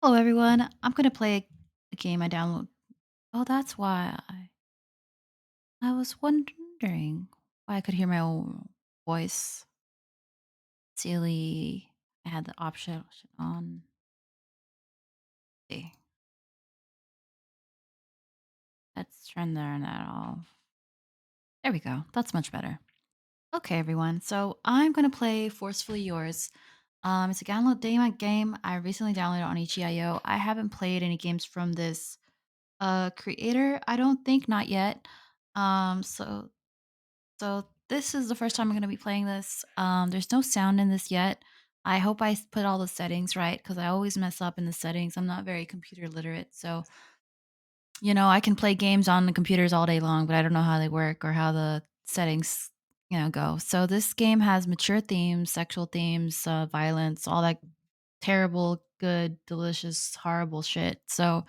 Hello, everyone. I'm going to play a game I download. Oh, that's why I was wondering why I could hear my own voice. Silly. I had the option on. See, let's turn that off. There we go. That's much better. Okay, everyone. So I'm going to play Forcefully Yours. It's a download game. I recently downloaded it on HEIO. I haven't played any games from this creator. I don't think not yet. So this is the first time I'm going to be playing this. There's no sound in this yet. I hope put all the settings right because I always mess up in the settings. I'm not very computer literate, so I can play games on the computers all day long, but I don't know how they work or how the settings go. So this game has mature themes, sexual themes, violence, all that terrible, good, delicious, horrible shit. So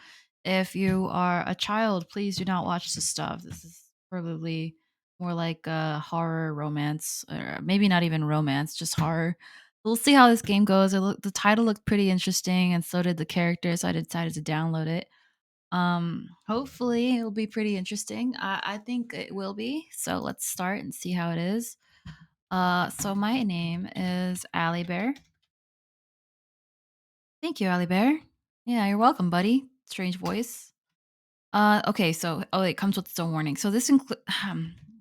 if you are a child, please do not watch this stuff. This is probably more like a horror romance, or maybe not even romance, just horror. We'll see how this game goes. The title looked pretty interesting, and so did the character. So I decided to download it. Hopefully it'll be pretty interesting. I think it will be. So let's start and see how it is. So my name is Allie Bear. Thank you, Allie Bear. Yeah, you're welcome, buddy. Strange voice. Okay, so it comes with its own warning. So this include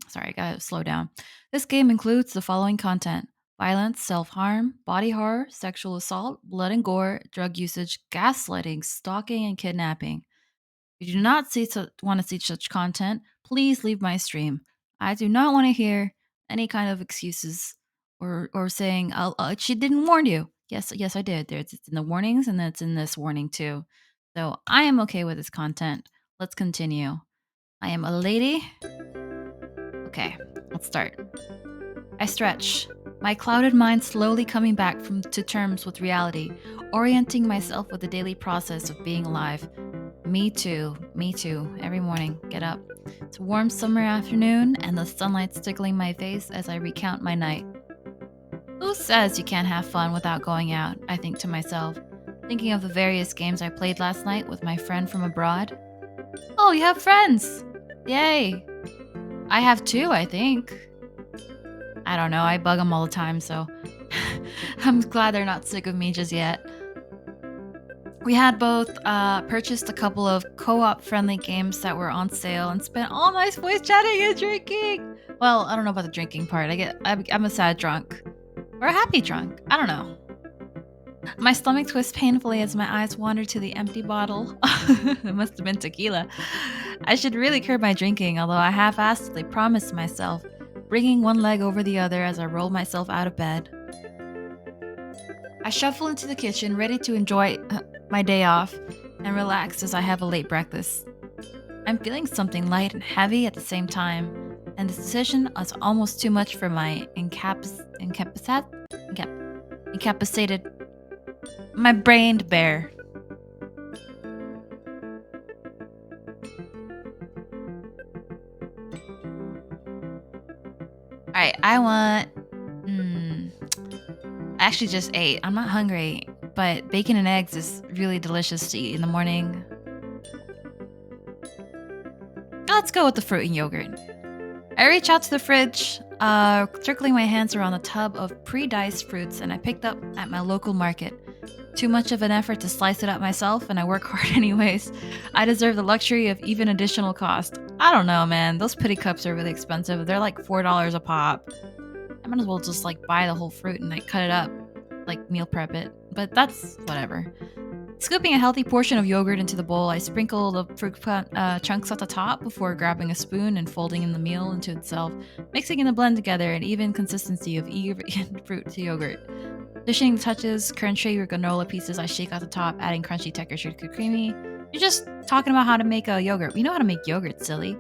sorry, I gotta slow down. This game includes the following content: violence, self-harm, body horror, sexual assault, blood and gore, drug usage, gaslighting, stalking, and kidnapping. If you do not want to see such content, please leave my stream. I do not want to hear any kind of excuses or saying she didn't warn you. Yes, I did. It's in the warnings and it's in this warning too. So I am okay with this content. Let's continue. I am a lady. Okay, let's start. I stretch, my clouded mind slowly coming back to terms with reality, orienting myself with the daily process of being alive. Me too, me too. Every morning, get up. It's a warm summer afternoon, and the sunlight's tickling my face as I recount my night. Who says you can't have fun without going out? I think to myself, thinking of the various games I played last night with my friend from abroad. Oh, you have friends! Yay! I have two, I think. I don't know, I bug them all the time, so I'm glad they're not sick of me just yet. We had both purchased a couple of co-op friendly games that were on sale and spent all night voice chatting and drinking. Well, I don't know about the drinking part. I'm a sad drunk or a happy drunk. I don't know. My stomach twists painfully as my eyes wander to the empty bottle. It must have been tequila. I should really curb my drinking, although I half-assedly promised myself, bringing one leg over the other as I roll myself out of bed. I shuffle into the kitchen, ready to enjoy my day off and relax as I have a late breakfast. I'm feeling something light and heavy at the same time, and the decision is almost too much for my incapacitated, my brained bear. All right, I want. I actually just ate. I'm not hungry, but bacon and eggs is really delicious to eat in the morning. Let's go with the fruit and yogurt. I reach out to the fridge, circling my hands around a tub of pre-diced fruits, and I picked up at my local market. Too much of an effort to slice it up myself, and I work hard anyways. I deserve the luxury of even additional cost. I don't know, man. Those pity cups are really expensive. They're like $4 a pop. I might as well just like buy the whole fruit and like cut it up, like meal prep it. But that's whatever. Scooping a healthy portion of yogurt into the bowl, I sprinkle the fruit chunks at the top before grabbing a spoon and folding in the meal into itself, mixing in the blend together an even consistency of even fruit to yogurt. Dishing touches, crunchy or granola pieces I shake at the top, adding crunchy texture to creamy. You're just talking about how to make a yogurt. We know how to make yogurt, silly.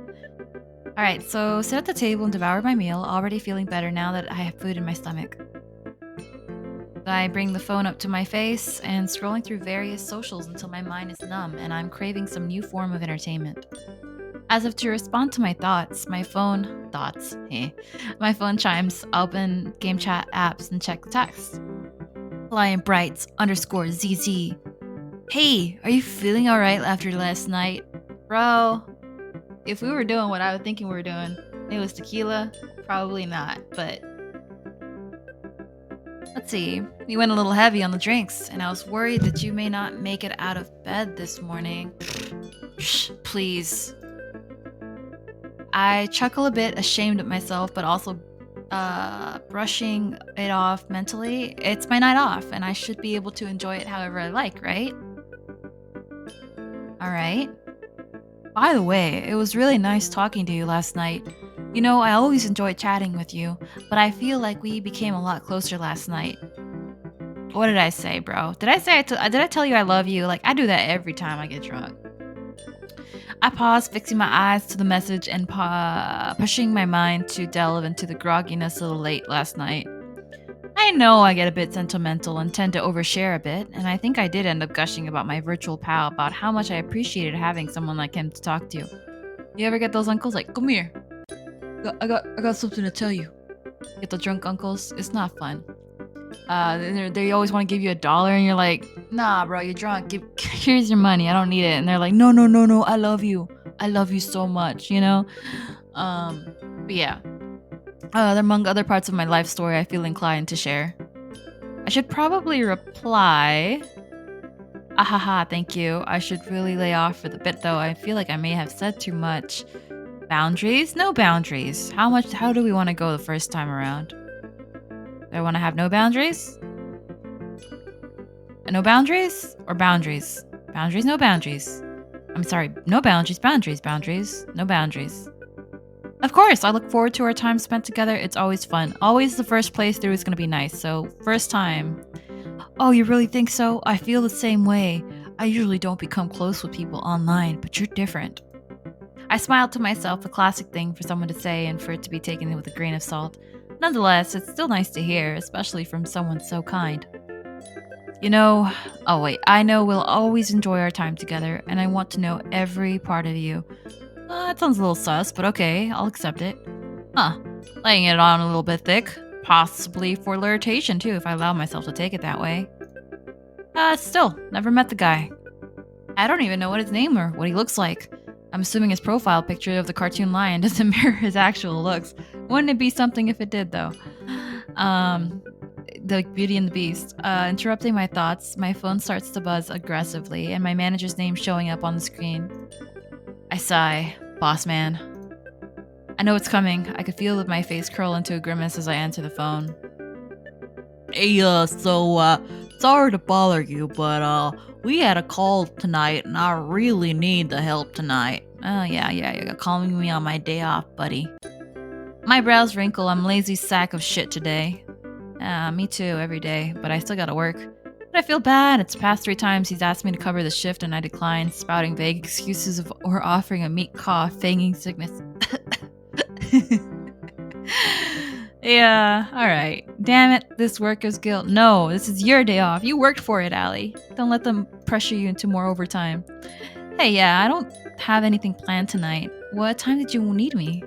Alright, so sit at the table and devour my meal, already feeling better now that I have food in my stomach. I bring the phone up to my face and scrolling through various socials until my mind is numb and I'm craving some new form of entertainment. As if to respond to my thoughts, my phone chimes, open game chat apps and check the text. Lion Brights _ZZ. Hey, are you feeling alright after last night? Bro, if we were doing what I was thinking we were doing, it was tequila, probably not. But let's see. We went a little heavy on the drinks, and I was worried that you may not make it out of bed this morning. Shh, please. I chuckle a bit, ashamed of myself, but also brushing it off mentally. It's my night off, and I should be able to enjoy it however I like, right? All right. By the way, it was really nice talking to you last night. You know, I always enjoy chatting with you, but I feel like we became a lot closer last night. What did I say, bro? Did I say did I tell you I love you? Like I do that every time I get drunk. I paused, fixing my eyes to the message and pushing my mind to delve into the grogginess of the late last night. I know I get a bit sentimental and tend to overshare a bit, and I think I did end up gushing about my virtual pal about how much I appreciated having someone like him to talk to. You ever get those uncles like, come here, I got something to tell you. Get the drunk uncles. It's not fun. They always want to give you $1, and you're like, nah, bro, you're drunk. Here's your money. I don't need it. And they're like, no, no, no, no. I love you. I love you so much. You know. But yeah. Among other parts of my life story, I feel inclined to share. I should probably reply. Ahaha, thank you. I should really lay off for the bit though. I feel like I may have said too much. Boundaries? No boundaries. How do we want to go the first time around? Do I want to have no boundaries? No boundaries? Or boundaries? Boundaries, no boundaries. I'm sorry, no boundaries, boundaries, no boundaries. Of course, I look forward to our time spent together. It's always fun. Always the first playthrough is going to be nice, so first time. Oh, you really think so? I feel the same way. I usually don't become close with people online, but you're different. I smiled to myself, a classic thing for someone to say and for it to be taken with a grain of salt. Nonetheless, it's still nice to hear, especially from someone so kind. You know, oh wait, I know we'll always enjoy our time together, and I want to know every part of you. That sounds a little sus, but okay, I'll accept it. Huh, laying it on a little bit thick. Possibly for flirtation too, if I allow myself to take it that way. Still, never met the guy. I don't even know what his name or what he looks like. I'm assuming his profile picture of the cartoon lion doesn't mirror his actual looks. Wouldn't it be something if it did, though? The Beauty and the Beast. Interrupting my thoughts, my phone starts to buzz aggressively, and my manager's name showing up on the screen. I sigh. Boss man. I know it's coming. I could feel my face curl into a grimace as I answer the phone. Hey, sorry to bother you, but, we had a call tonight, and I really need the help tonight. Oh, yeah, you're calling me on my day off, buddy. My brows wrinkle. I'm lazy sack of shit today. Me too, every day, but I still gotta work. But I feel bad. It's past 3 times he's asked me to cover the shift, and I declined, spouting vague excuses or offering a meat cough, feigning sickness. Yeah, alright. Damn it, this worker's guilt. No, this is your day off. You worked for it, Allie. Don't let them pressure you into more overtime. Hey, yeah, I don't have anything planned tonight. What time did you need me?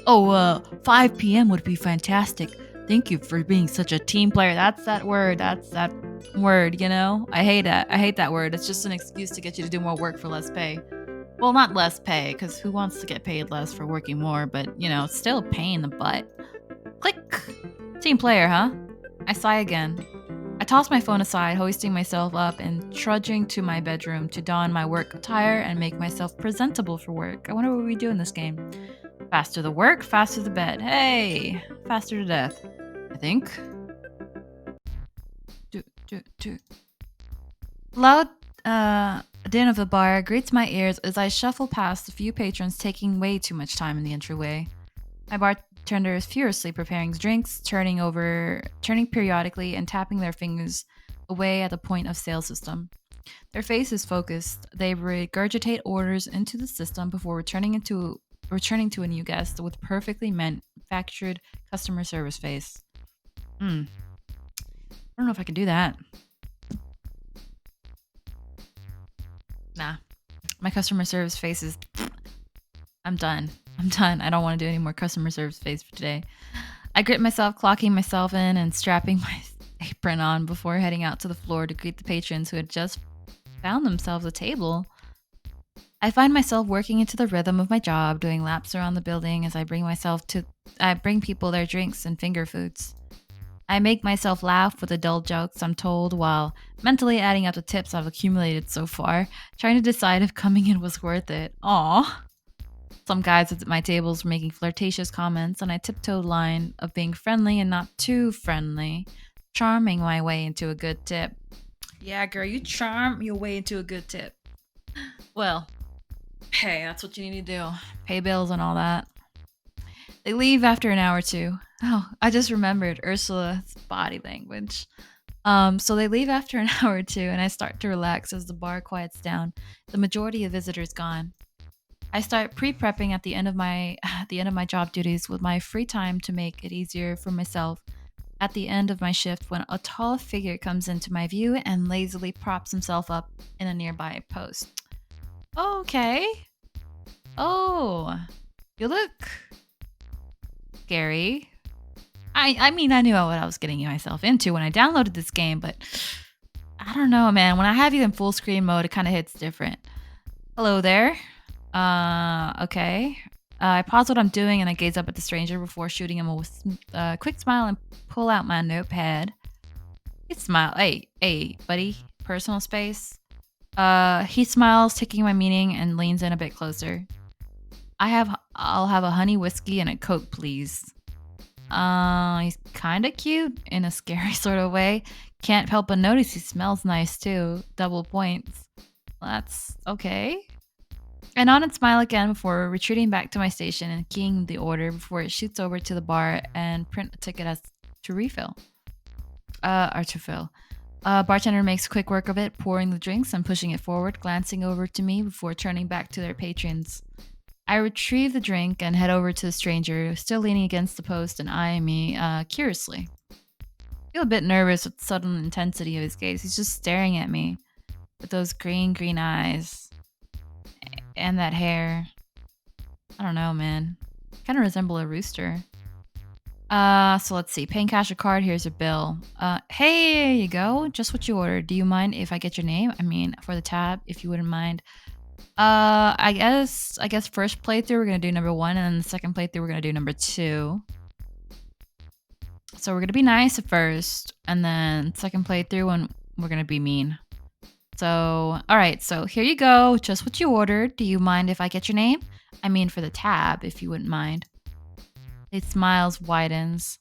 Oh, 5 p.m. would be fantastic. Thank you for being such a team player. That's that word. That's that word, you know? I hate it. I hate that word. It's just an excuse to get you to do more work for less pay. Well, not less pay, because who wants to get paid less for working more? But, you know, it's still a pain in the butt. Click! Team player, huh? I sigh again. I toss my phone aside, hoisting myself up and trudging to my bedroom to don my work attire and make myself presentable for work. I wonder what we do in this game. Faster the work, faster the bed. Hey! Faster to death. I think. Loud din of the bar greets my ears as I shuffle past a few patrons taking way too much time in the entryway. My bartender is furiously preparing drinks, turning periodically and tapping their fingers away at the point of sale system. Their face is focused. They regurgitate orders into the system before returning to a new guest with perfectly manufactured customer service face. I don't know if I can do that. Nah. My customer service face is... I'm done. I don't want to do any more customer service face for today. I grit myself, clocking myself in and strapping my apron on before heading out to the floor to greet the patrons who had just found themselves a table. I find myself working into the rhythm of my job, doing laps around the building as I bring people their drinks and finger foods. I make myself laugh with the dull jokes I'm told while mentally adding up the tips I've accumulated so far, trying to decide if coming in was worth it. Aw. Some guys at my tables were making flirtatious comments, and I tiptoed line of being friendly and not too friendly, charming my way into a good tip. Yeah, girl, you charm your way into a good tip. Well, hey, that's what you need to do. Pay bills and all that. They leave after an hour or two. Oh, I just remembered Ursula's body language. So they leave after an hour or two, and I start to relax as the bar quiets down. The majority of visitors gone. I start pre-prepping at the end of my at the end of my job duties with my free time to make it easier for myself. At the end of my shift, when a tall figure comes into my view and lazily props himself up in a nearby post. Okay. Oh, you look scary. I mean, I knew what I was getting myself into when I downloaded this game, but I don't know, man. When I have you in full screen mode, it kind of hits different. Hello there. Okay. I pause what I'm doing and I gaze up at the stranger before shooting him a quick smile and pull out my notepad. He smiles. Hey, buddy. Personal space. He smiles, taking my meaning, and leans in a bit closer. I'll have a honey whiskey and a Coke, please. He's kind of cute in a scary sort of way. Can't help but notice he smells nice too. Double points. That's okay. I nod and smile again before retreating back to my station and keying the order before it shoots over to the bar and print a ticket as to refill. Or to fill. Bartender makes quick work of it, pouring the drinks and pushing it forward, glancing over to me before turning back to their patrons. I retrieve the drink and head over to the stranger, still leaning against the post and eyeing me curiously. I feel a bit nervous with the sudden intensity of his gaze. He's just staring at me with those green eyes and that hair. I don't know, man. Kind of resemble a rooster. So let's see. Paying cash or card. Here's your bill. Hey, here you go. Just what you ordered. Do you mind if I get your name? I mean, for the tab, if you wouldn't mind. I guess first playthrough we're gonna do number 1, and then the second playthrough we're gonna do number 2. So we're gonna be nice at first, and then second playthrough when we're gonna be mean. So, all right. So here you go. Just what you ordered. Do you mind if I get your name? I mean, for the tab, if you wouldn't mind. It smiles, widens.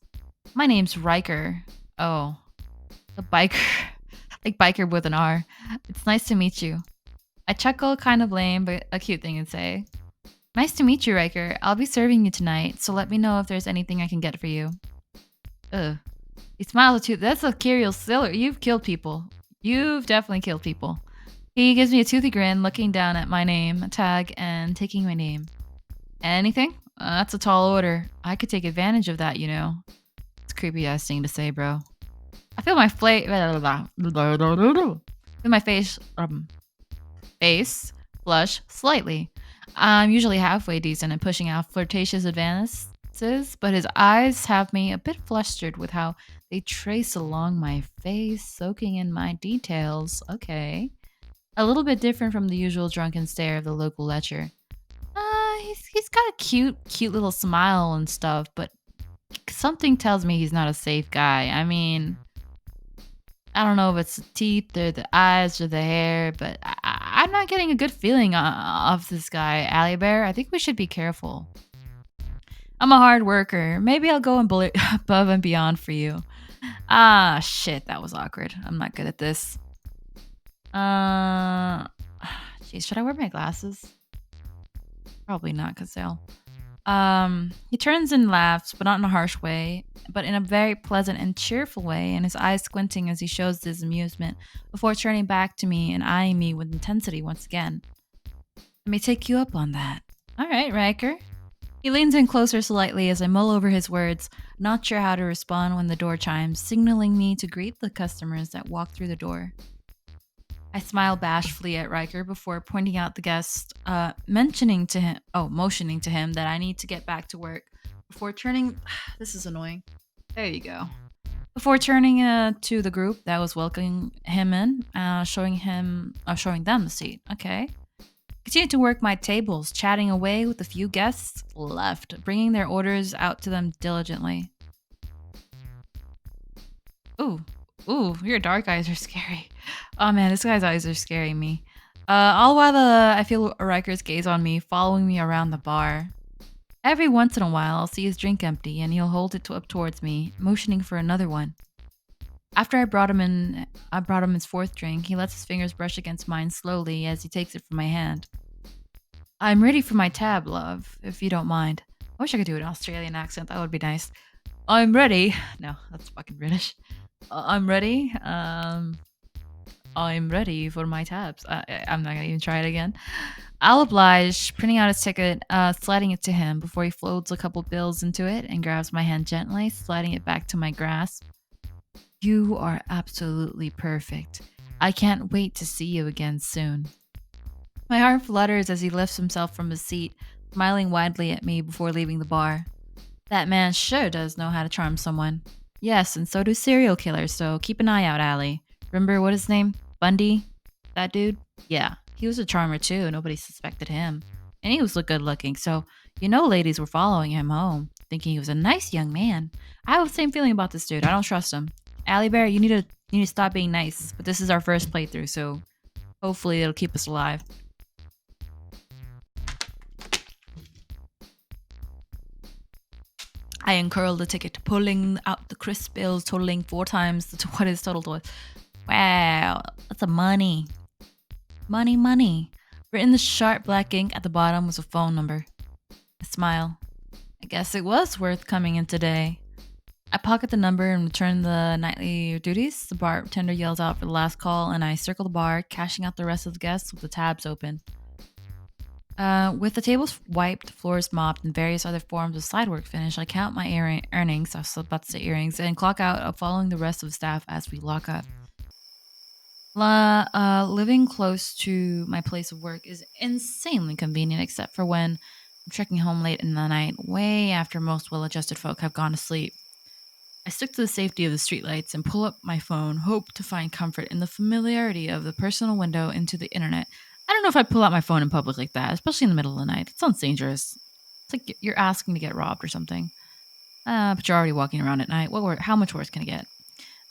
My name's Riker. Oh, the biker, like biker with an R. It's nice to meet you. I chuckle, kind of lame, but a cute thing to say. Nice to meet you, Riker. I'll be serving you tonight, so let me know if there's anything I can get for you. Ugh. He smiles at you. That's a serial killer. You've killed people. You've definitely killed people. He gives me a toothy grin, looking down at my name tag and taking my name. Anything? That's a tall order. I could take advantage of that, you know. It's a creepy ass thing to say, bro. I feel my face flush slightly. I'm usually halfway decent at pushing out flirtatious advances, but his eyes have me a bit flustered with how they trace along my face, soaking in my details. Okay. A little bit different from the usual drunken stare of the local lecher. He's got a cute little smile and stuff, but something tells me he's not a safe guy. I mean, I don't know if it's the teeth or the eyes or the hair, but I'm not getting a good feeling of this guy, Allie Bear. I think we should be careful. I'm a hard worker. Maybe I'll go above and beyond for you. Ah, shit, that was awkward. I'm not good at this. Jeez, should I wear my glasses? Probably not, because they'll. He turns and laughs, but not in a harsh way, but in a very pleasant and cheerful way, and his eyes squinting as he shows his amusement before turning back to me and eyeing me with intensity once again. Let me take you up on that. All right, Riker. He leans in closer slightly as I mull over his words, not sure how to respond when the door chimes, signaling me to greet the customers that walk through the door. I smile bashfully at Riker before pointing out the guest, motioning to him that I need to get back to work before turning. This is annoying. There you go. Before turning to the group that was welcoming him in, showing them the seat. Okay. Continued to work my tables, chatting away with a few guests left, bringing their orders out to them diligently. Ooh, your dark eyes are scary. Oh man, this guy's eyes are scaring me. All while I feel Riker's gaze on me, following me around the bar. Every once in a while, I'll see his drink empty, and he'll hold it up towards me, motioning for another one. After I brought him his fourth drink. He lets his fingers brush against mine slowly as he takes it from my hand. I'm ready for my tab, love, if you don't mind. I wish I could do an Australian accent. That would be nice. I'm ready. No, that's fucking British. I'm ready. I'm ready for my tabs. I'm not gonna even try it again. I'll oblige, printing out his ticket, sliding it to him before he folds a couple bills into it and grabs my hand gently, sliding it back to my grasp. You are absolutely perfect. I can't wait to see you again soon. My heart flutters as he lifts himself from his seat, smiling widely at me before leaving the bar. That man sure does know how to charm someone. Yes, and so do serial killers, so keep an eye out, Allie. Remember what his name? Bundy? That dude? Yeah, he was a charmer too. Nobody suspected him. And he was good looking, so ladies were following him home, thinking he was a nice young man. I have the same feeling about this dude. I don't trust him. Allie Bear, you need to stop being nice. But this is our first playthrough, so hopefully it'll keep us alive. I uncurled the ticket, pulling out the crisp bills, totaling 4 times what his total was. Wow, that's a money. Money. Written in the sharp black ink at the bottom was a phone number. I smile. I guess it was worth coming in today. I pocket the number and return the nightly duties. The bartender yells out for the last call, and I circle the bar, cashing out the rest of the guests with the tabs open. With the tables wiped, floors mopped, and various other forms of side work finished, I count my earnings, I was about to say earrings, and clock out, following the rest of the staff as we lock up. Living close to my place of work is insanely convenient, except for when I'm trekking home late in the night, way after most well-adjusted folk have gone to sleep. I stick to the safety of the streetlights and pull up my phone, hope to find comfort in the familiarity of the personal window into the internet. I don't know if I pull out my phone in public like that, especially in the middle of the night. It sounds dangerous. It's like you're asking to get robbed or something. But you're already walking around at night. How much worse can it get?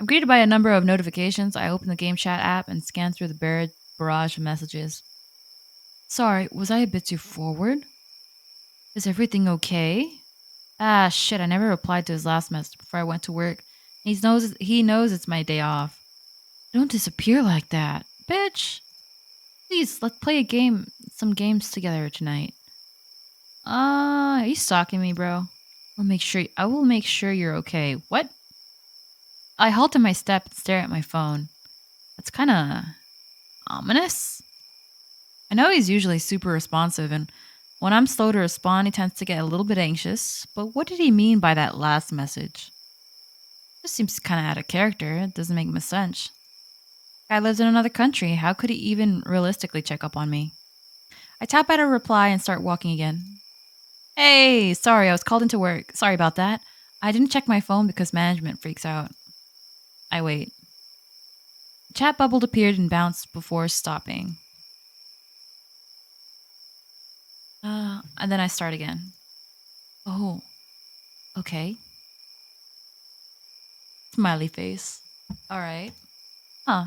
I'm greeted by a number of notifications. I open the game chat app and scan through the barrage of messages. Sorry, was I a bit too forward? Is everything okay? Ah, shit, I never replied to his last message before I went to work. He knows it's my day off. Don't disappear like that. Bitch! Please, let's play some games together tonight. Are you stalking me, bro? I will make sure you're okay. What? I halt in my step and stare at my phone. That's kinda ominous. I know he's usually super responsive, and when I'm slow to respond, he tends to get a little bit anxious. But what did he mean by that last message? This seems kinda out of character. It doesn't make much sense. Guy lives in another country. How could he even realistically check up on me? I tap out a reply and start walking again. Hey, sorry, I was called into work. Sorry about that. I didn't check my phone because management freaks out. I wait. The chat bubble appeared and bounced before stopping. And then I start again. Oh, okay. Smiley face. All right. Huh.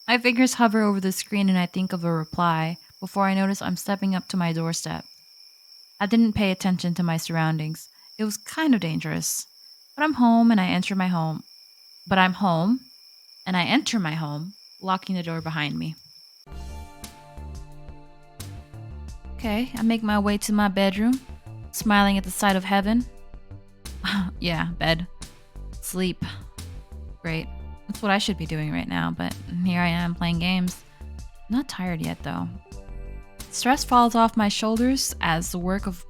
My fingers hover over the screen and I think of a reply before I notice I'm stepping up to my doorstep. I didn't pay attention to my surroundings. It was kind of dangerous. But I'm home and I enter my home. Locking the door behind me. Okay, I make my way to my bedroom, smiling at the sight of heaven. Yeah, bed. Sleep. Great. That's what I should be doing right now, but here I am playing games. I'm not tired yet, though. Stress falls off my shoulders as the work of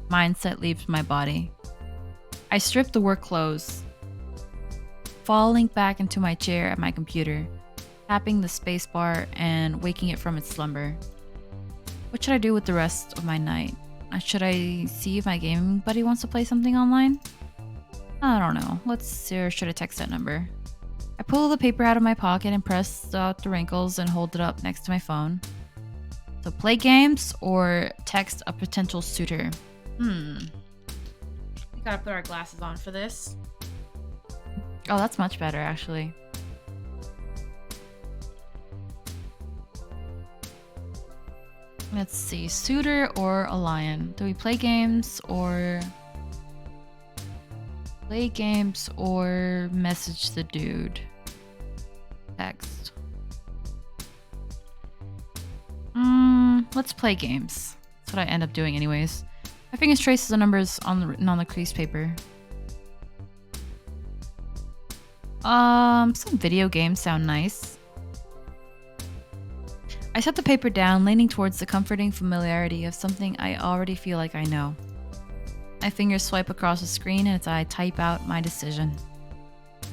mindset leaves my body. I strip the work clothes, falling back into my chair at my computer, tapping the spacebar and waking it from its slumber. What should I do with the rest of my night? Should I see if my gaming buddy wants to play something online? I don't know. Let's see, or should I text that number? I pull the paper out of my pocket and press out the wrinkles and hold it up next to my phone. So play games or text a potential suitor? We gotta put our glasses on for this. Oh, that's much better, actually. Let's see, suitor or a lion? Do we play games or message the dude? Text. Let's play games. That's what I end up doing anyways. My fingers traces the numbers written on the crease paper. Some video games sound nice. I set the paper down, leaning towards the comforting familiarity of something I already feel like I know. My fingers swipe across the screen and I type out my decision.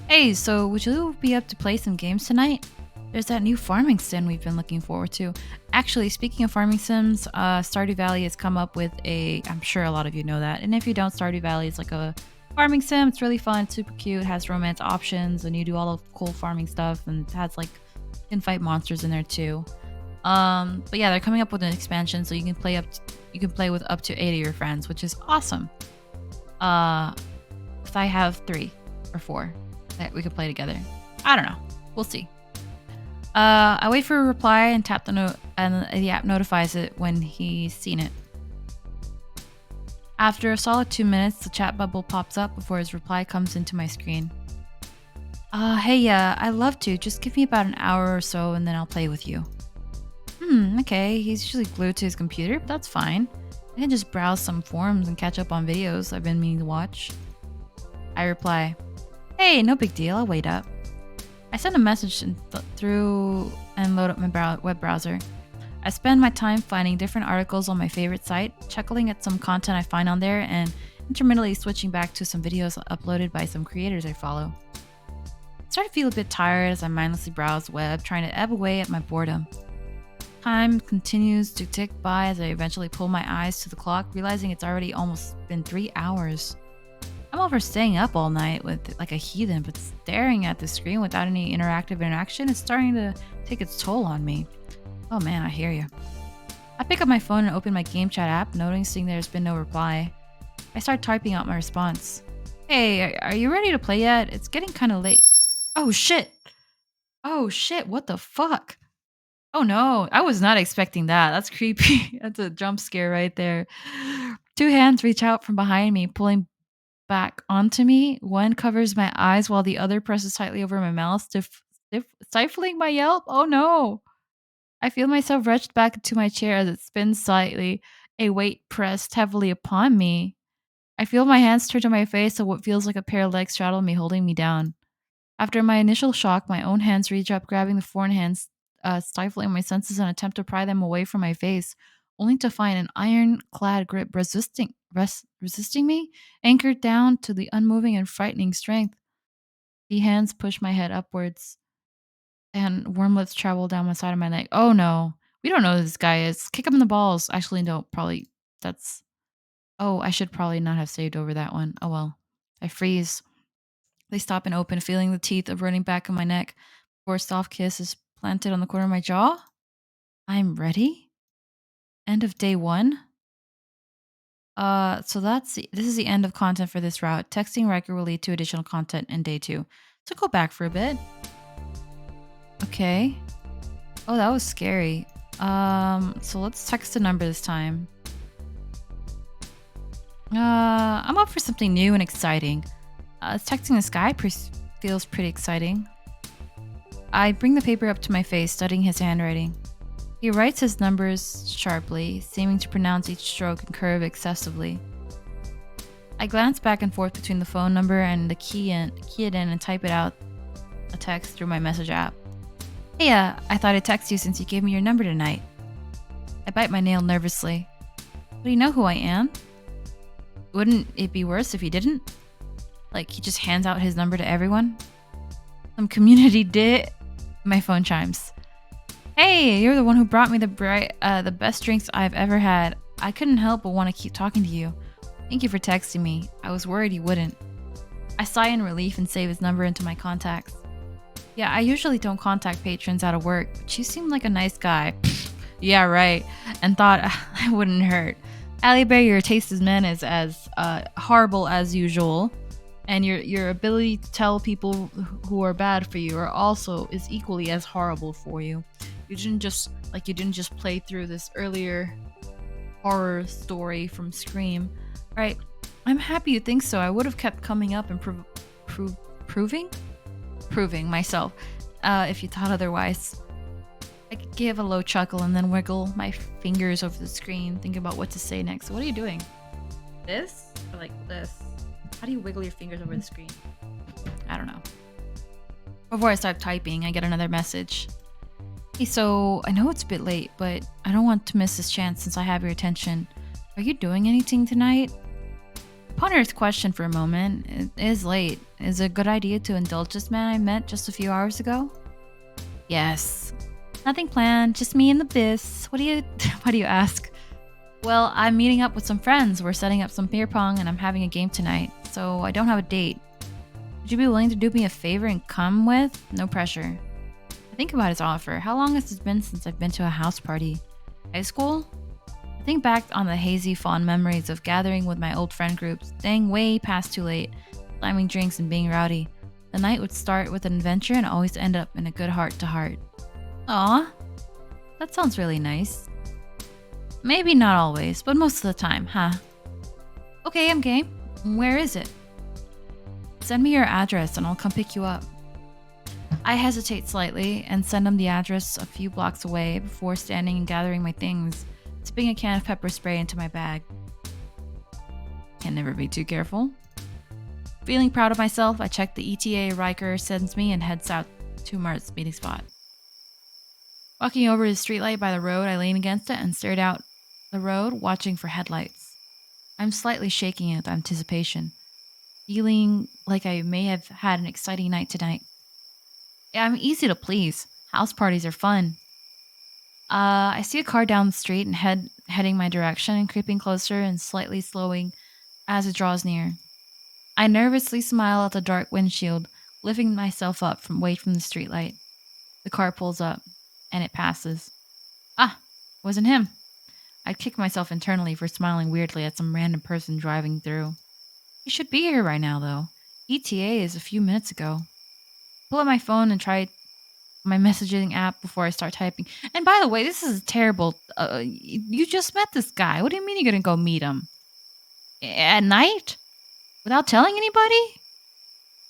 Hey, so would you be up to play some games tonight? There's that new farming sim we've been looking forward to. Actually, speaking of farming sims, Stardew Valley has come up with I'm sure a lot of you know that. And if you don't, Stardew Valley is like a farming sim. It's really fun, it's super cute, has romance options, and you do all the cool farming stuff, and it has like, you can fight monsters in there too. But yeah, they're coming up with an expansion so you can play with up to 8 of your friends, which is awesome. If I have 3 or 4 that we could play together. I don't know. We'll see. I wait for a reply and tap the note, and the app notifies it when he's seen it. After a solid 2 minutes, the chat bubble pops up before his reply comes into my screen. Hey, I'd love to. Just give me about an hour or so and then I'll play with you. Okay. He's usually glued to his computer, but that's fine. I can just browse some forums and catch up on videos I've been meaning to watch. I reply, hey, no big deal. I'll wait up. I send a message through and load up my web browser. I spend my time finding different articles on my favorite site, chuckling at some content I find on there, and intermittently switching back to some videos uploaded by some creators I follow. I start to feel a bit tired as I mindlessly browse the web, trying to ebb away at my boredom. Time continues to tick by as I eventually pull my eyes to the clock, realizing it's already almost been 3 hours. I'm over staying up all night like a heathen, but staring at the screen without any interactive interaction is starting to take its toll on me. Oh man, I hear you. I pick up my phone and open my game chat app, noticing there's been no reply. I start typing out my response. Hey, are you ready to play yet? It's getting kind of late. Oh shit! Oh shit, what the fuck? Oh no, I was not expecting that. That's creepy. That's a jump scare right there. 2 hands reach out from behind me, pulling back onto me. One covers my eyes while the other presses tightly over my mouth, stifling my yelp. Oh no! I feel myself wrenched back into my chair as it spins slightly, a weight pressed heavily upon me. I feel my hands turn to my face so what feels like a pair of legs straddle me, holding me down. After my initial shock, my own hands reach up, grabbing the foreign hands, stifling my senses in an attempt to pry them away from my face, only to find an iron-clad grip resisting me, anchored down to the unmoving and frightening strength. The hands push my head upwards, and wormlets travel down my side of my leg. Oh no, we don't know who this guy is. Kick him in the balls. Actually, no, probably that's. Oh, I should probably not have saved over that one. Oh well. I freeze. They stop and open, feeling the teeth of running back in my neck before a soft kiss is planted on the corner of my jaw. I'm ready. End of day 1. So this is the end of content for this route. Texting Riker will lead to additional content in day 2. So go back for a bit. Okay. Oh, that was scary. So let's text a number this time. I'm up for something new and exciting. Texting this guy feels pretty exciting. I bring the paper up to my face, studying his handwriting. He writes his numbers sharply, seeming to pronounce each stroke and curve excessively. I glance back and forth between the phone number and the key it in and type it out a text through my message app. Hey, I thought I'd text you since you gave me your number tonight. I bite my nail nervously. Do you know who I am? Wouldn't it be worse if he didn't? Like, he just hands out his number to everyone? Some community did. My phone chimes. Hey, you're the one who brought me the best drinks I've ever had. I couldn't help but want to keep talking to you. Thank you for texting me. I was worried you wouldn't. I sigh in relief and save his number into my contacts. Yeah, I usually don't contact patrons out of work, but you seem like a nice guy. Yeah, right. And thought I wouldn't hurt. Allie Bear, your taste as men is as horrible as usual, and your ability to tell people who are bad for you are also is equally as horrible for you. You didn't just play through this earlier horror story from Scream, right? I'm happy you think so. I would have kept coming up and proving myself if you thought otherwise. I could give a low chuckle and then wiggle my fingers over the screen, thinking about what to say next. What are you doing? This? Or like this? How do you wiggle your fingers over the screen? I don't know. Before I start typing, I get another message. Hey, so I know it's a bit late, but I don't want to miss this chance since I have your attention. Are you doing anything tonight? I pondered this question for a moment. It is late. Is it a good idea to indulge this man I met just a few hours ago? Yes. Nothing planned, just me and the biz. What do you why do you ask? Well, I'm meeting up with some friends. We're setting up some beer pong and I'm having a game tonight, so I don't have a date. Would you be willing to do me a favor and come with? No pressure. I think about his offer. How long has it been since I've been to a house party? High school? I think back on the hazy, fond memories of gathering with my old friend groups, staying way past too late, slamming drinks and being rowdy. The night would start with an adventure and always end up in a good heart-to-heart. Aw, that sounds really nice. Maybe not always, but most of the time, huh? Okay, I'm game. Where is it? Send me your address and I'll come pick you up. I hesitate slightly and send him the address a few blocks away before standing and gathering my things, tipping a can of pepper spray into my bag. Can never be too careful. Feeling proud of myself, I check the ETA Riker sends me and heads out to Mart's meeting spot. Walking over to the streetlight by the road, I lean against it and stared out the road, watching for headlights. I'm slightly shaking with anticipation, feeling like I may have had an exciting night tonight. Yeah, I'm easy to please. House parties are fun. I see a car down the street and heading my direction, creeping closer and slightly slowing as it draws near. I nervously smile at the dark windshield, lifting myself up from the streetlight. The car pulls up, and it passes. Ah, wasn't him. I'd kick myself internally for smiling weirdly at some random person driving through. He should be here right now, though. ETA is a few minutes ago. Pull out my phone and try my messaging app before I start typing. And by the way, this is terrible. You just met this guy. What do you mean you're gonna go meet him? At night? Without telling anybody?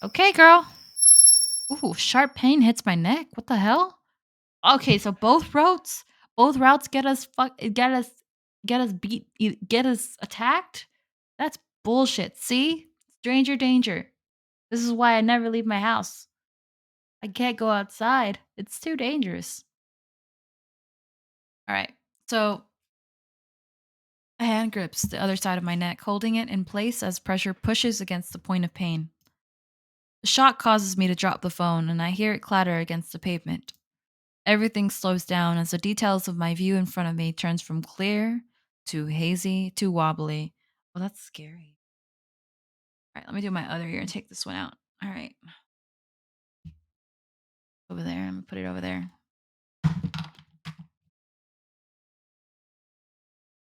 Okay, girl. Ooh, sharp pain hits my neck. What the hell? Okay, so both routes get us attacked. That's bullshit. See, stranger danger. This is why I never leave my house. I can't go outside. It's too dangerous. All right. So a hand grips the other side of my neck, holding it in place as pressure pushes against the point of pain. The shock causes me to drop the phone, and I hear it clatter against the pavement. Everything slows down as the details of my view in front of me turns from clear to hazy to wobbly. Oh, that's scary. All right, let me do my other ear and take this one out. All right, over there. I'm gonna put it over there.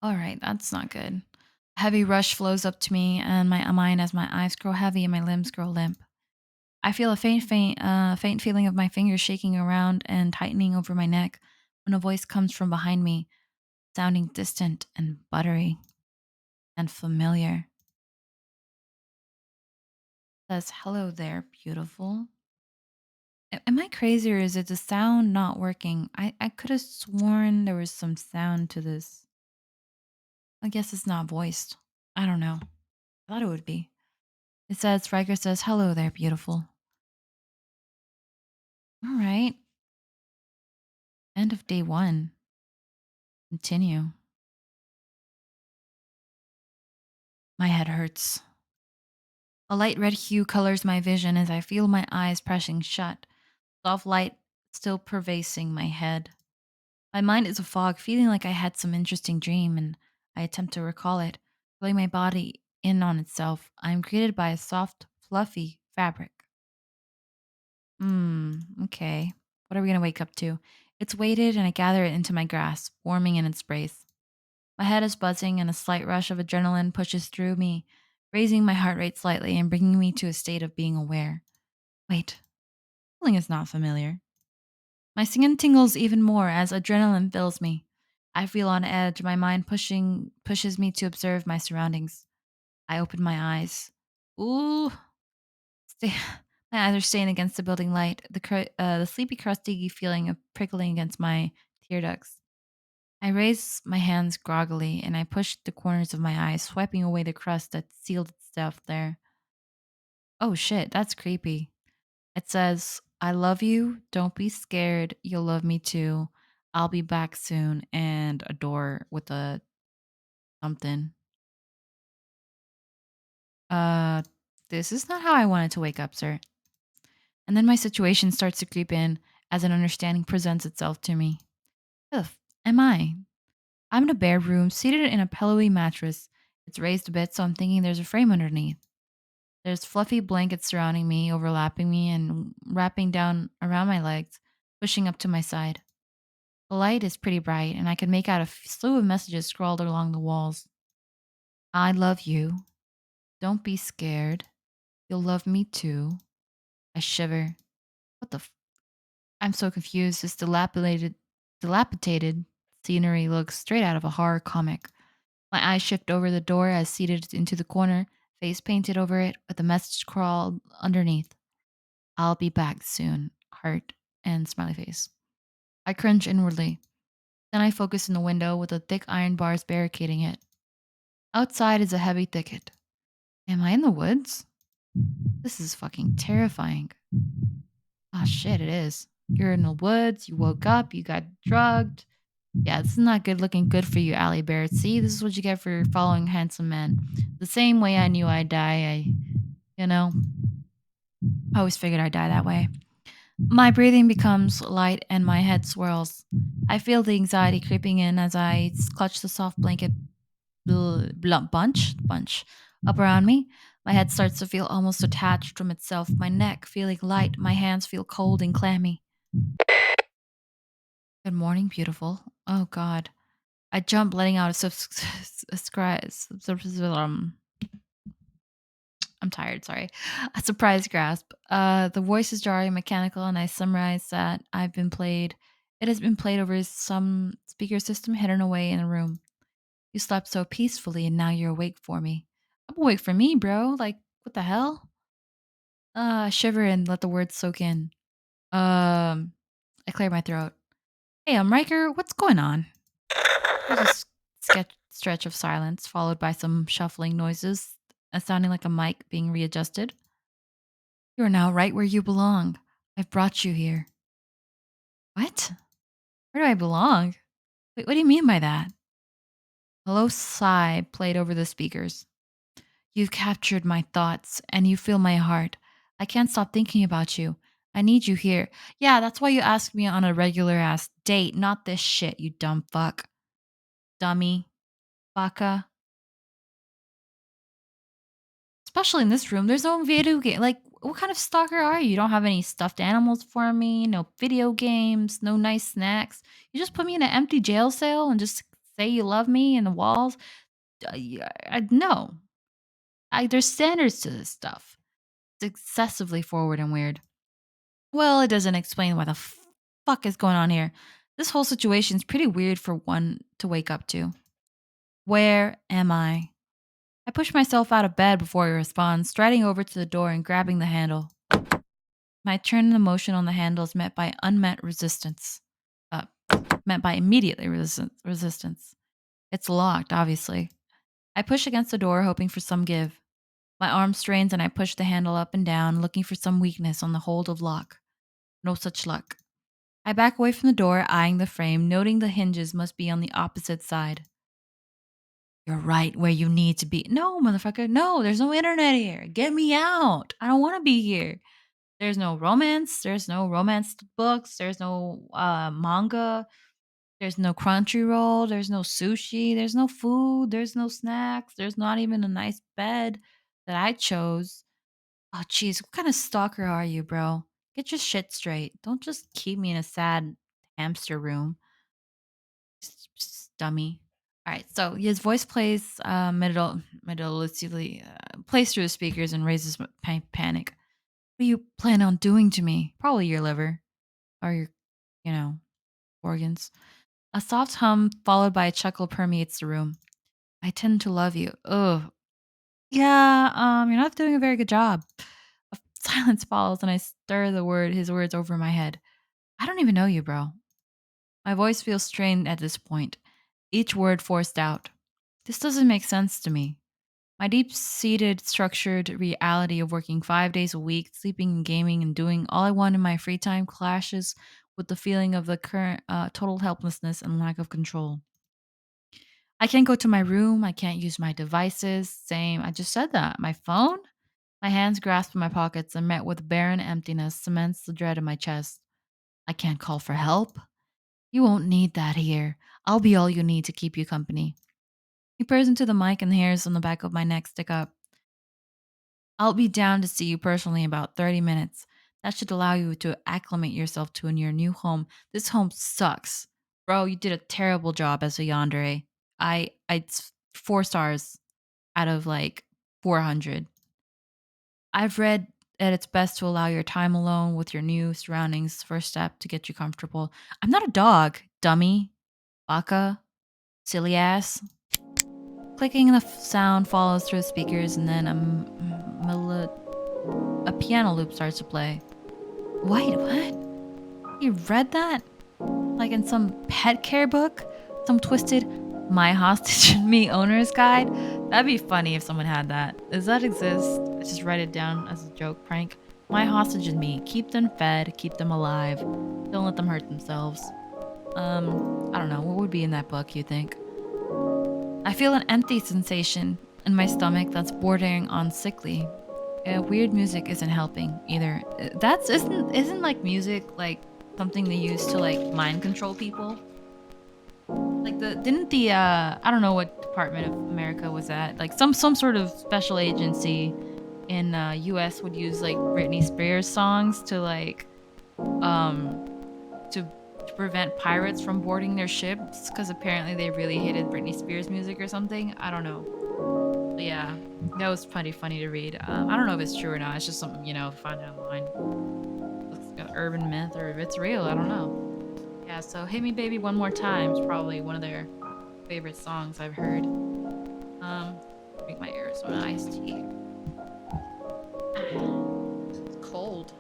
All right, that's not good. A heavy rush flows up to me and my mind as my eyes grow heavy and my limbs grow limp. I feel a faint feeling of my fingers shaking around and tightening over my neck when a voice comes from behind me, sounding distant and buttery and familiar. It says, "Hello there, beautiful." Am I crazy or is it the sound not working? I could have sworn there was some sound to this. I guess it's not voiced. I don't know. I thought it would be. It says, Riker says, "Hello there, beautiful." All right. End of day one. Continue. My head hurts. A light red hue colors my vision as I feel my eyes pressing shut, soft light still pervading my head. My mind is a fog, feeling like I had some interesting dream, and I attempt to recall it, feeling my body in on itself. I am greeted by a soft fluffy fabric. Okay. What are we going to wake up to? It's weighted and I gather it into my grasp, warming in its brace. My head is buzzing and a slight rush of adrenaline pushes through me, raising my heart rate slightly and bringing me to a state of being aware. Wait, feeling is not familiar. My skin tingles even more as adrenaline fills me. I feel on edge, my mind pushes me to observe my surroundings. I open my eyes. Ooh, stay, my eyes are staying against the building light, the sleepy, crusty feeling of prickling against my tear ducts. I raise my hands groggily and I push the corners of my eyes, swiping away the crust that sealed itself there. Oh shit, that's creepy. It says, I love you. Don't be scared. You'll love me too. I'll be back soon. And a door with a something. Uh, this is not how I wanted to wake up, sir. And then my situation starts to creep in as an understanding presents itself to me. Who the am I? I'm in a bare room, seated in a pillowy mattress. It's raised a bit, so I'm thinking there's a frame underneath. There's fluffy blankets surrounding me, overlapping me, and wrapping down around my legs, pushing up to my side. The light is pretty bright, and I can make out a slew of messages scrawled along the walls. I love you. Don't be scared. You'll love me too. I shiver. What the I'm so confused. This dilapidated scenery looks straight out of a horror comic. My eyes shift over the door as seated into the corner, face painted over it, with a message scrawled underneath. I'll be back soon. Heart and smiley face. I cringe inwardly. Then I focus in the window with the thick iron bars barricading it. Outside is a heavy thicket. Am I in the woods? This is fucking terrifying. Oh shit, it is. You're in the woods, you woke up, you got drugged. Yeah, this is not good looking good for you, Allie Bear. See, this is what you get for following handsome men. The same way I knew I'd die, you know, I always figured I'd die that way. My breathing becomes light and my head swirls. I feel the anxiety creeping in as I clutch the soft blanket bunch up around me. My head starts to feel almost detached from itself, my neck feeling light, my hands feel cold and clammy. Good morning, beautiful. Oh, God. I jump, letting out I'm tired, sorry. A surprise grasp. The voice is jarring, mechanical, and I summarize that it has been played over some speaker system hidden away in the room. You slept so peacefully and now you're awake for me. I'm awake for me, bro. Like, what the hell? Shiver and let the words soak in. I clear my throat. Hey, Riker, what's going on? There's a stretch of silence, followed by some shuffling noises, sounding like a mic being readjusted. You are now right where you belong. I've brought you here. What? Where do I belong? Wait, what do you mean by that? A low sigh played over the speakers. You've captured my thoughts and you fill my heart. I can't stop thinking about you. I need you here. Yeah, that's why you asked me on a regular ass date, not this shit, you dumb fuck. Dummy. Baka. Especially in this room, there's no video game. Like, what kind of stalker are you? You don't have any stuffed animals for me, no video games, no nice snacks. You just put me in an empty jail cell and just say you love me in the walls. No, there's standards to this stuff. It's excessively forward and weird. Well, it doesn't explain what the fuck is going on here. This whole situation's pretty weird for one to wake up to. Where am I? I push myself out of bed before he responds, striding over to the door and grabbing the handle. My turn in the motion on the handle is met by unmet resistance. Uh, Met by immediately resistance. It's locked, obviously. I push against the door, hoping for some give. My arm strains and I push the handle up and down, looking for some weakness on the hold of lock. No such luck. I back away from the door, eyeing the frame, noting the hinges must be on the opposite side. You're right where you need to be. No, motherfucker, no, there's no internet here. Get me out. I don't want to be here. There's no romance. There's no romance books. There's no manga. There's no Crunchyroll. There's no sushi. There's no food. There's no snacks. There's not even a nice bed that I chose. Oh, jeez. What kind of stalker are you, bro? Get your shit straight. Don't just keep me in a sad hamster room. Dummy. All right. So his voice plays melodiously, plays through the speakers and raises panic. What do you plan on doing to me? Probably your liver or your, you know, organs. A soft hum followed by a chuckle permeates the room. I tend to love you. Ugh. Yeah, you're not doing a very good job. A silence follows and I stir his words over my head. I don't even know you, bro. My voice feels strained at this point, each word forced out. This doesn't make sense to me. My deep seated, structured reality of working 5 days a week, sleeping and gaming, and doing all I want in my free time clashes with the feeling of the current total helplessness and lack of control. I can't go to my room. I can't use my devices. Same. I just said that. My phone? My hands grasp in my pockets and met with barren emptiness cements the dread in my chest. I can't call for help. You won't need that here. I'll be all you need to keep you company. He peers into the mic and the hairs on the back of my neck stick up. I'll be down to see you personally in about 30 minutes. That should allow you to acclimate yourself to your new home. This home sucks. Bro, you did a terrible job as a yandere. It's 4 stars out of like 400. I've read that it's best to allow your time alone with your new surroundings first step to get you comfortable. I'm not a dog, dummy, baka, silly ass. Clicking the sound follows through the speakers, and then a piano loop starts to play. Wait, what? You read that? Like in some pet care book? Some twisted My Hostage and Me owner's guide? That'd be funny if someone had that. Does that exist? I just write it down as a joke prank. My hostage and me. Keep them fed, keep them alive. Don't let them hurt themselves. I don't know. What would be in that book, you think? I feel an empty sensation in my stomach that's bordering on sickly. Weird music isn't helping either. That's isn't like music like something they use to like mind control people. Like the didn't the I don't know what department of America was that. Like some sort of special agency in US would use like Britney Spears songs to like um to prevent pirates from boarding their ships because apparently they really hated Britney Spears music or something. I don't know. But yeah, that was pretty funny to read. I don't know if it's true or not. It's just something, find online. It's like an urban myth or if it's real. I don't know. Yeah, so Hit Me Baby One More Time is probably one of their favorite songs I've heard. Drink my Arizona iced tea. It's cold.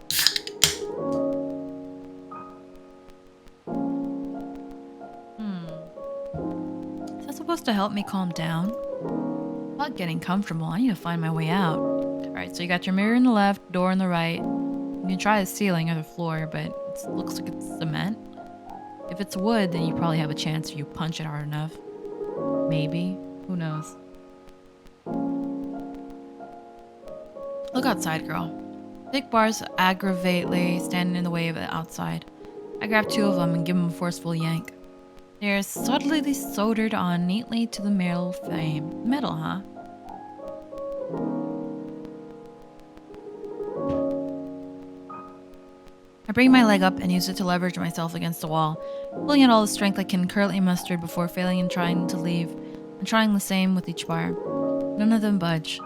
Is that supposed to help me calm down? I'm not getting comfortable. I need to find my way out. Alright, so you got your mirror in the left, door in the right. You can try the ceiling or the floor, but it looks like it's cement. If it's wood, then you probably have a chance if you punch it hard enough. Maybe. Who knows? Look outside, girl. Thick bars aggravately standing in the way of it outside. I grab two of them and give them a forceful yank. They're subtly soldered on neatly to the metal frame. Metal, huh? I bring my leg up and use it to leverage myself against the wall, pulling out all the strength I can currently muster before failing and trying to leave, and trying the same with each bar. None of them budge.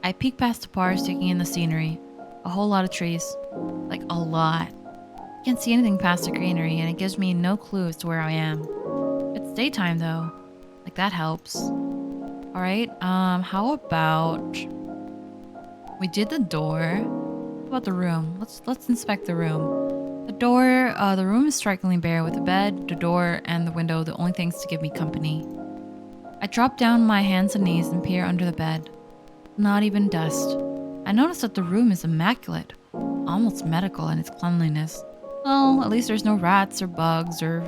I peek past the bars, taking in the scenery. A whole lot of trees. Like, a lot. I can't see anything past the greenery, and it gives me no clue as to where I am. It's daytime, though. Like, that helps. Alright, how about... we did the door. What about the room? Let's inspect the room. The room is strikingly bare with the bed, the door, and the window the only things to give me company. I drop down my hands and knees and peer under the bed. Not even dust. I notice that the room is immaculate, almost medical in its cleanliness. Well, at least there's no rats or bugs or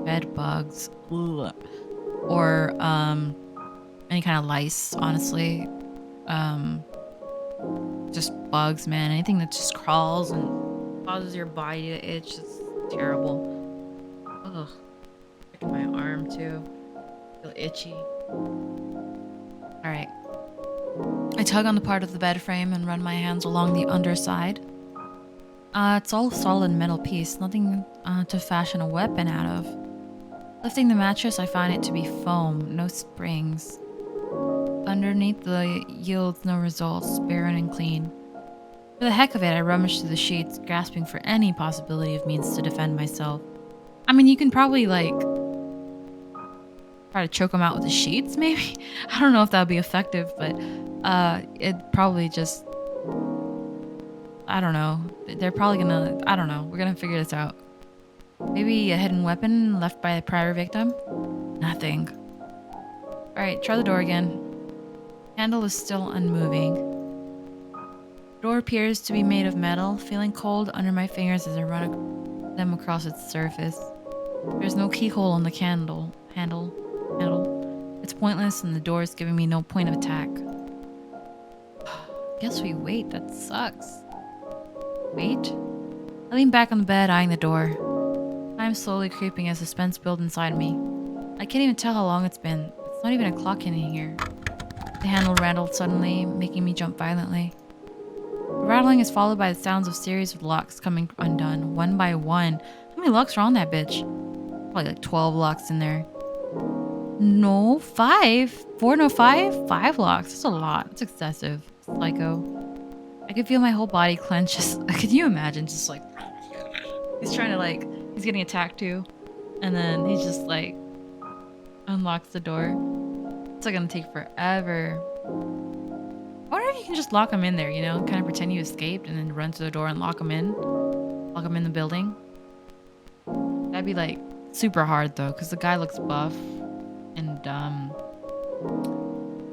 bed bugs. Ugh. Or any kind of lice, honestly. Just bugs, man. Anything that just crawls and causes your body to itch. It's terrible. Ugh. Freaking my arm too. Feel itchy. Alright. I tug on the part of the bed frame and run my hands along the underside. It's all solid metal piece, nothing to fashion a weapon out of. Lifting the mattress, I find it to be foam, no springs. Underneath the yields no results, barren and clean. For the heck of it, I rummage through the sheets, grasping for any possibility of means to defend myself. I mean, you can probably like try to choke them out with the sheets, maybe. I don't know if that would be effective, but it probably just I don't know. They're probably gonna I don't know. We're gonna figure this out. Maybe a hidden weapon left by a prior victim? Nothing. Alright, try the door again. Handle is still unmoving. Door appears to be made of metal, feeling cold under my fingers as I run them across its surface. There's no keyhole on the handle. It's pointless and the door is giving me no point of attack. Guess we wait, that sucks. Wait? I lean back on the bed, eyeing the door. Time slowly creeping as suspense builds inside me. I can't even tell how long it's been. It's not even a clock in here. The handle rattled suddenly, making me jump violently. The rattling is followed by the sounds of series of locks coming undone, one by one. How many locks are on that bitch? Probably like 12 locks in there. No, 5. 4, no, 5? 5 locks. That's a lot. That's excessive. Psycho. I could feel my whole body clench. Could you imagine? Just like, he's trying to like, he's getting attacked too. And then he just like unlocks the door. It's like gonna take forever. I wonder if you can just lock him in there, you know, kind of pretend you escaped and then run to the door and lock him in. Lock him in the building. That'd be like super hard though, because the guy looks buff. And I'm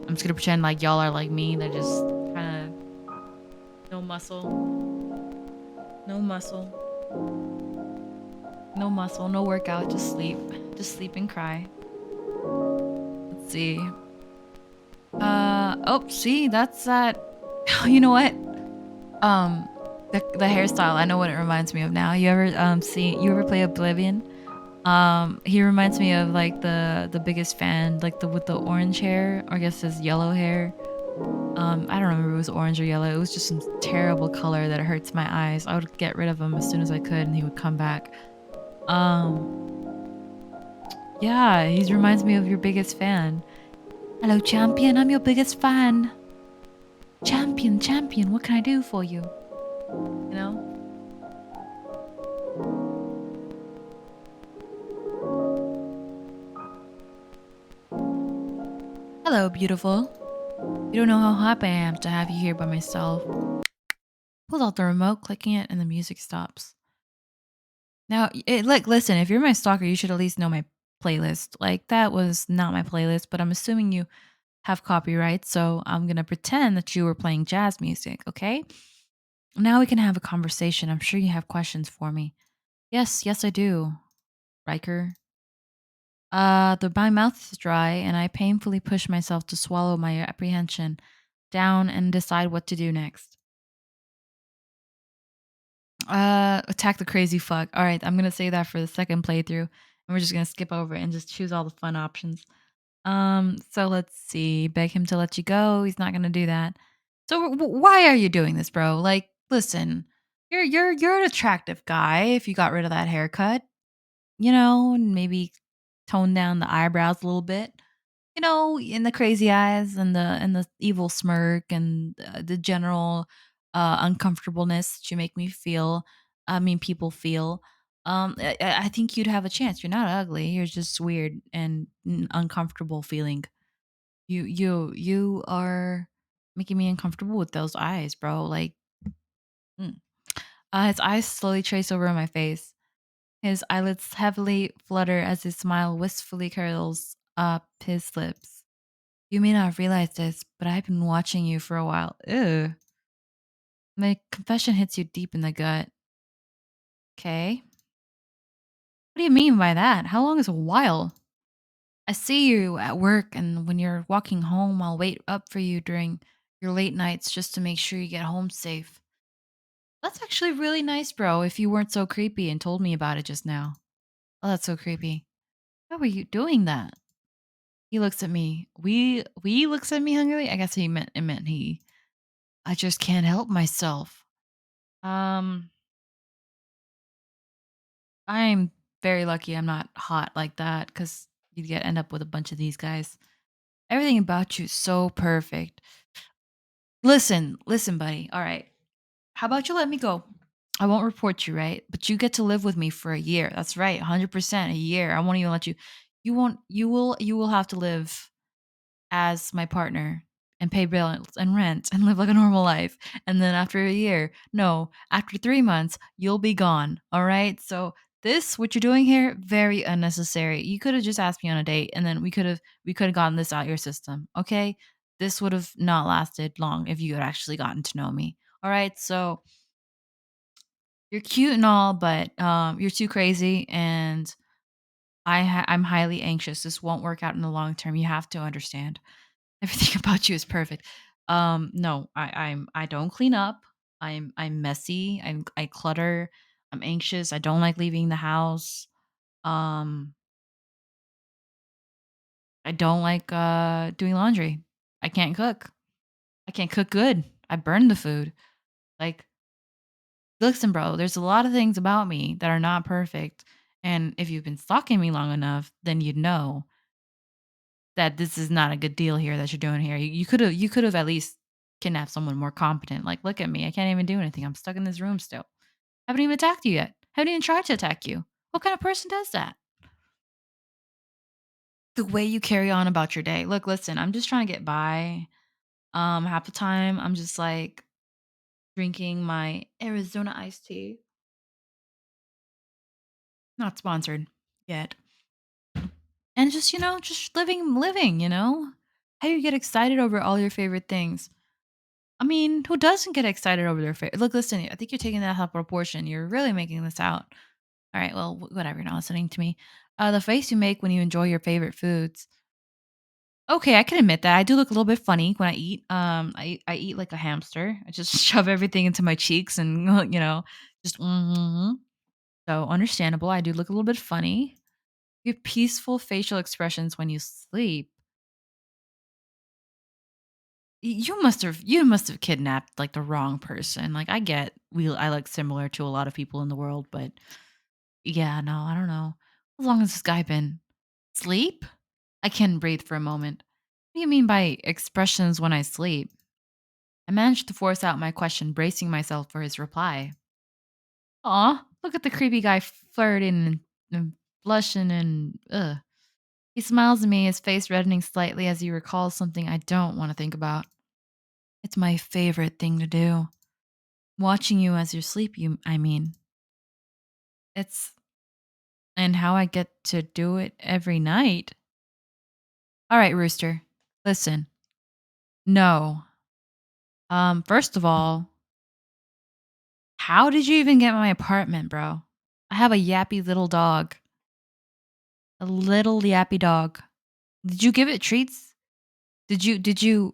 just gonna pretend like y'all are like me. They're just kind of no muscle. No muscle. No muscle, no workout, just sleep. Just sleep and cry. Let's see. Oh, see, that's that. You know what? The hairstyle. I know what it reminds me of now. You ever you ever play Oblivion? He reminds me of like the biggest fan, like the with the orange hair, or I guess his yellow hair. I don't remember if it was orange or yellow. It was just some terrible color that hurts my eyes. I would get rid of him as soon as I could, and he would come back. Um, yeah, he reminds me of your biggest fan. Hello, champion. I'm your biggest fan. Champion, champion. What can I do for you? You know. Hello, beautiful. You don't know how happy I am to have you here by myself. Pulls out the remote, clicking it, and the music stops. Now, like, listen, if you're my stalker, you should at least know my playlist. Like, that was not my playlist, but I'm assuming you have copyright, so I'm gonna pretend that you were playing jazz music, okay? Now we can have a conversation. I'm sure you have questions for me. Yes, yes, I do, Riker. My mouth is dry, and I painfully push myself to swallow my apprehension down and decide what to do next. Attack the crazy fuck. All right, I'm gonna say that for the second playthrough, and we're just gonna skip over it and just choose all the fun options. So let's see. Beg him to let you go. He's not gonna do that. So why are you doing this, bro? Like, listen, you're an attractive guy. If you got rid of that haircut, you know, and maybe tone down the eyebrows a little bit, you know, in the crazy eyes and the evil smirk and the general uncomfortableness that you make me feel. I mean, people feel. I think you'd have a chance. You're not ugly. You're just weird and uncomfortable feeling. You are making me uncomfortable with those eyes, bro. Like, mm. His eyes slowly trace over my face. His eyelids heavily flutter as his smile wistfully curls up his lips. You may not have realized this, but I've been watching you for a while. Ew. My confession hits you deep in the gut. Okay. What do you mean by that? How long is a while? I see you at work, and when you're walking home, I'll wait up for you during your late nights just to make sure you get home safe. That's actually really nice, bro, if you weren't so creepy and told me about it just now. Oh, that's so creepy. How were you doing that? He looks at me. We looks at me hungrily. I guess he meant it meant he. I just can't help myself. Um, I'm very lucky I'm not hot like that because you'd get end up with a bunch of these guys. Everything about you is so perfect. Listen, buddy. All right. How about you let me go? I won't report you, right? But you get to live with me for a year. That's right, 100% a year. I won't even let you. You won't. You will have to live as my partner and pay bills and rent and live like a normal life. And then after a year, no, after 3 months, you'll be gone. All right. So this, what you're doing here, very unnecessary. You could have just asked me on a date, and then we could have gotten this out your system. Okay. This would have not lasted long if you had actually gotten to know me. All right. So you're cute and all, but you're too crazy, and I'm highly anxious. This won't work out in the long term. You have to understand. Everything about you is perfect. No, I don't clean up. I'm messy. I clutter. I'm anxious. I don't like leaving the house. Um, I don't like doing laundry. I can't cook. I can't cook good. I burn the food. Like, listen, bro, there's a lot of things about me that are not perfect. And if you've been stalking me long enough, then you'd know that this is not a good deal here that you're doing here. You could have at least kidnapped someone more competent. Like, look at me. I can't even do anything. I'm stuck in this room still. Haven't even attacked you yet. Haven't even tried to attack you. What kind of person does that? The way you carry on about your day. Look, listen, I'm just trying to get by. Half the time I'm just like drinking my Arizona iced tea. Not sponsored yet. And just, just living. How you get excited over all your favorite things. I mean, who doesn't get excited over their favorite? Look, listen, I think you're taking that out of proportion. You're really making this out. All right, well, whatever. You're not listening to me. The face you make when you enjoy your favorite foods. Okay, I can admit that I do look a little bit funny when I eat. I eat like a hamster. I just shove everything into my cheeks and just. So understandable. I do look a little bit funny. You have peaceful facial expressions when you sleep. You must have kidnapped like the wrong person. Like, I look similar to a lot of people in the world, but yeah, no, I don't know. How long has this guy been? Sleep? I can't breathe for a moment. What do you mean by expressions when I sleep? I managed to force out my question, bracing myself for his reply. Aw, look at the creepy guy flirting and blushing and ugh. He smiles at me, his face reddening slightly as he recalls something I don't want to think about. It's my favorite thing to do. Watching you as you sleep, I mean. It's and how I get to do it every night. All right, Rooster. Listen. No. First of all, how did you even get my apartment, bro? I have a yappy little dog. A little yappy dog. Did you give it treats? Did you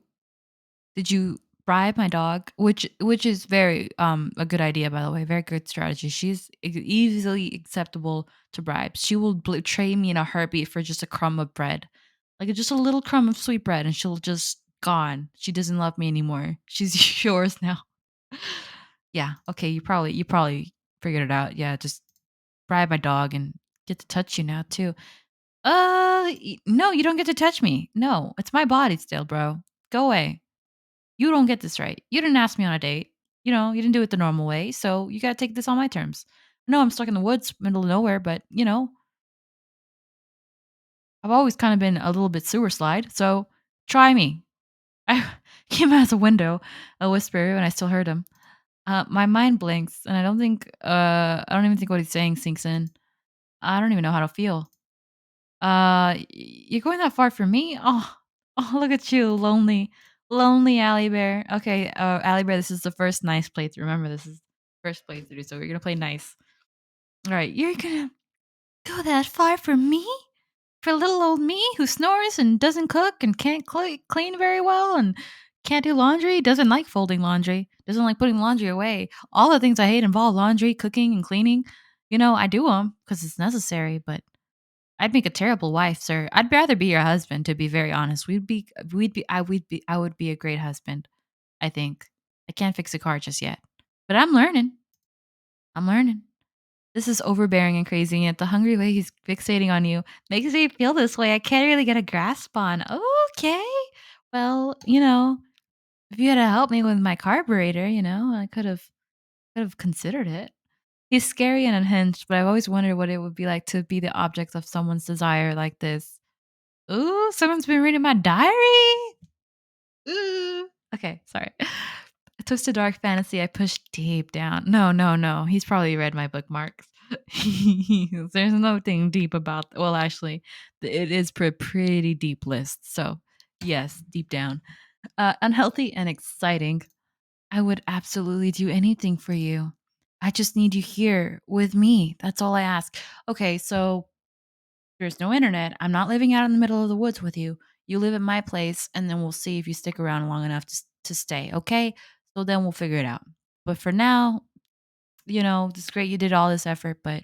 bribe my dog? Which is very a good idea, by the way. Very good strategy. She's easily acceptable to bribes. She will betray me in a heartbeat for just a crumb of bread, like just a little crumb of sweet bread, and she'll just gone. She doesn't love me anymore. She's yours now. Yeah. Okay. You probably figured it out. Yeah. Just bribe my dog and get to touch you now too. No, you don't get to touch me. No, it's my body still, bro. Go away. You don't get this right. You didn't ask me on a date. You didn't do it the normal way. So you got to take this on my terms. No, I'm stuck in the woods, middle of nowhere, but I've always kind of been a little bit sewer slide. So try me. I came out the window, a whisper, and I still heard him. My mind blinks, and I don't even think what he's saying sinks in. I don't even know how to feel. You're going that far for me? Oh, oh, look at you, lonely, lonely Allie Bear. Okay, Allie Bear, this is the first nice playthrough. Remember, this is first playthrough, so we're gonna play nice. All right, you're gonna go that far for me? For little old me who snores and doesn't cook and can't clean very well and can't do laundry, doesn't like folding laundry, doesn't like putting laundry away. All the things I hate involve laundry, cooking, and cleaning. I do them because it's necessary, but I'd make a terrible wife, sir. I'd rather be your husband, to be very honest. I would be a great husband, I think. I can't fix a car just yet. But I'm learning. I'm learning. This is overbearing and crazy, and yet the hungry way he's fixating on you makes me feel this way. I can't really get a grasp on. Okay. Well, if you had to help me with my carburetor, I could have considered it. He's scary and unhinged, but I've always wondered what it would be like to be the object of someone's desire like this. Ooh, someone's been reading my diary. Ooh. Okay, sorry. A twisted dark fantasy I pushed deep down. No, no, no. He's probably read my bookmarks. There's nothing deep about. Well, actually, it is pretty deep list. So, yes, deep down. Unhealthy and exciting. I would absolutely do anything for you. I just need you here with me. That's all I ask. Okay, so there's no internet. I'm not living out in the middle of the woods with you. You live at my place, and then we'll see if you stick around long enough to stay. Okay? So then we'll figure it out. But for now, it's great you did all this effort, but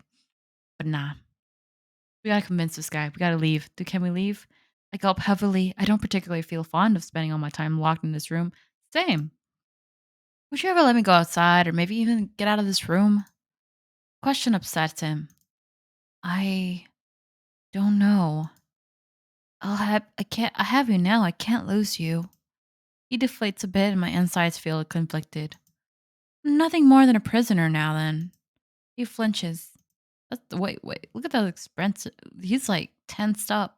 nah. We gotta convince this guy. We gotta leave. Can we leave? I gulp heavily. I don't particularly feel fond of spending all my time locked in this room. Same. Would you ever let me go outside or maybe even get out of this room? Question upsets him. I don't know. I have you now. I can't lose you. He deflates a bit and my insides feel conflicted. Nothing more than a prisoner now then. He flinches. Wait. Look at that expression. He's like tensed up.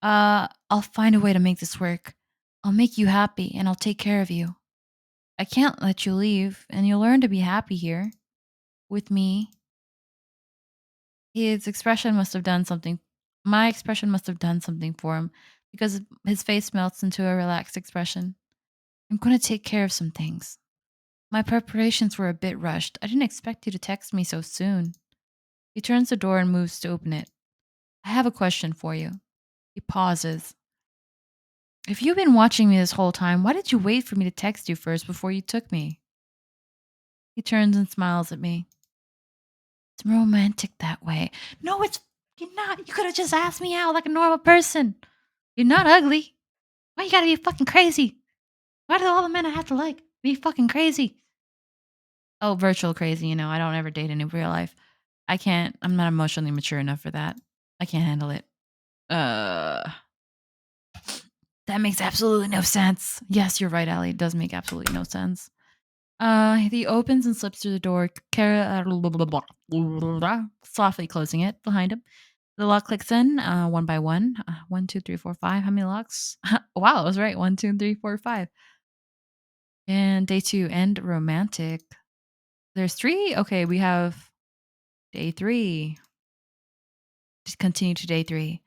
I'll find a way to make this work. I'll make you happy and I'll take care of you. I can't let you leave and you'll learn to be happy here with me. His expression must have done something. My expression must have done something for him because his face melts into a relaxed expression. I'm going to take care of some things. My preparations were a bit rushed. I didn't expect you to text me so soon. He turns the door and moves to open it. I have a question for you. He pauses. If you've been watching me this whole time, why did you wait for me to text you first before you took me? He turns and smiles at me. It's romantic that way. No, you're not. You could have just asked me out like a normal person. You're not ugly. Why you gotta be fucking crazy? Why do all the men I have to like be fucking crazy? Oh, virtual crazy, I don't ever date in real life. I'm not emotionally mature enough for that. I can't handle it. Uh that makes absolutely no sense. Yes, you're right, Allie. It does make absolutely no sense. He opens and slips through the door, softly closing it behind him. The lock clicks in, one by one. 1, 2, 3, 4, 5. How many locks? Wow, I was right. 1, 2, 3, 4, 5. And day 2, end romantic. There's 3? Okay, we have day 3. Just continue to day 3.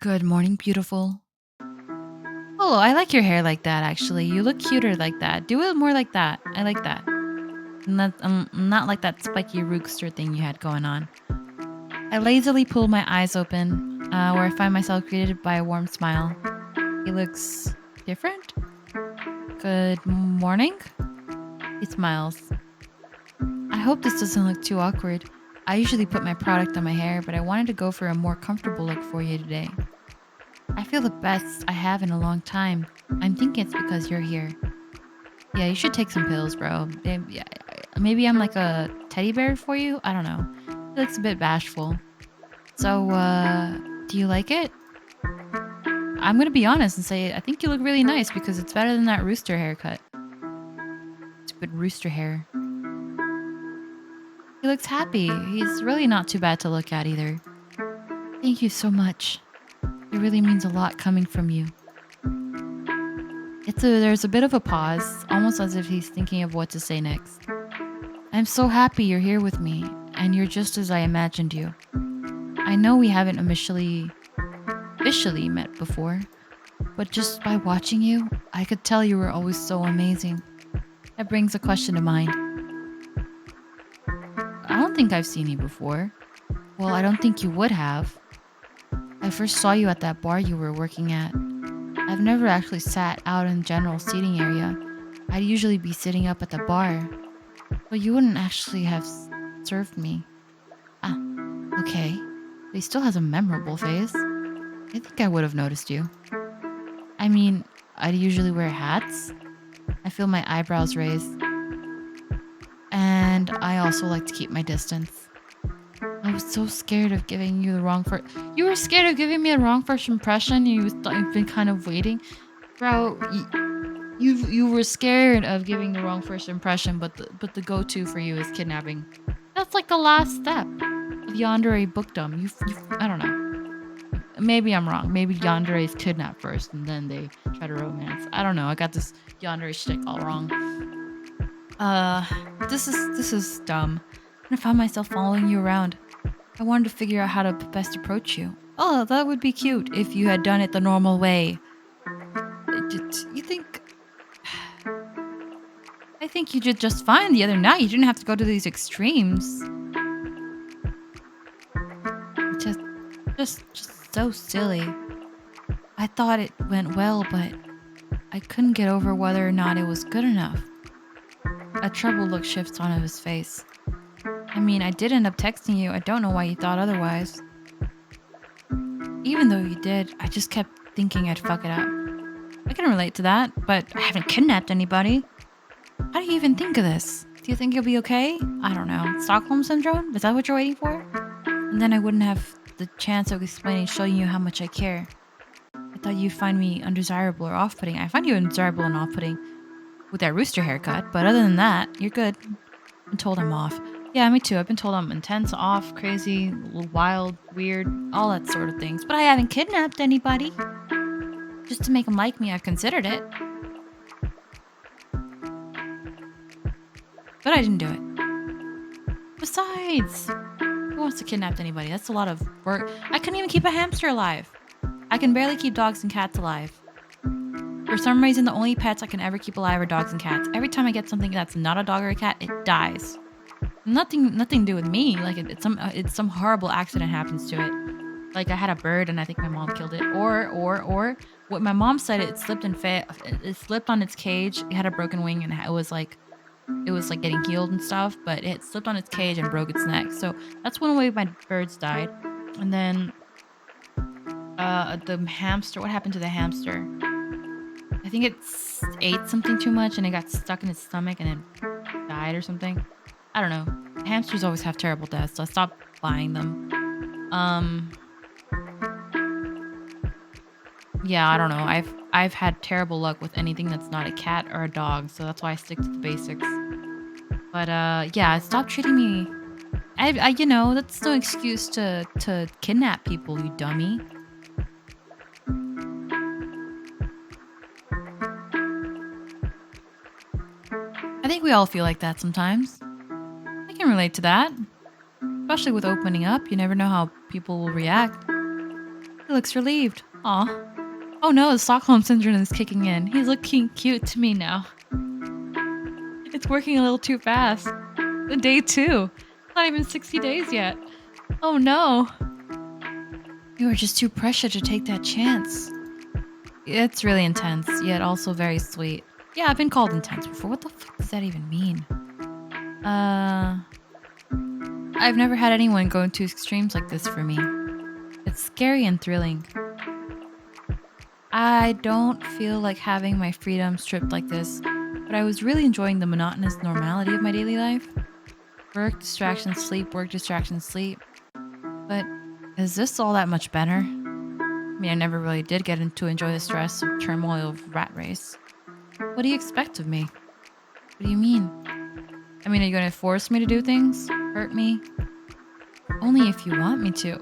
Good morning, beautiful. Oh, I like your hair like that, actually. You look cuter like that. Do it more like that. I like that. Not like that spiky rookster thing you had going on. I lazily pull my eyes open, where I find myself greeted by a warm smile. He looks different. Good morning. He smiles. I hope this doesn't look too awkward. I usually put my product on my hair, but I wanted to go for a more comfortable look for you today. I feel the best I have in a long time. I'm thinking it's because you're here. Yeah, you should take some pills, bro. Maybe I'm like a teddy bear for you? I don't know. He looks a bit bashful. So, do you like it? I'm gonna be honest and say I think you look really nice because it's better than that rooster haircut. Stupid rooster hair. He looks happy. He's really not too bad to look at either. Thank you so much. It really means a lot coming from you. There's a bit of a pause, almost as if he's thinking of what to say next. I'm so happy you're here with me, and you're just as I imagined you. I know we haven't officially met before, but just by watching you, I could tell you were always so amazing. That brings a question to mind. I don't think I've seen you before. Well, I don't think you would have. I first saw you at that bar you were working at. I've never actually sat out in general seating area. I'd usually be sitting up at the bar. But you wouldn't actually have served me. Ah, okay. He still has a memorable face. I think I would have noticed you. I mean, I usually wear hats. I feel my eyebrows raise. And I also like to keep my distance. I was so scared of giving you the wrong first. You were scared of giving me a wrong first impression. You've been kind of waiting, bro. You were scared of giving the wrong first impression, but the go to for you is kidnapping. That's like the last step of yandere bookdom. I don't know. Maybe I'm wrong. Maybe yandere is kidnapped first, and then they try to romance. I don't know. I got this yandere shtick all wrong. Uh, this is dumb. I found myself following you around. I wanted to figure out how to best approach you. Oh, that would be cute if you had done it the normal way. You think? I think you did just fine the other night. You didn't have to go to these extremes. Just, just so silly. I thought it went well, but I couldn't get over whether or not it was good enough. A troubled look shifts onto his face. I mean, I did end up texting you. I don't know why you thought otherwise. Even though you did, I just kept thinking I'd fuck it up. I can relate to that, but I haven't kidnapped anybody. How do you even think of this? Do you think you'll be okay? I don't know. Stockholm Syndrome? Is that what you're waiting for? And then I wouldn't have the chance of explaining, showing you how much I care. I thought you'd find me undesirable or off-putting. I find you undesirable and off-putting with that rooster haircut, but other than that, you're good. I'm told I'm off. Yeah, me too. I've been told I'm intense, off, crazy, wild, weird, all that sort of things. But I haven't kidnapped anybody. Just to make them like me, I've considered it. But I didn't do it. Besides, who wants to kidnap anybody? That's a lot of work. I couldn't even keep a hamster alive. I can barely keep dogs and cats alive. For some reason, the only pets I can ever keep alive are dogs and cats. Every time I get something that's not a dog or a cat, it dies. Nothing to do with me. Like it's some horrible accident happens to it. Like I had a bird and I think my mom killed it. Or what my mom said, it slipped and it slipped on its cage. It had a broken wing and it was like getting healed and stuff, but it slipped on its cage and broke its neck. So that's one way my birds died. And then the hamster, what happened to the hamster? I think ate something too much and it got stuck in its stomach and it died or something. I don't know. Hamsters always have terrible deaths, so I stopped buying them. Yeah, I don't know. I've had terrible luck with anything that's not a cat or a dog, so that's why I stick to the basics. But yeah, stop treating me. That's no excuse to kidnap people, you dummy. I think we all feel like that sometimes. I can relate to that. Especially with opening up, you never know how people will react. He looks relieved. Aw. Oh no, the Stockholm Syndrome is kicking in. He's looking cute to me now. It's working a little too fast. Day 2. Not even 60 days yet. Oh no. You were just too precious to take that chance. It's really intense, yet also very sweet. Yeah, I've been called intense before. What the fuck does that even mean? I've never had anyone go into extremes like this for me. It's scary and thrilling. I don't feel like having my freedom stripped like this, but I was really enjoying the monotonous normality of my daily life. Work, distraction, sleep, work, distraction, sleep. But is this all that much better? I mean, I never really did get to enjoy the stress of turmoil of rat race. What do you expect of me? What do you mean? I mean, are you going to force me to do things? Hurt me? Only if you want me to.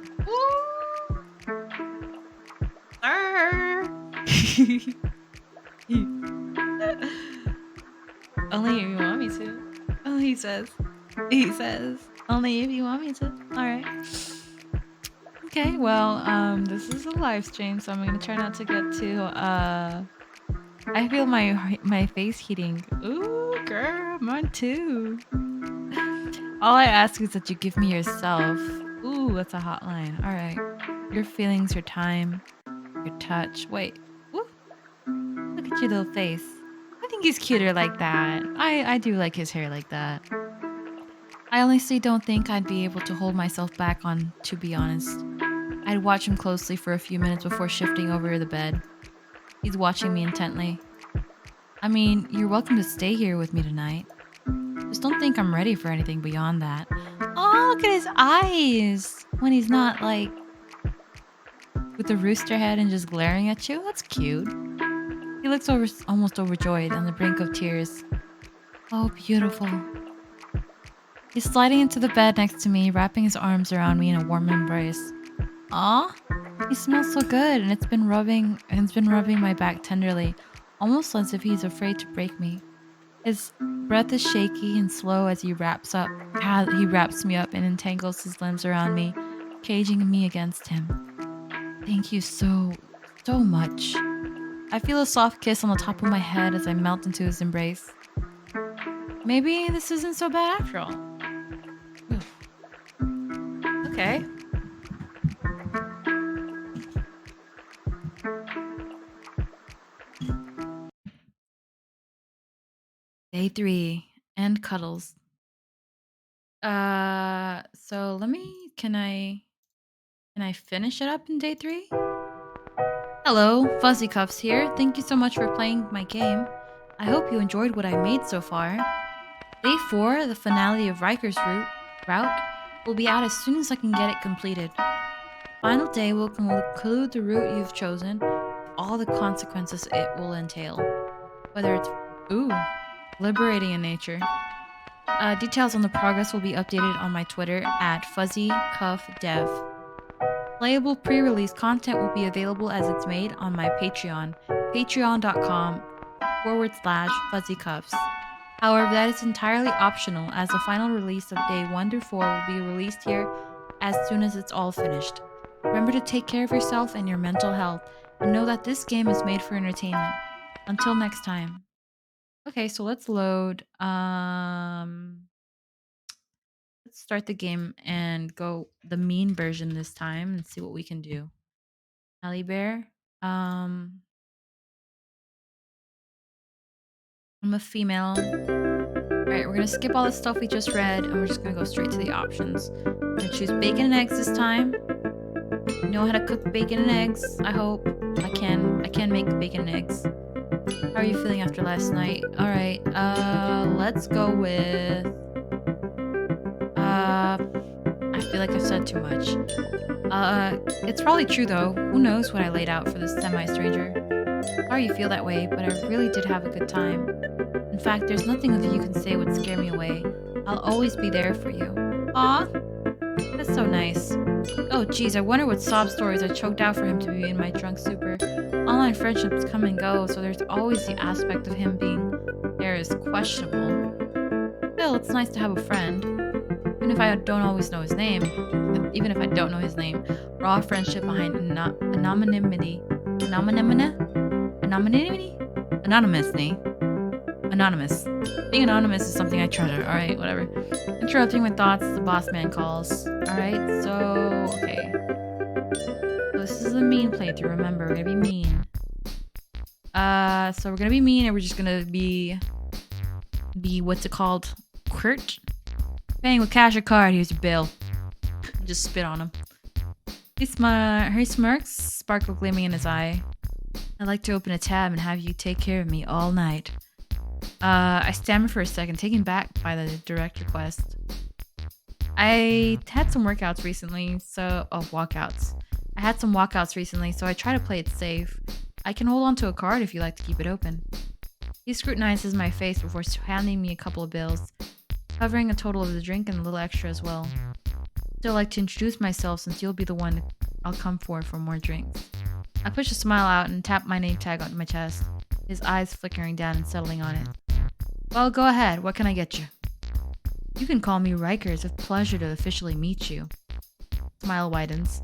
Only if you want me to. Oh, he says. He says. Only if you want me to. Alright. Okay, well, this is a live stream, so I'm gonna try not to get too I feel my face heating. Ooh, girl, mine too. All I ask is that you give me yourself. Ooh, that's a hotline. Alright. Your feelings, your time, your touch. Wait. Ooh. Look at your little face. I think he's cuter like that. I do like his hair like that. I honestly don't think I'd be able to hold myself back on, to be honest. I'd watch him closely for a few minutes before shifting over the bed. He's watching me intently. I mean, you're welcome to stay here with me tonight. Just don't think I'm ready for anything beyond that. Oh, look at his eyes when he's not like with the rooster head and just glaring at you. That's cute. He looks almost overjoyed on the brink of tears. Oh, beautiful. He's sliding into the bed next to me, wrapping his arms around me in a warm embrace. Aw, he smells so good, and it's been rubbing my back tenderly, almost as if he's afraid to break me. His breath is shaky and slow as he wraps me up and entangles his limbs around me, caging me against him. Thank you so much. I feel a soft kiss on the top of my head as I melt into his embrace. Maybe this isn't so bad after all. Oof. Okay. Day 3 and cuddles. So let me can I finish it up in day 3? Hello, Fuzzy Cuffs here. Thank you so much for playing my game. I hope you enjoyed what I made so far. Day 4, the finale of Route, will be out as soon as I can get it completed. Final day will conclude the route you've chosen, all the consequences it will entail. Whether it's liberating in nature. Details on the progress will be updated on my Twitter at FuzzyCuffDev. Playable pre-release content will be available as it's made on my Patreon, patreon.com/fuzzycuffs. However, that is entirely optional as the final release of day 1 through 4 will be released here as soon as it's all finished. Remember to take care of yourself and your mental health, and know that this game is made for entertainment. Until next time. Okay, so let's load. Let's start the game and go the mean version this time and see what we can do. Allie Bear. I'm a female. Alright, we're gonna skip all the stuff we just read and we're just gonna go straight to the options. I'm gonna choose bacon and eggs this time. You know how to cook bacon and eggs, I hope. I can make bacon and eggs. How are you feeling after last night? Alright, let's go with I feel like I've said too much. It's probably true though. Who knows what I laid out for this semi-stranger? Sorry you feel that way, but I really did have a good time. In fact, there's nothing that you can say would scare me away. I'll always be there for you. Aw, that's so nice. Oh geez, I wonder what sob stories I choked out for him to be in my drunk stupor. Online friendships come and go, so there's always the aspect of him being there is questionable. Still, it's nice to have a friend. Even if I don't always know his name. Even if I don't know his name. Raw friendship behind anonymity. Anonymous. Being anonymous is something I treasure. Alright, whatever. Interrupting my thoughts, the boss man calls. Alright, so okay. So this is a mean playthrough, remember, we're gonna be mean. So we're gonna be mean and we're just gonna be what's it called? Quirt? Paying with cash or card, here's your bill. Just spit on him. He smirks, sparkle gleaming in his eye. I'd like to open a tab and have you take care of me all night. I stammer for a second, taken back by the direct request. I had some walkouts recently, so I try to play it safe. I can hold on to a card if you like to keep it open. He scrutinizes my face before handing me a couple of bills, covering a total of the drink and a little extra as well. Still like to introduce myself since you'll be the one I'll come for more drinks. I push a smile out and tap my name tag onto my chest, his eyes flickering down and settling on it. Well, go ahead. What can I get you? You can call me Riker. It's a pleasure to officially meet you. Smile widens.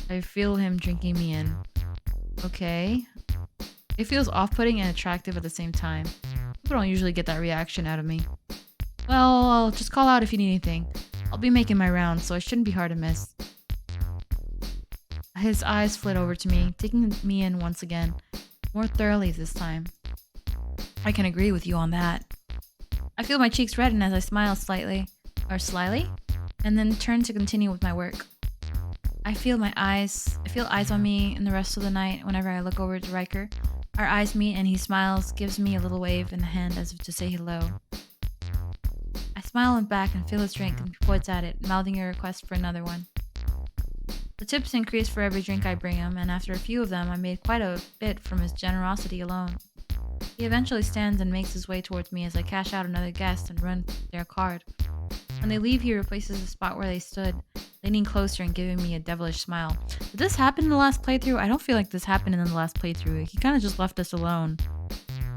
I feel him drinking me in. Okay. It feels off-putting and attractive at the same time. People don't usually get that reaction out of me. Well, I'll just call out if you need anything. I'll be making my rounds, so it shouldn't be hard to miss. His eyes flit over to me, taking me in once again, more thoroughly this time. I can agree with you on that. I feel my cheeks redden as I smile slyly, and then turn to continue with my work. I feel eyes on me in the rest of the night whenever I look over to Riker. Our eyes meet and he smiles, gives me a little wave in the hand as if to say hello. I smile him back and feel his drink and he points at it, mouthing a request for another one. The tips increase for every drink I bring him, and after a few of them, I made quite a bit from his generosity alone. He eventually stands and makes his way towards me as I cash out another guest and run their card. When they leave, he replaces the spot where they stood, leaning closer and giving me a devilish smile. Did this happen in the last playthrough? I don't feel like this happened in the last playthrough. He kind of just left us alone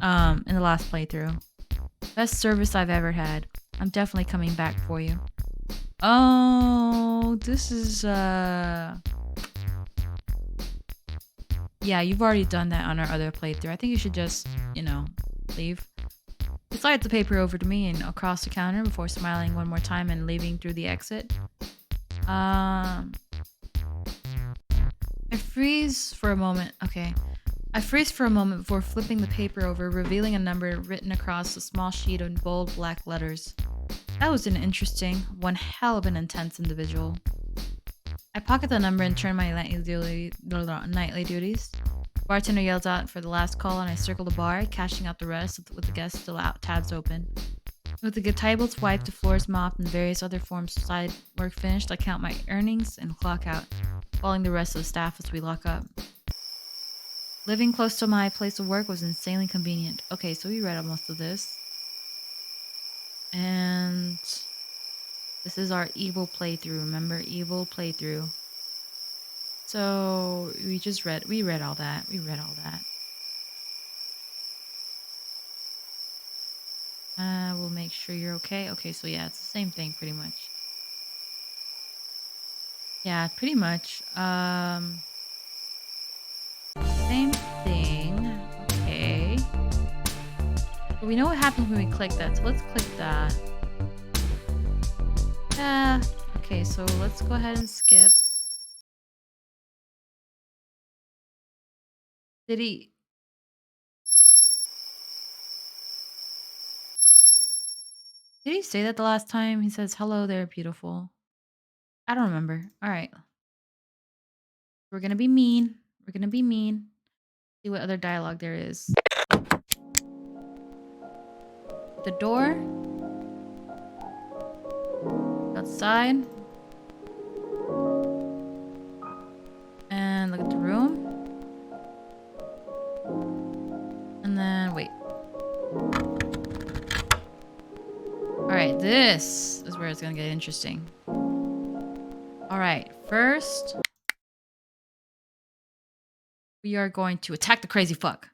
in the last playthrough. Best service I've ever had. I'm definitely coming back for you. Oh, this is yeah, you've already done that on our other playthrough. I think you should just, leave. He slides the paper over to me and across the counter before smiling one more time and leaving through the exit. Um, I freeze for a moment. Okay. I freeze for a moment before flipping the paper over, revealing a number written across a small sheet in bold black letters. That was an interesting, one hell of an intense individual. I pocket the number and turn my nightly duties. Bartender yells out for the last call and I circle the bar, cashing out the rest with the guests still out, tabs open. With the tables wiped, the floors mopped, and various other forms of side work finished, I count my earnings and clock out, following the rest of the staff as we lock up. Living close to my place of work was insanely convenient. Okay, so we read most of this. And this is our evil playthrough. Remember, evil playthrough. So we read all that. We read all that. We'll make sure you're okay. Okay, so yeah, it's the same thing pretty much. Yeah, pretty much. Same thing. Okay. But we know what happens when we click that, so let's click that. Yeah. Okay, so let's go ahead and skip. Did he? Did he say that the last time? He says, "Hello there, beautiful." I don't remember. All right. We're gonna be mean. We're gonna be mean. See what other dialogue there is. The door. Outside. And look at the room. And then wait. Alright, this is where it's gonna get interesting. Alright, first we are going to attack the crazy fuck.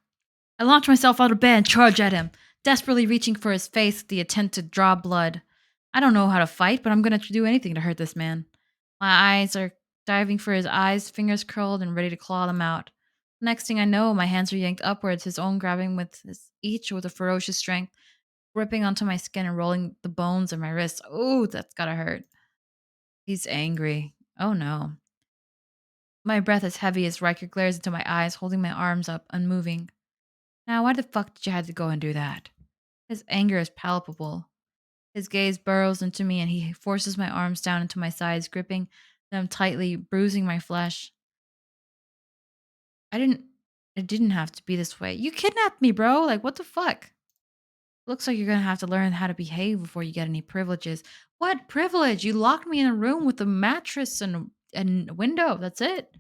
I launch myself out of bed and charge at him, desperately reaching for his face with the intent to draw blood. I don't know how to fight, but I'm gonna do anything to hurt this man. My eyes are diving for his eyes, fingers curled and ready to claw them out. Next thing I know, my hands are yanked upwards, his own grabbing with his each with a ferocious strength, gripping onto my skin and rolling the bones of my wrists. Ooh, that's gotta hurt. He's angry. Oh no. My breath is heavy as Riker glares into my eyes, holding my arms up, unmoving. Now, why the fuck did you have to go and do that? His anger is palpable. His gaze burrows into me and he forces my arms down into my sides, gripping them tightly, bruising my flesh. I didn't it didn't have to be this way. You kidnapped me, bro. Like what the fuck? Looks like you're gonna have to learn how to behave before you get any privileges. What privilege? You locked me in a room with a mattress and a window. That's it.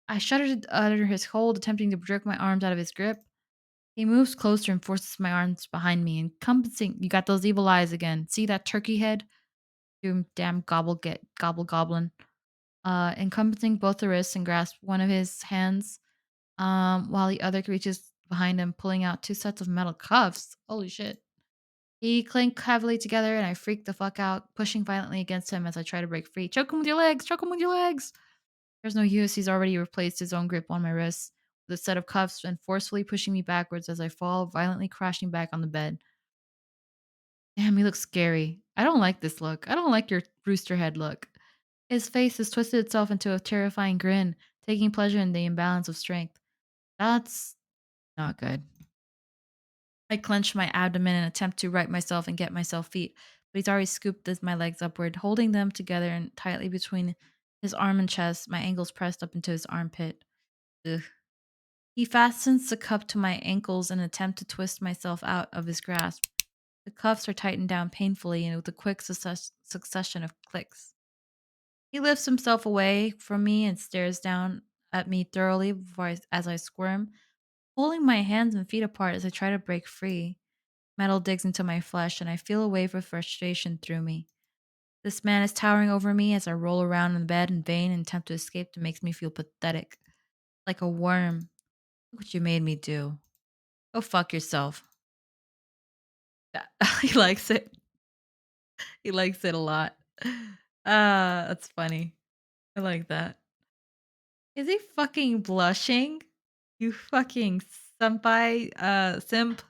I shuddered under his hold, attempting to jerk my arms out of his grip. He moves closer and forces my arms behind me, encompassing. You got those evil eyes again. See that turkey head? You damn gobble goblin. Encompassing both the wrists and grasp one of his hands, while the other reaches behind him, pulling out two sets of metal cuffs. Holy shit. He clink heavily together and I freak the fuck out, pushing violently against him as I try to break free. Choke him with your legs! Choke him with your legs! There's no use. He's already replaced his own grip on my wrists with a set of cuffs and forcefully pushing me backwards as I fall, violently crashing back on the bed. Damn, he looks scary. I don't like this look. I don't like your rooster head look. His face has twisted itself into a terrifying grin, taking pleasure in the imbalance of strength. That's not good. I clench my abdomen and attempt to right myself and get myself feet, but he's already scooped my legs upward, holding them together and tightly between his arm and chest, my ankles pressed up into his armpit. Ugh. He fastens the cup to my ankles in an attempt to twist myself out of his grasp. The cuffs are tightened down painfully and with a quick succession of clicks. He lifts himself away from me and stares down at me thoroughly as I squirm, pulling my hands and feet apart as I try to break free. Metal digs into my flesh and I feel a wave of frustration through me. This man is towering over me as I roll around in the bed in vain and attempt to escape that makes me feel pathetic. Like a worm. Look what you made me do. Go fuck yourself. He likes it. He likes it a lot. That's funny. I like that. Is he fucking blushing? You fucking senpai, simp.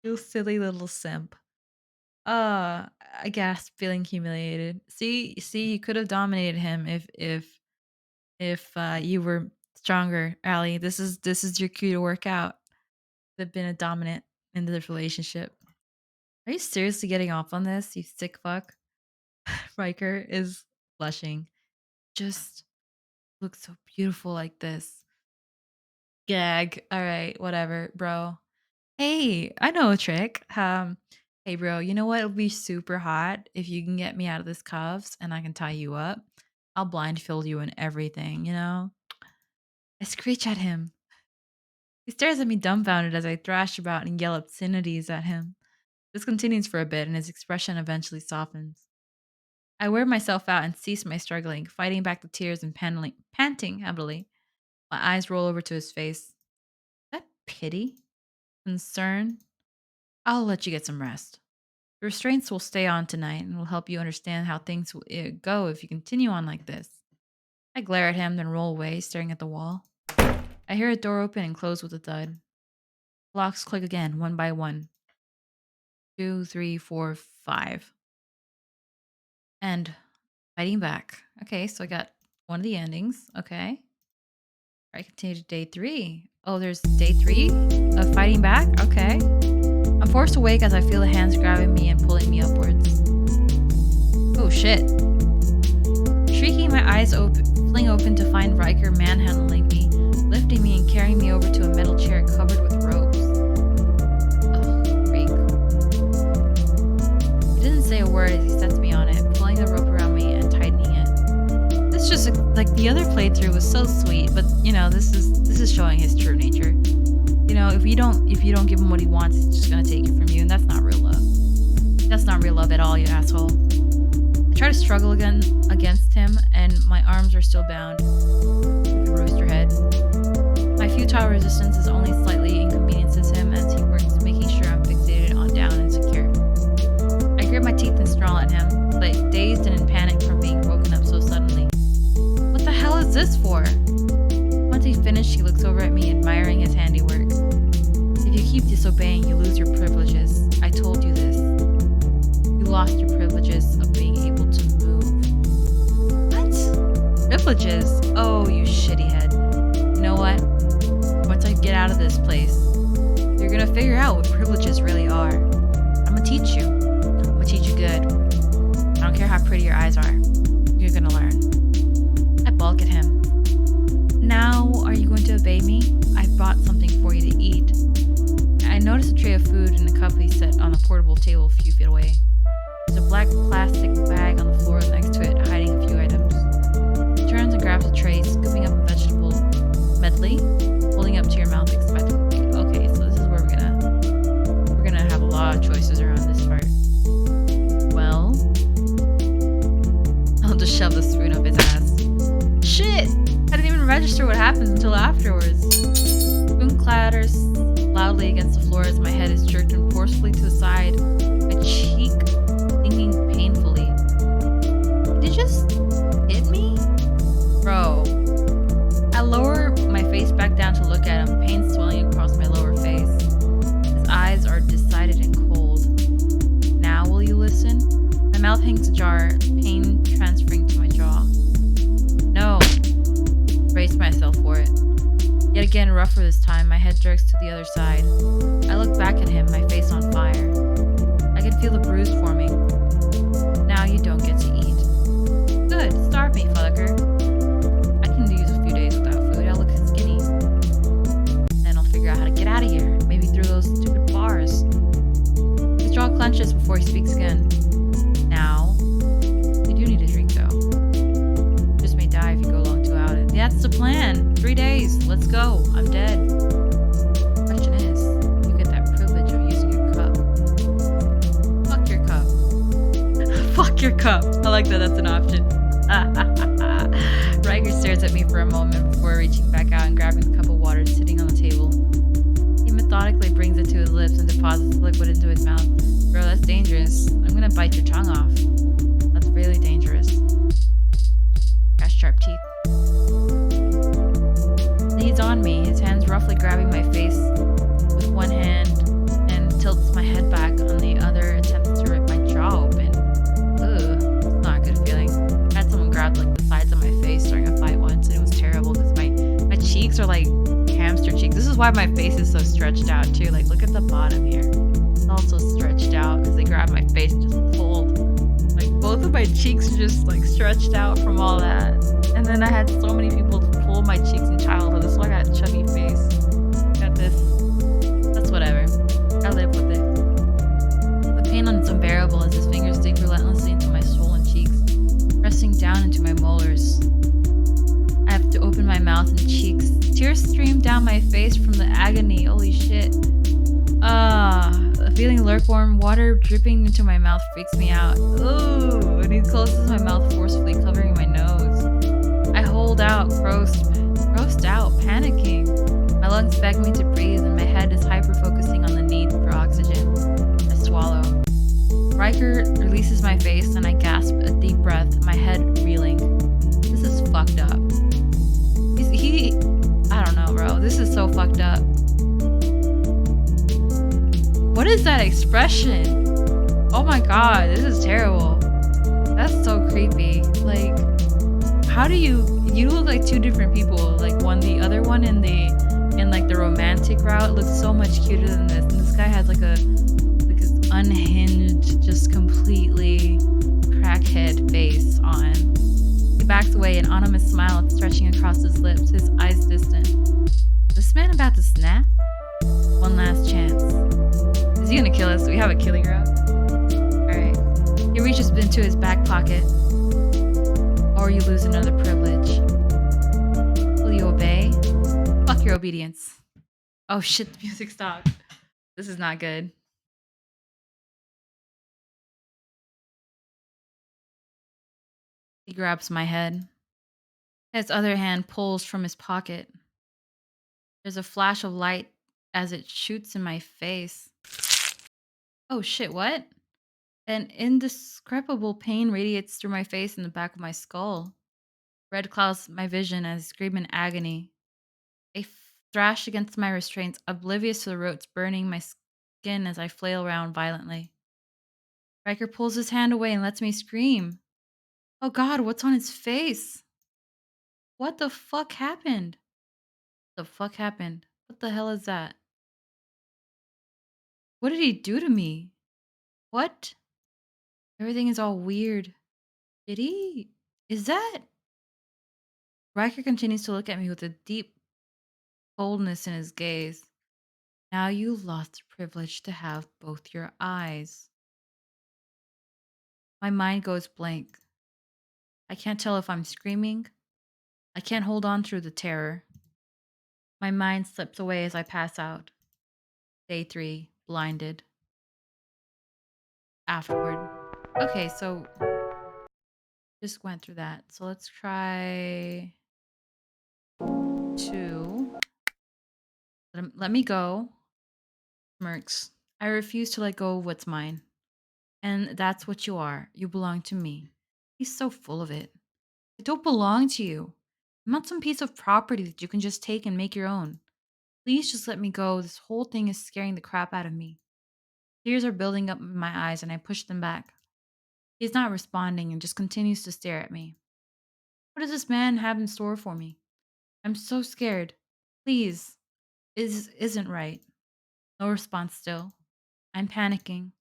You silly little simp. I guess feeling humiliated. See, you could have dominated him if you were stronger, Allie. This is your cue to work out. Have been a dominant in this relationship. Are you seriously getting off on this, you sick fuck? Riker is blushing. Just looks so beautiful like this. Gag. All right, whatever, bro. Hey, I know a trick. Hey, bro, you know what? It'll be super hot if you can get me out of this cuffs and I can tie you up. I'll blindfold you and everything, you know? I screech at him. He stares at me dumbfounded as I thrash about and yell obscenities at him. This continues for a bit and his expression eventually softens. I wear myself out and cease my struggling, fighting back the tears and panting heavily. My eyes roll over to his face. Is that pity? Concern? I'll let you get some rest. The restraints will stay on tonight and will help you understand how things will go if you continue on like this. I glare at him, then roll away, staring at the wall. I hear a door open and close with a thud. Locks click again, one by one. 2, 3, 4, 5. And fighting back. Okay, so I got one of the endings. Okay. All right, continue to day 3. Oh, there's day 3 of fighting back? Okay. I'm forced awake as I feel the hands grabbing me and pulling me upwards. Oh shit. Shrieking, my eyes fling open to find Riker manhandling me, lifting me and carrying me over to a metal chair covered with ropes. Ugh, freak. He doesn't say a word as he sets me on it, pulling the rope around me and tightening it. This just like the other playthrough was so sweet, but you know, this is showing his true nature. You know, if you don't give him what he wants, he's just gonna take it from you, and that's not real love. That's not real love at all, you asshole. I try to struggle again against him, and my arms are still bound. You can roast your head. My futile resistance is only slightly inconveniences him as he works, making sure I'm fixated on down and secure. I grit my teeth and snarl at him, but dazed and in panic from being woken up so suddenly. What the hell is this for? Once he's finished, he looks over at me, admiring his handiwork. If you keep disobeying, you lose your privileges. I told you this. You lost your privileges of being able to move. What? Privileges? Oh, you shitty head. You know what? Once I get out of this place, you're gonna figure out what privileges really are. I'm gonna teach you. I'm gonna teach you good. I don't care how pretty your eyes are. You're gonna learn. I balk at him. Now, are you going to obey me? I've brought something for you to eat. I notice a tray of food in a cup he set on a portable table a few feet away. There's a black plastic bag on the floor next to it, hiding a few items. He turns and grabs a tray, scooping up a vegetable medley, holding up to your mouth expectantly. Okay, so this is where we're gonna have a lot of choices around this part. Well, I'll just shove the spoon up his ass. Shit! I didn't even register what happens until afterwards. Spoon clatters loudly against the floor as my head is jerked and forcefully to the side, my cheek stinging painfully. Did you just hit me? Bro. I lower my face back down to look at him, pain swelling across my lower face. His eyes are decided and cold. Now will you listen? My mouth hangs ajar, pain transferring to my jaw. No. Brace myself for it. Yet again, rougher this time, my head jerks to the other side. I look back at him, my face on fire. I can feel the bruise forming. Now you don't get to eat. Good, starve me, fucker. conscious before he speaks again. Now, you do need a drink though. Just may die if you go long too out. That's the plan. 3 days. Let's go. I'm dead. Question is, you get that privilege of using your cup. Fuck your cup. Fuck your cup. I like that. That's an option. Riker stares at me for a moment before reaching back out and grabbing the cup of water sitting on the table. He methodically brings it to his lips and deposits the liquid into his mouth. Bro, that's dangerous. I'm gonna bite your tongue off. That's really dangerous. Got sharp teeth. Leads on me, his hands roughly grabbing my face with one hand and tilts my head back on the other, attempts to rip my jaw open. Ugh, it's not a good feeling. I had someone grab like the sides of my face during a fight once, and it was terrible because my cheeks are like hamster cheeks. This is why my face is so stretched out too. Like, look at the bottom here. It's also stretched out because they grabbed my face and just pulled. Like, both of my cheeks are just like stretched out from all that. And then I had so many people pull my cheeks in childhood. That's why I got a chubby face. Got this. That's whatever. I live with it. The pain on it's unbearable as his fingers dig relentlessly into my swollen cheeks, pressing down into my molars. I have to open my mouth and cheeks. Tears stream down my face from the agony. Holy shit. Feeling lukewarm water dripping into my mouth freaks me out. Ooh, and he closes my mouth forcefully, covering my nose. I hold out, grossed out, panicking. My lungs beg me to breathe, and my head is hyper-focusing on the need for oxygen. I swallow. Riker releases my face, and I gasp a deep breath, my head reeling. This is fucked up. I don't know, bro. This is so fucked up. What is that expression? Oh my god, this is terrible. That's so creepy. Like, how do you look like two different people. Like the other one in like the romantic route looks so much cuter than this. And this guy has like this unhinged, just completely crackhead face on. He backs away, an ominous smile stretching across his lips, his eyes distant. Is this man about to snap? One last chance. Is he gonna kill us? We have a killing route. Alright. He reaches into his back pocket. Or you lose another privilege. Will you obey? Fuck your obedience. Oh shit, the music stopped. This is not good. He grabs my head. His other hand pulls from his pocket. There's a flash of light as it shoots in my face. Oh shit, what? An indescribable pain radiates through my face and the back of my skull. Red clouds my vision as I scream in agony. I thrash against my restraints, oblivious to the ropes burning my skin as I flail around violently. Riker pulls his hand away and lets me scream. Oh god, what's on his face? What the fuck happened? The fuck happened? What the hell is that? What did he do to me? What? Everything is all weird. Did he? Is that? Riker continues to look at me with a deep coldness in his gaze. Now you lost the privilege to have both your eyes. My mind goes blank. I can't tell if I'm screaming. I can't hold on through the terror. My mind slips away as I pass out. Day 3, blinded. Afterward. Okay, so just went through that. So let's try 2. Let me go. Smirks. I refuse to let go of what's mine. And that's what you are. You belong to me. He's so full of it. I don't belong to you. I'm not some piece of property that you can just take and make your own. Please just let me go. This whole thing is scaring the crap out of me. Tears are building up in my eyes and I push them back. He's not responding and just continues to stare at me. What does this man have in store for me? I'm so scared. Please. This isn't right. No response still. I'm panicking.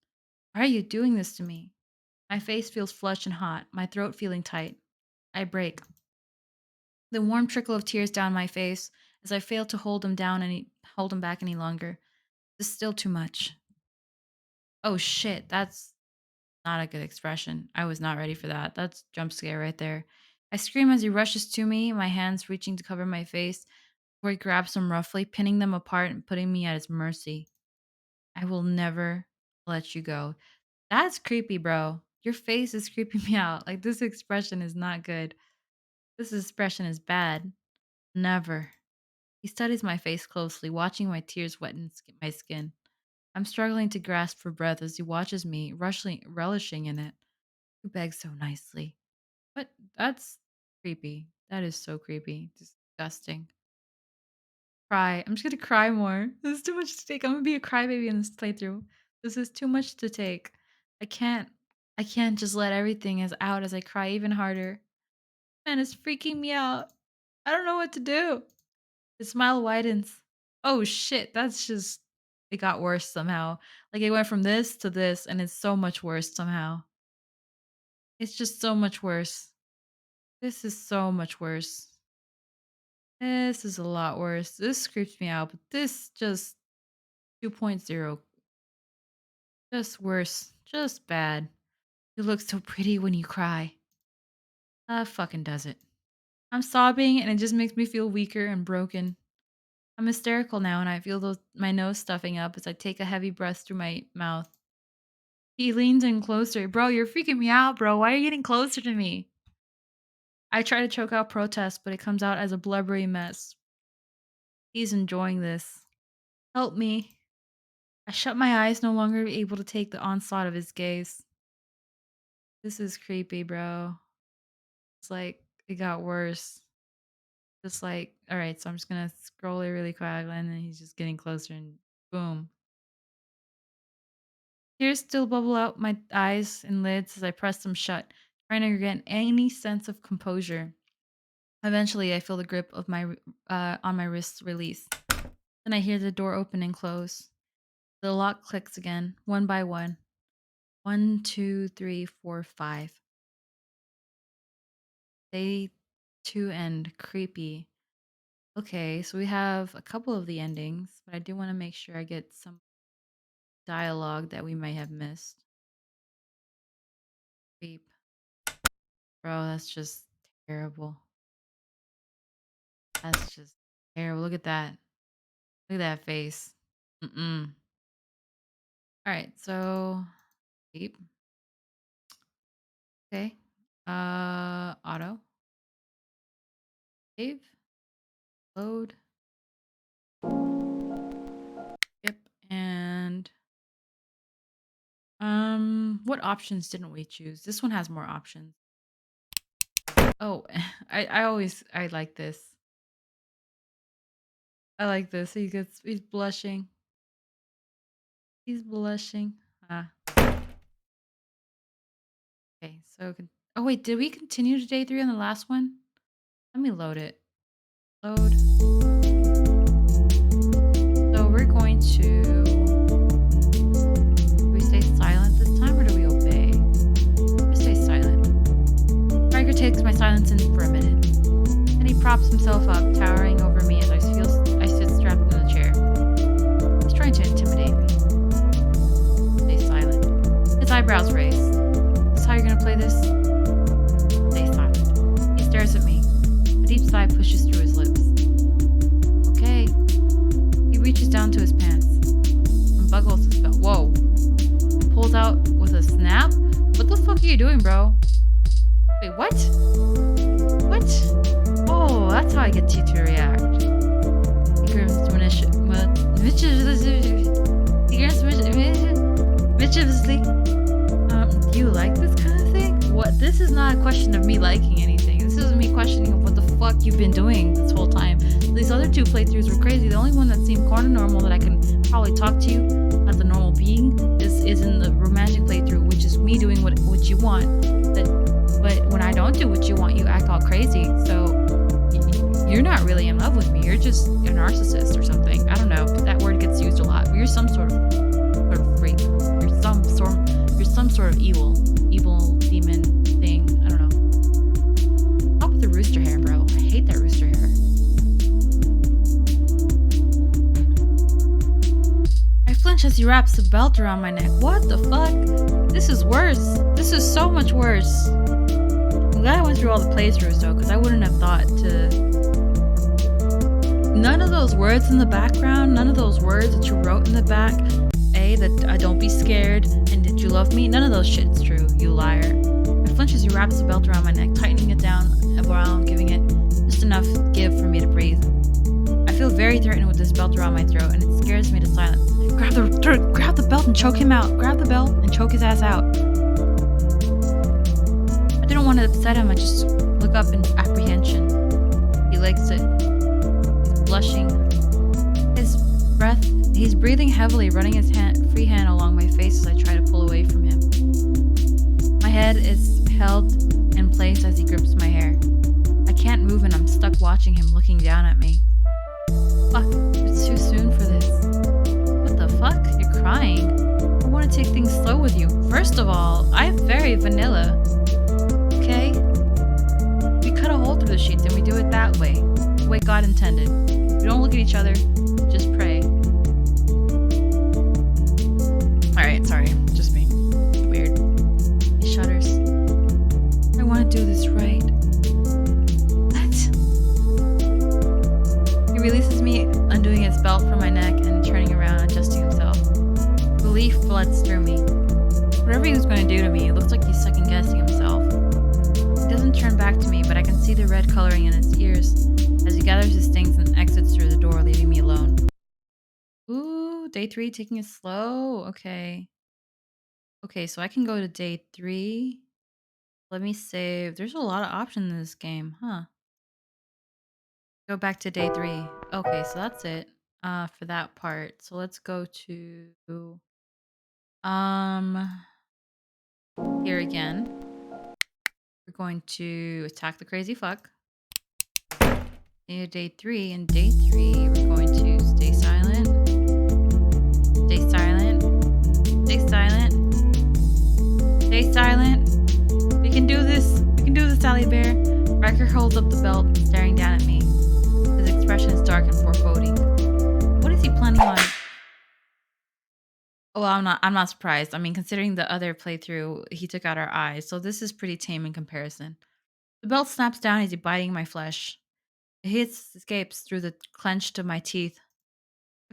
Why are you doing this to me? My face feels flushed and hot, my throat feeling tight. I break. The warm trickle of tears down my face as I fail to hold him back any longer. This is still too much. Oh shit, that's not a good expression. I was not ready for that. That's jump scare right there. I scream as he rushes to me, my hands reaching to cover my face, before he grabs them roughly, pinning them apart and putting me at his mercy. I will never let you go. That's creepy, bro. Your face is creeping me out. Like, this expression is not good. This expression is bad. Never. He studies my face closely, watching my tears wetten my skin. I'm struggling to grasp for breath as he watches me, relishing in it. You beg so nicely. What? That's creepy. That is so creepy. Disgusting. Cry. I'm just gonna cry more. This is too much to take. I'm gonna be a crybaby in this playthrough. This is too much to take. I can't. I can't just let everything as out as I cry even harder. Man, it's freaking me out. I don't know what to do. His smile widens. Oh shit, that's just it got worse somehow. Like it went from this to this and it's so much worse somehow. It's just so much worse. This is so much worse. This is a lot worse. This creeps me out, but this just 2.0 just worse. Just bad. You look so pretty when you cry. Fucking does it. I'm sobbing and it just makes me feel weaker and broken. I'm hysterical now and I feel my nose stuffing up as I take a heavy breath through my mouth. He leans in closer. Bro, you're freaking me out, bro. Why are you getting closer to me? I try to choke out protest, but it comes out as a blubbery mess. He's enjoying this. Help me. I shut my eyes, no longer able to take the onslaught of his gaze. This is creepy, bro. It's like it got worse. Just like, all right, so I'm just gonna scroll it really quick, and then he's just getting closer, and boom. Tears still bubble out my eyes and lids as I press them shut, trying to regain any sense of composure. Eventually, I feel the grip of my on my wrists release. Then I hear the door open and close. The lock clicks again, one by one. 1, 2, 3, 4, 5. Day 2 end. Creepy. Okay, so we have a couple of the endings, but I do want to make sure I get some dialogue that we might have missed. Creep. Bro, that's just terrible. That's just terrible. Look at that. Look at that face. Mm-mm. All right, so creep. Okay. Auto. Save. Load. Yep. And what options didn't we choose? This one has more options. Oh, I like this. I like this. He's blushing. He's blushing. Ah. Okay, so oh wait, did we continue to day 3 on the last one? Let me load it. Load. So we're going to do we stay silent this time or do we obey? Let's stay silent. Riker takes my silence in for a minute. Then he props himself up, towering over me as I sit strapped in the chair. He's trying to intimidate me. Stay silent. His eyebrows raise. Is this how you're gonna play this? Stay silent. He stares at me. A deep sigh pushes through his lips. Okay. He reaches down to his pants. Unbuckles his belt. Whoa. He pulls out with a snap? What the fuck are you doing, bro? Wait, what? What? Oh, that's how I get you to react. He grins mischievously. Do you like this kind of thing? What? This is not a question of me liking anything. This is me questioning what the fuck you've been doing this whole time. These other 2 playthroughs were crazy. The only one that seemed kind of normal that I can probably talk to you as a normal being is in the romantic playthrough, which is me doing what you want. But when I don't do what you want, you act all crazy. So you're not really in love with me. You're just a narcissist or something. I don't know. That word gets used a lot. But you're some sort of freak. You're some sort of evil demon thing. I don't know. Stop with the rooster hair, bro. I hate that rooster hair. I flinch flinch as he wraps the belt around my neck. What the fuck? This is worse. This is so much worse. I'm glad I went through all the playthroughs though, because I wouldn't have thought to. None of those words in the background, none of those words that you wrote in the back, that don't be scared, and did you love me? None of those shit's true, you liar. I flinch as he wraps the belt around my neck, tightening it down around, giving it just enough give for me to breathe. I feel very threatened with this belt around my throat, and it scares me to silence. Grab the belt and choke him out. Grab the belt and choke his ass out. I didn't want to upset him. I just look up in apprehension. He likes it. He's blushing. He's breathing heavily, running his free hand along my face as I try to pull away from him. My head is held in place as he grips my hair. I can't move and I'm stuck watching him looking down at me. Fuck, it's too soon for this. What the fuck? You're crying. I want to take things slow with you. First of all, I'm very vanilla. Okay? We cut a hole through the sheets and we do it that way. The way God intended. We don't look at each other, just pray. Alright, sorry. Just being weird. He shudders. I want to do this right. What? He releases me, undoing his belt from my neck and turning around, adjusting himself. Relief floods through me. Whatever he was going to do to me, it looks like he's second-guessing himself. He doesn't turn back to me, but I can see the red coloring in his ears as he gathers his things and exits through the door, leaving me alone. Ooh, day 3, taking it slow. Okay. Okay, so I can go to day 3. Let me save. There's a lot of options in this game, huh? Go back to day 3. Okay, so that's it for that part. So let's go to here again. We're going to attack the crazy fuck. Day 3, and day 3 we're going to stay silent. Stay silent. Stay silent. Stay silent. We can do this. We can do this, Sally Bear. Riker holds up the belt, staring down at me. His expression is dark and foreboding. What is he planning on? Oh, well, I'm not surprised. I mean, considering the other playthrough, he took out our eyes, so this is pretty tame in comparison. The belt snaps down as he biting my flesh. It escapes through the clenched of my teeth.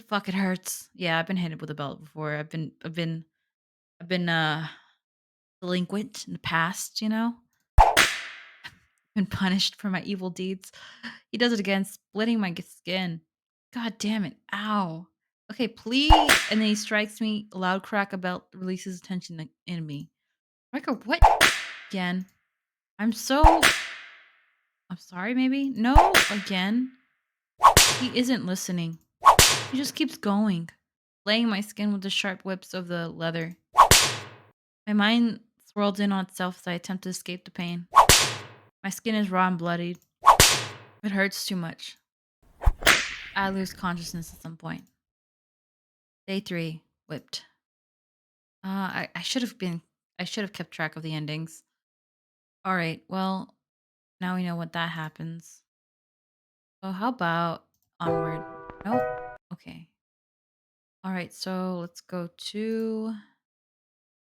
Fuck, it hurts. Yeah, I've been hit with a belt before. I've been delinquent in the past, you know? Been punished for my evil deeds. He does it again, splitting my skin. God damn it. Ow. Okay, please. And then he strikes me. A loud crack of belt releases tension in me. Riker, what? Again. I'm sorry, maybe? No, again. He isn't listening. He just keeps going, laying my skin with the sharp whips of the leather. My mind swirls in on itself as I attempt to escape the pain. My skin is raw and bloodied. It hurts too much. I lose consciousness at some point. Day 3, whipped. I should have kept track of the endings. All right, well, now we know what that happens. So how about onward? Nope. Okay. All right, so let's go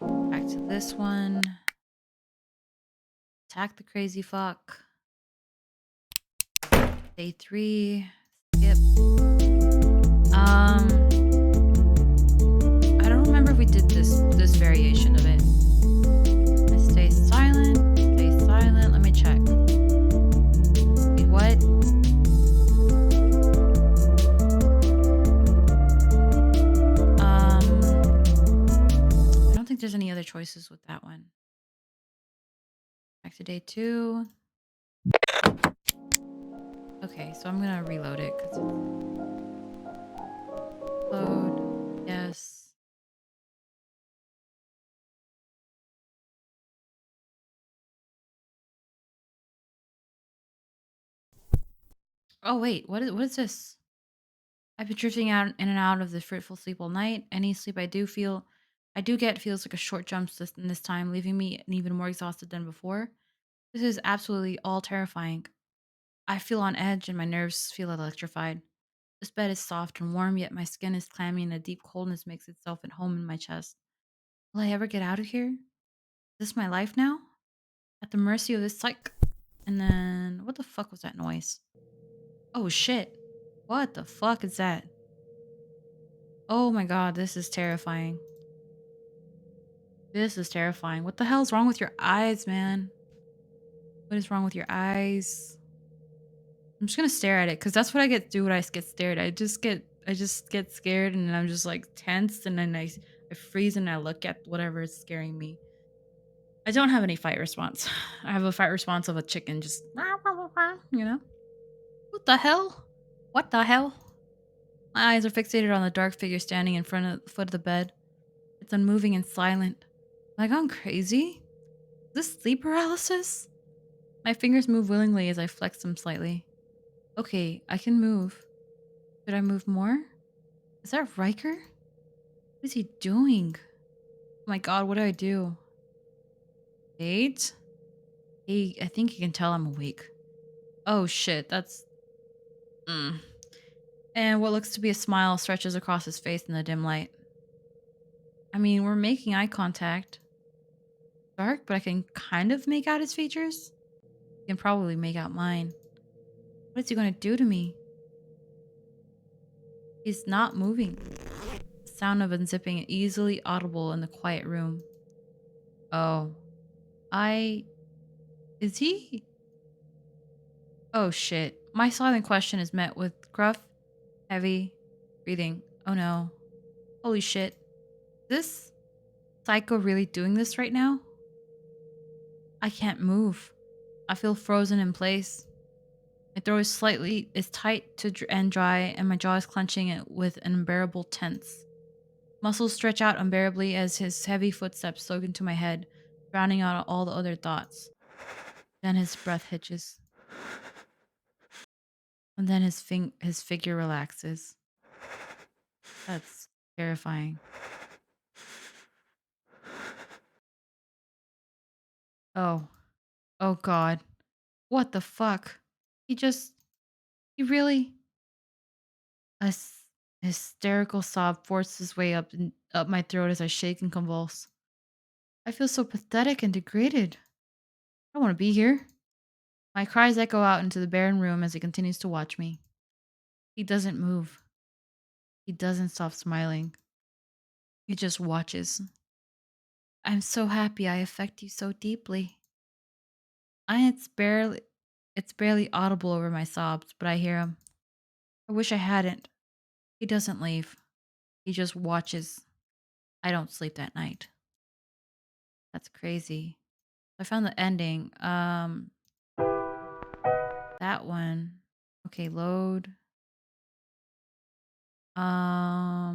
back to this one. Attack the crazy fuck. Day 3. Skip. I don't remember if we did this variation of it. I stay silent. Stay silent. Let me check. Wait, what? I don't think there's any other choices with that one. Back to day 2. Okay, so I'm gonna reload it because load. Yes. Oh wait, what is this? I've been drifting out in and out of the fruitful sleep all night. Any sleep I do get feels like a short jump this time, leaving me even more exhausted than before. This is absolutely all terrifying. I feel on edge and my nerves feel electrified. This bed is soft and warm, yet my skin is clammy and a deep coldness makes itself at home in my chest. Will I ever get out of here? Is this my life now? At the mercy of this psych. And then, what the fuck was that noise? Oh shit. What the fuck is that? Oh my god, this is terrifying. This is terrifying. What the hell's wrong with your eyes, man? What is wrong with your eyes? I'm just gonna stare at it because that's what I get to do when I get stared. I just get scared and I'm just like tense and then I freeze and I look at whatever is scaring me. I don't have any fight response. I have a fight response of a chicken just you know? What the hell? What the hell? My eyes are fixated on the dark figure standing in front of the foot of the bed. It's unmoving and silent. Am I gone crazy? Is this sleep paralysis? My fingers move willingly as I flex them slightly. Okay, I can move. Should I move more? Is that Riker? What is he doing? Oh my god, what do I do? Eight? I think he can tell I'm awake. Oh shit, that's... And what looks to be a smile stretches across his face in the dim light. I mean, we're making eye contact. Dark, but I can kind of make out his features. You can probably make out mine. What is he going to do to me? He's not moving. The sound of unzipping easily audible in the quiet room. Oh. Is he? Oh shit. My silent question is met with gruff, heavy breathing. Oh no. Holy shit. Is this psycho really doing this right now? I can't move. I feel frozen in place. My throat is tight and dry, and my jaw is clenching it with an unbearable tense. Muscles stretch out unbearably as his heavy footsteps soak into my head, drowning out all the other thoughts. Then his breath hitches. And then his figure relaxes. That's terrifying. Oh. Oh god. What the fuck? He really... A hysterical sob forced its way up my throat as I shake and convulse. I feel so pathetic and degraded. I don't want to be here. My cries echo out into the barren room as he continues to watch me. He doesn't move. He doesn't stop smiling. He just watches. I'm so happy I affect you so deeply. It's barely audible over my sobs, but I hear him. I wish I hadn't. He doesn't leave. He just watches. I don't sleep that night. That's crazy. I found the ending. That one. Okay, load. All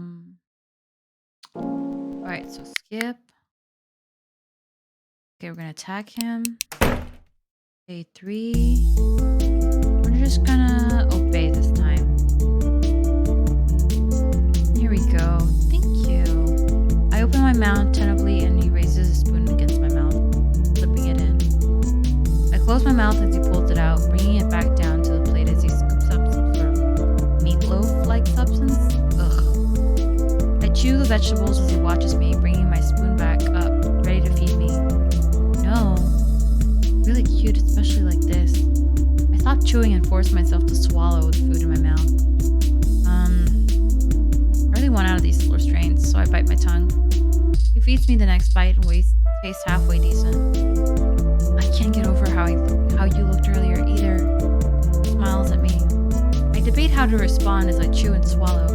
right, so skip. Okay, we're gonna attack him. Okay, 3. We're just gonna obey this time. Here we go. Thank you. I open my mouth tentatively and he raises a spoon against my mouth, slipping it in. I close my mouth as he pulls it out, bringing it back down to the plate as he scoops up some sort of meatloaf-like substance. Ugh. I chew the vegetables as he watches me, bringing my spoon back up, ready to feed me. No. Really cute, especially like this. I stop chewing and force myself to swallow the food in my mouth. I really want out of these restraints, so I bite my tongue. He feeds me the next bite and tastes halfway decent. I can't get over how you looked earlier either. He smiles at me. I debate how to respond as I chew and swallow.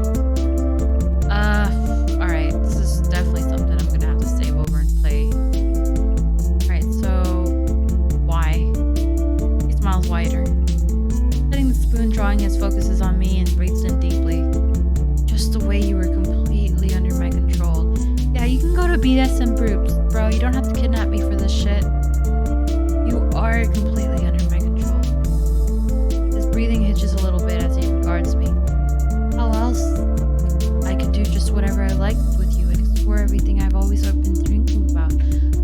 Alright, this is definitely something I'm gonna have to save over and play. Alright, so why? He smiles wider. Setting the spoon, drawing his focuses on me and breathes in deeply. Just the way you were completely under my control. Yeah, you can go to BDSM groups, bro. You don't have to kidnap me for this shit. You are completely under my control. His breathing hitches a little bit as he regards me. How else? I could do just whatever I liked with you and explore everything I've always been thinking about.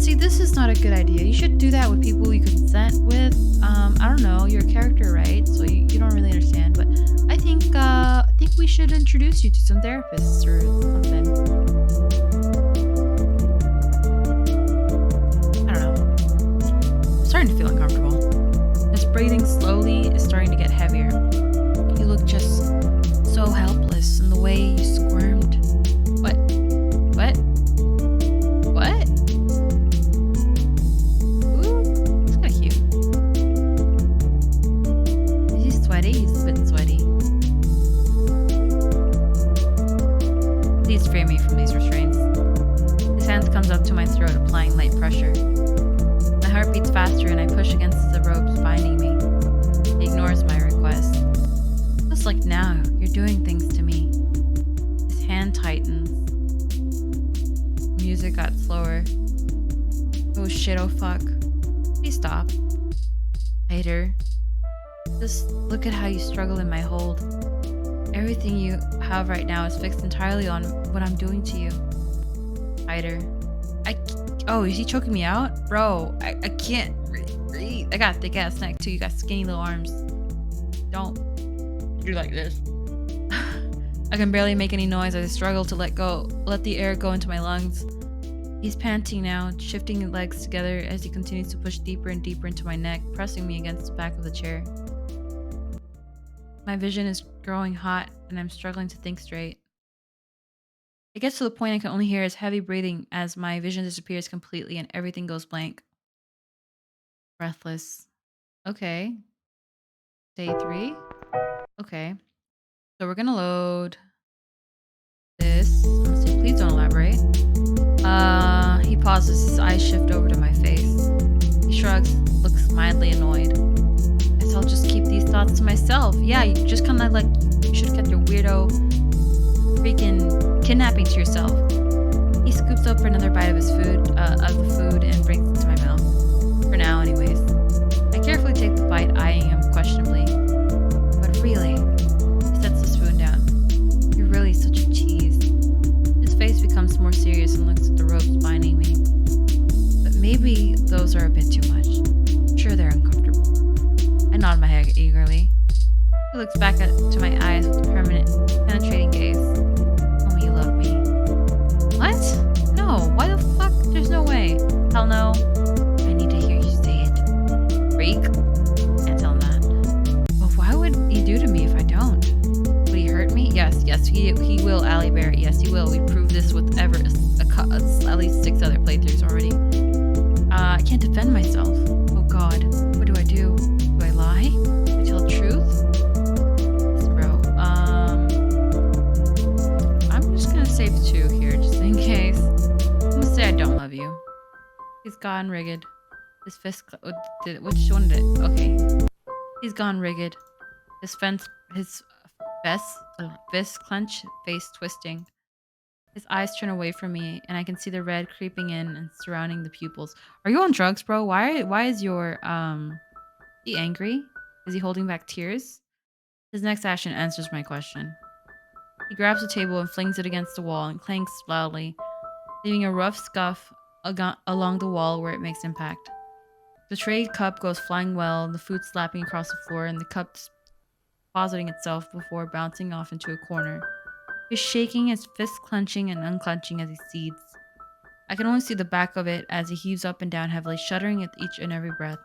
See, this is not a good idea. You should do that with people you consent with. I don't know. You're a character, right? So you don't really understand. But I think we should introduce you to some therapists or something. I don't know. I'm starting to feel uncomfortable. This breathing slowly is starting to get heavier. You look just so helpless in the way you squirmed. What? What? What? Ooh, it's kind of cute. Is he sweaty? He's a bit sweaty. Please free me from these restraints. His hand comes up to my throat, applying light pressure. My heart beats faster and I push against the ropes binding me. He ignores my request. Just like now, you're doing things to me. His hand tightens. Music got slower. Oh shit, oh fuck. Please stop. Later. Just look at how you struggle in my hold. Everything you have right now is fixed entirely on what I'm doing to you. Tighter. Oh, is he choking me out? Bro, I can't breathe. I got a thick ass neck too. You got skinny little arms. Don't do like this. I can barely make any noise as I struggle to let the air go into my lungs. He's panting now, shifting his legs together as he continues to push deeper and deeper into my neck, pressing me against the back of the chair. My vision is growing hot and I'm struggling to think straight. It gets to the point I can only hear his heavy breathing as my vision disappears completely and everything goes blank. Breathless. Okay. Day 3. Okay. So we're gonna load this. I'm gonna say, please don't elaborate. He pauses, his eyes shift over to my face. He shrugs, looks mildly annoyed. Guess I'll just keep these thoughts to myself. Yeah, you just kinda like, you should have kept your weirdo freaking kidnapping to yourself. He scoops up for another bite of the food and brings it to my mouth. For now, anyways. I carefully take the bite, eyeing him questionably. But really, he sets the spoon down. You're really such a tease. His face becomes more serious and looks at the ropes binding me. But maybe those are a bit too much. I'm sure they're uncomfortable. I nod my head eagerly. He looks back to my eyes with a penetrating gaze. Tell me you love me. What? No, why the fuck? There's no way. Hell no. I need to hear you say it. Freak. Can't tell him that. But why would he do to me if I don't? Would he hurt me? Yes, he will, Allie Bear. Yes, he will. We proved this with at least 6 other playthroughs already. I can't defend myself. Oh god. What do I do? Do I lie? Do I tell the truth? Listen, bro. I'm just gonna save 2 here, just in case. I'm gonna say I don't love you. He's gone rigged. His fist. Which one did it? Okay. He's gone rigged. His fist clench, face twisting. His eyes turn away from me, and I can see the red creeping in and surrounding the pupils. Are you on drugs, bro? Why is your is he angry? Is he holding back tears? His next action answers my question. He grabs the table and flings it against the wall and clanks loudly, leaving a rough scuff along the wall where it makes impact. The tray cup goes flying well, the food slapping across the floor, and the cup depositing itself before bouncing off into a corner. He's shaking, his fists clenching and unclenching as he seethes. I can only see the back of it as he heaves up and down heavily, shuddering at each and every breath.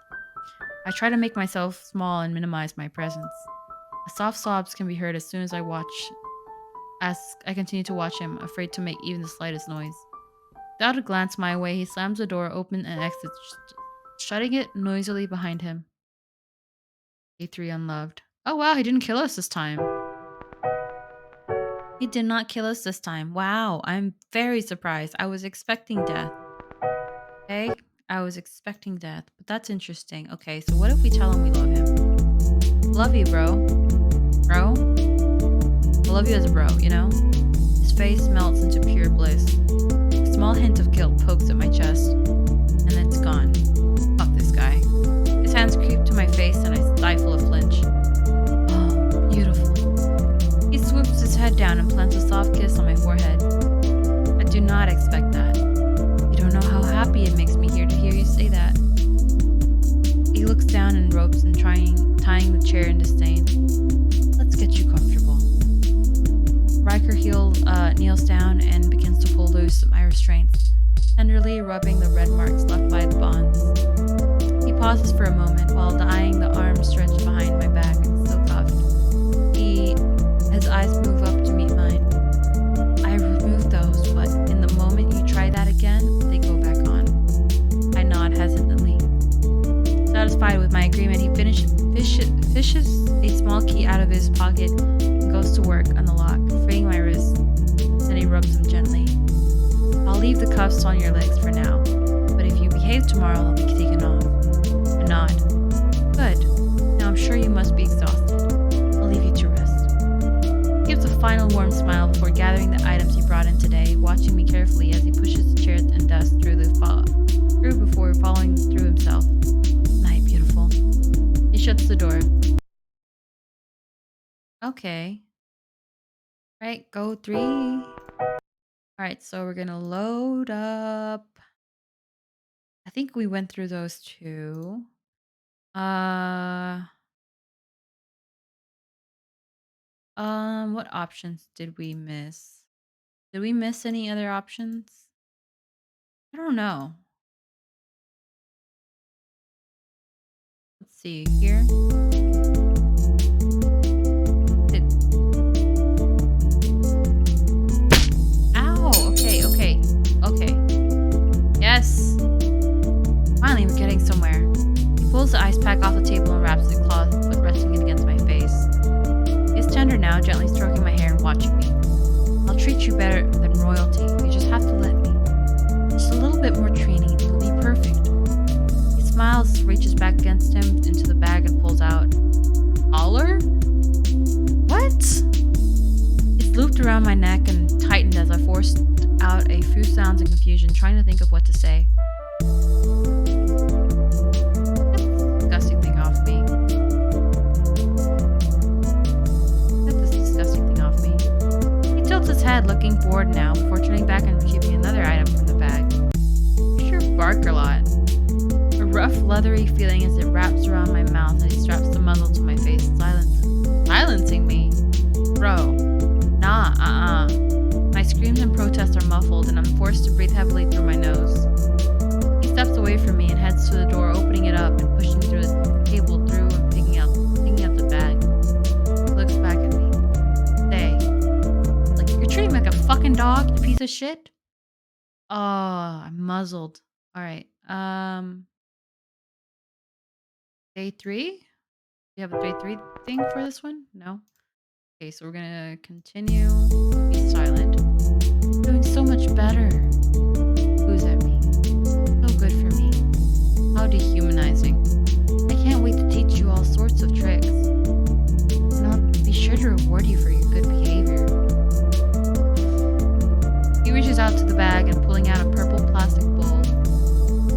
I try to make myself small and minimize my presence. Soft sobs can be heard as soon as I continue to watch him, afraid to make even the slightest noise. Without a glance my way, he slams the door open and exits, shutting it noisily behind him. Day 3 unloved. Oh wow, he didn't kill us this time. He did not kill us this time. Wow, I'm very surprised. I was expecting death. Okay, I was expecting death, but that's interesting. Okay, so what if we tell him we love him? Love you, bro. Bro? I love you as a bro, you know? His face melts into pure bliss. A small hint of guilt pokes at my chest, and then it's gone. Fuck this guy. His hands creep to my face and I stifle a flinch. Oh, beautiful. He swoops his head down and plants a soft kiss on my forehead. I do not expect that. You don't know how happy it makes me to hear you say that. He looks down in ropes and tying the chair in disdain. Let's get you comfortable. cat kneels down and begins to pull loose my restraints, tenderly rubbing the red marks left by the bonds. He pauses for a moment while eyeing the arm stretched behind my back and still cuffed. His eyes move up to meet mine. I removed those, but in the moment you try that again, they go back on. I nod hesitantly. Satisfied with my agreement, he fishes a small key out of his pocket and goes to work on the lock, freeing my wrists. Then he rubs them gently. I'll leave the cuffs on your legs for now, but if you behave tomorrow, they'll be taken off. A nod. Good. Now I'm sure you must be exhausted. I'll leave you to rest. He gives a final warm smile before gathering the items he brought in today, watching me carefully as he pushes the chairs and dust through before following through himself. Night, beautiful. He shuts the door. Okay. Right, go 3. Alright, so we're gonna load up. I think we went through those 2. Uh, what options did we miss? Did we miss any other options? I don't know. Let's see here. Did Ow! Okay, okay, okay. Yes! Finally, we're getting somewhere. He pulls the ice pack off the table and wraps the cloth, but resting it against my face. He's tender now, gently stroking my hair and watching me. I'll treat you better than royalty. You just have to let me. Just a little bit more training and you'll be perfect. He smiles, reaches back against him into the bag and pulls out. Collar? What? It's looped around my neck and tightened as I forced out a few sounds in confusion, trying to think of what to say. Get this disgusting thing off me. Get this disgusting thing off me. He tilts his head, looking bored now, before turning back and retrieving another item from the bag. You sure bark a lot. A rough, leathery feeling as it wraps around my mouth and he straps the muzzle to my face, silencing me. Bro. Nah, My screams and protests are muffled, and I'm forced to breathe heavily through my nose. He steps away from me and heads to the door, opening it up and pushing through the table through and picking up the bag. He looks back at me. Stay. Like, you're treating me like a fucking dog, you piece of shit? Oh, I'm muzzled. Alright. Day 3? Do you have a day 3 thing for this one? No? Okay, so we're gonna continue. Be silent. Doing so much better. Who's at me? So good for me. How dehumanizing. I can't wait to teach you all sorts of tricks. And I'll be sure to reward you for your good behavior. He reaches out to the bag and pulling out a purple plastic bowl.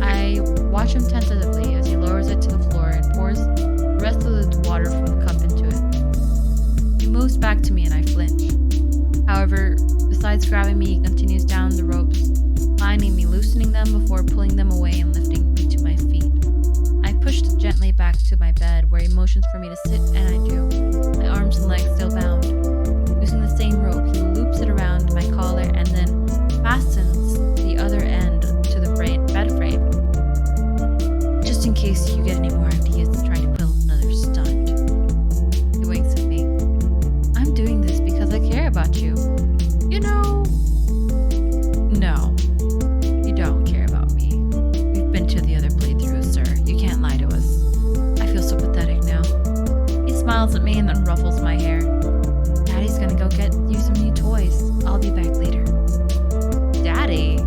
I watch him tentatively as he lowers it to the floor and pours the rest of the water from the cup into it. He moves back to me and I flinch. However, besides grabbing me, he continues down the ropes, binding me, loosening them before pulling them away and lifting me to my feet. I push gently back to my bed, where he motions for me to sit, and I do, my arms and legs still bound. Using the same rope, he loops it around my collar and then fastens the other end to the bed frame. Just in case you get any more ideas to try to pull another stunt. He winks at me. I'm doing this because I care about you. You know, no, you don't care about me. We've been to the other playthrough, sir. You can't lie to us. I feel so pathetic now. He smiles at me and then ruffles my hair. Daddy's gonna go get you some new toys. I'll be back later. Daddy?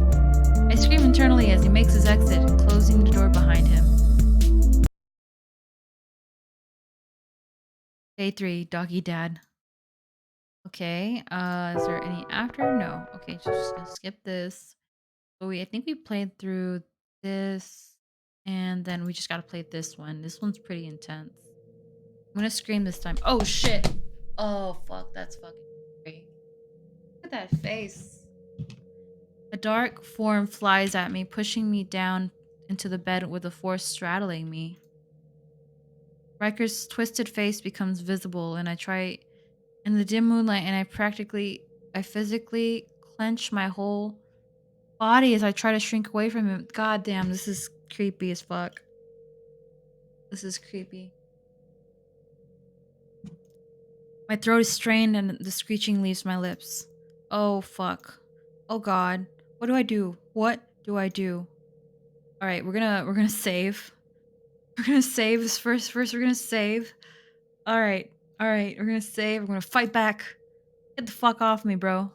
I scream internally as he makes his exit, closing the door behind him. Day 3, Doggy Dad. Okay, is there any after? No. Okay, so just gonna skip this. So I think we played through this, and then we just gotta play this one. This one's pretty intense. I'm gonna scream this time. Oh shit! Oh fuck, that's fucking scary. Look at that face. A dark form flies at me, pushing me down into the bed with a force straddling me. Riker's twisted face becomes visible, and I try in the dim moonlight, and I practically I physically clench my whole body as I try to shrink away from him. God damn, this is creepy as fuck. This is creepy. My throat is strained and the screeching leaves my lips. Oh fuck. Oh god. What do I do? What do I do? All right, we're gonna save. We're gonna save this first. First, we're gonna save. All right, all right. We're gonna save. We're gonna fight back. Get the fuck off me, bro.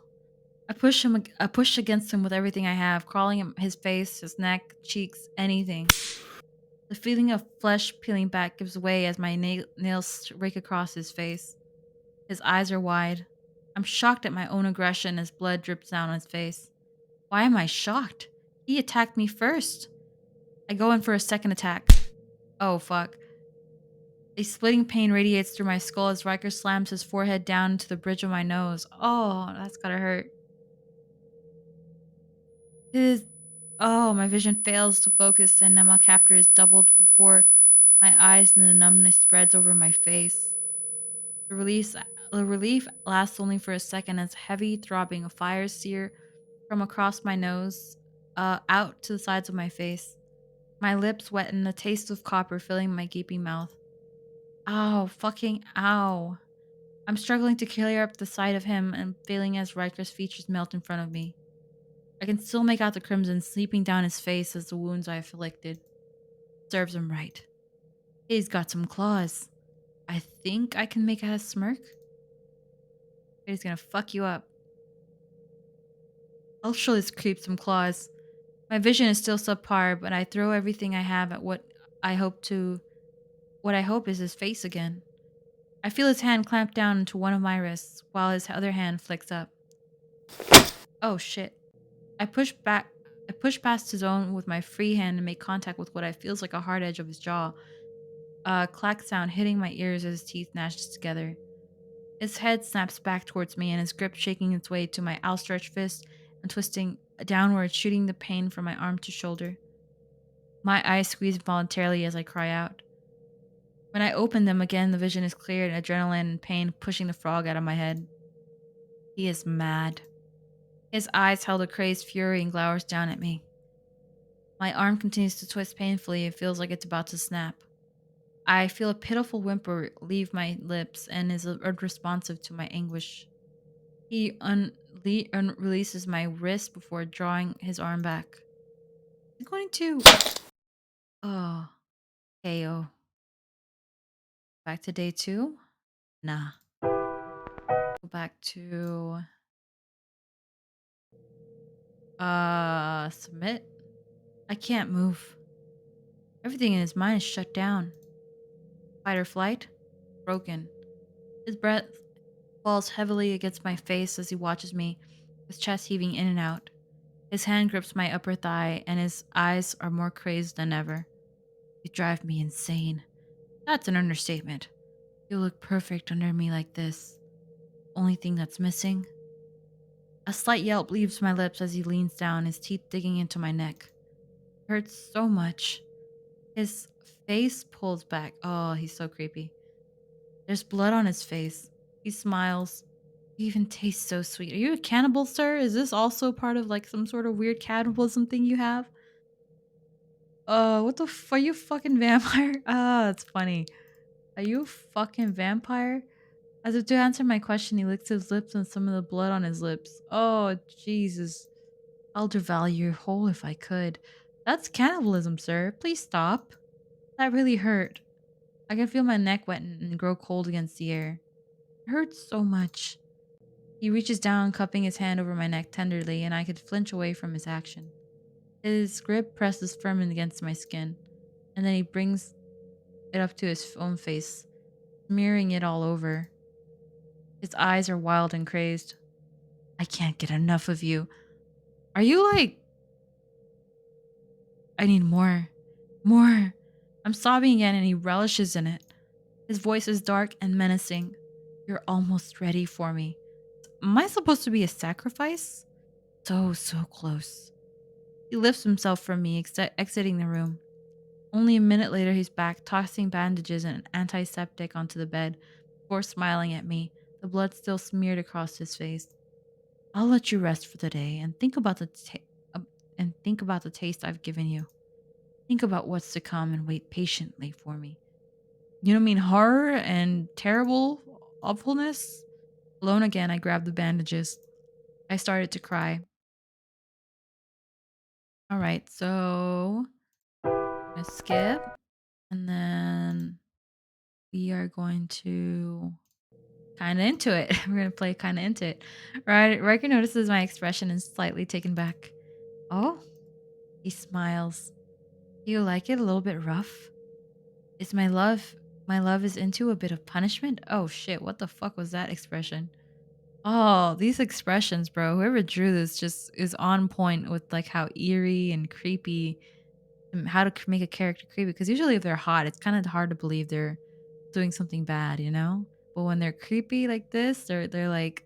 I push against him with everything I have, crawling at his face, his neck, cheeks, anything. The feeling of flesh peeling back gives way as my nails rake across his face. His eyes are wide. I'm shocked at my own aggression as blood drips down his face. Why am I shocked? He attacked me first. I go in for a second attack. Oh, fuck. A splitting pain radiates through my skull as Riker slams his forehead down into the bridge of my nose. Oh, that's gotta hurt. His. Oh, my vision fails to focus and now my captor is doubled before my eyes and the numbness spreads over my face. The release the relief lasts only for a second as heavy throbbing of fire sear from across my nose out to the sides of my face. My lips wet and the taste of copper filling my gaping mouth. Ow, fucking ow. I'm struggling to clear up the sight of him and failing as Riker's features melt in front of me. I can still make out the crimson seeping down his face as the wounds I inflicted. Serves him right. He's got some claws. I think I can make out a smirk. He's gonna fuck you up. I'll show this creep some claws. My vision is still subpar, but I throw everything I have at I hope to what I hope is his face again. I feel his hand clamp down into one of my wrists, while his other hand flicks up. Oh shit. I push back I push past his own with my free hand and make contact with what I feels like a hard edge of his jaw. A clack sound hitting my ears as his teeth gnashes together. His head snaps back towards me and his grip shaking its way to my outstretched fist and twisting downward, shooting the pain from my arm to shoulder. My eyes squeeze involuntarily as I cry out. When I open them again, the vision is clear and adrenaline and pain pushing the frog out of my head. He is mad. His eyes held a crazed fury and glowers down at me. My arm continues to twist painfully. It feels like it's about to snap. I feel a pitiful whimper leave my lips and is unresponsive to my anguish. He releases my wrist before drawing his arm back. I'm going to. Oh, KO. Back to day 2? Nah. Go back to. Submit? I can't move. Everything in his mind is shut down. Fight or flight? Broken. His breath falls heavily against my face as he watches me, his chest heaving in and out. His hand grips my upper thigh, and his eyes are more crazed than ever. You drive me insane. That's an understatement. You look perfect under me like this. Only thing that's missing? A slight yelp leaves my lips as he leans down, his teeth digging into my neck. It hurts so much. His face pulls back. Oh, he's so creepy. There's blood on his face. He smiles. You even taste so sweet. Are you a cannibal, sir? Is this also part of like some sort of weird cannibalism thing you have? What the are you a fucking vampire? Ah, that's funny. Are you a fucking vampire? As if to answer my question, he licks his lips and some of the blood on his lips. Oh, Jesus. I'll devour your whole if I could. That's cannibalism, sir. Please stop. That really hurt. I can feel my neck weten and grow cold against the air. It hurts so much. He reaches down, cupping his hand over my neck tenderly, and I could flinch away from his action. His grip presses firm against my skin, and then he brings it up to his own face, smearing it all over. His eyes are wild and crazed. I can't get enough of you. Are you like... I need more. More. I'm sobbing again and he relishes in it. His voice is dark and menacing. You're almost ready for me. Am I supposed to be a sacrifice? So close. He lifts himself from me, exiting the room. Only a minute later, he's back, tossing bandages and an antiseptic onto the bed, before smiling at me, the blood still smeared across his face. I'll let you rest for the day and think about the taste I've given you. Think about what's to come and wait patiently for me. You know what I mean? Horror and terrible awfulness. Alone again, I grabbed the bandages. I started to cry. All right, so I'm gonna skip, and then we are going to kind of into it. We're gonna play kind of into it. Right, Riker notices my expression and is slightly taken back. Oh, he smiles. Do you like it a little bit rough? Is my love is into a bit of punishment? Oh shit, what the fuck was that expression? Oh, these expressions, bro. Whoever drew this just is on point with like how eerie and creepy, how to make a character creepy. Because usually, if they're hot, it's kind of hard to believe they're doing something bad, you know. But when they're creepy like this, they're like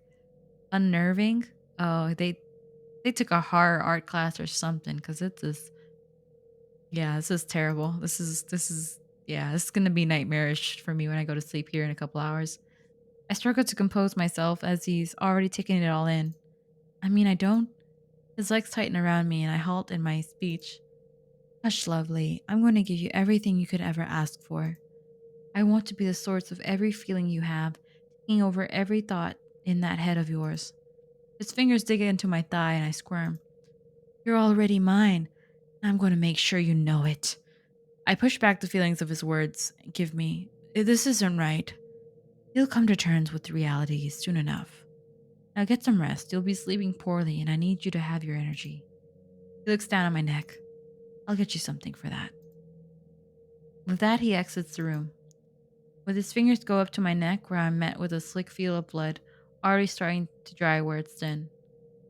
unnerving. Oh, they took a horror art class or something. Because it's this, yeah, this is terrible. This is yeah, this is gonna be nightmarish for me when I go to sleep here in a couple hours. I struggle to compose myself as he's already taking it all in. I mean, I don't. His legs tighten around me and I halt in my speech. Hush, lovely. I'm going to give you everything you could ever ask for. I want to be the source of every feeling you have, taking over every thought in that head of yours. His fingers dig into my thigh and I squirm. You're already mine. I'm going to make sure you know it. I push back the feelings of his words. Give me. This isn't right. You'll come to terms with the reality soon enough. Now get some rest. You'll be sleeping poorly and I need you to have your energy. He looks down at my neck. I'll get you something for that. With that, he exits the room. With his fingers go up to my neck, where I'm met with a slick feel of blood, already starting to dry where it's thin.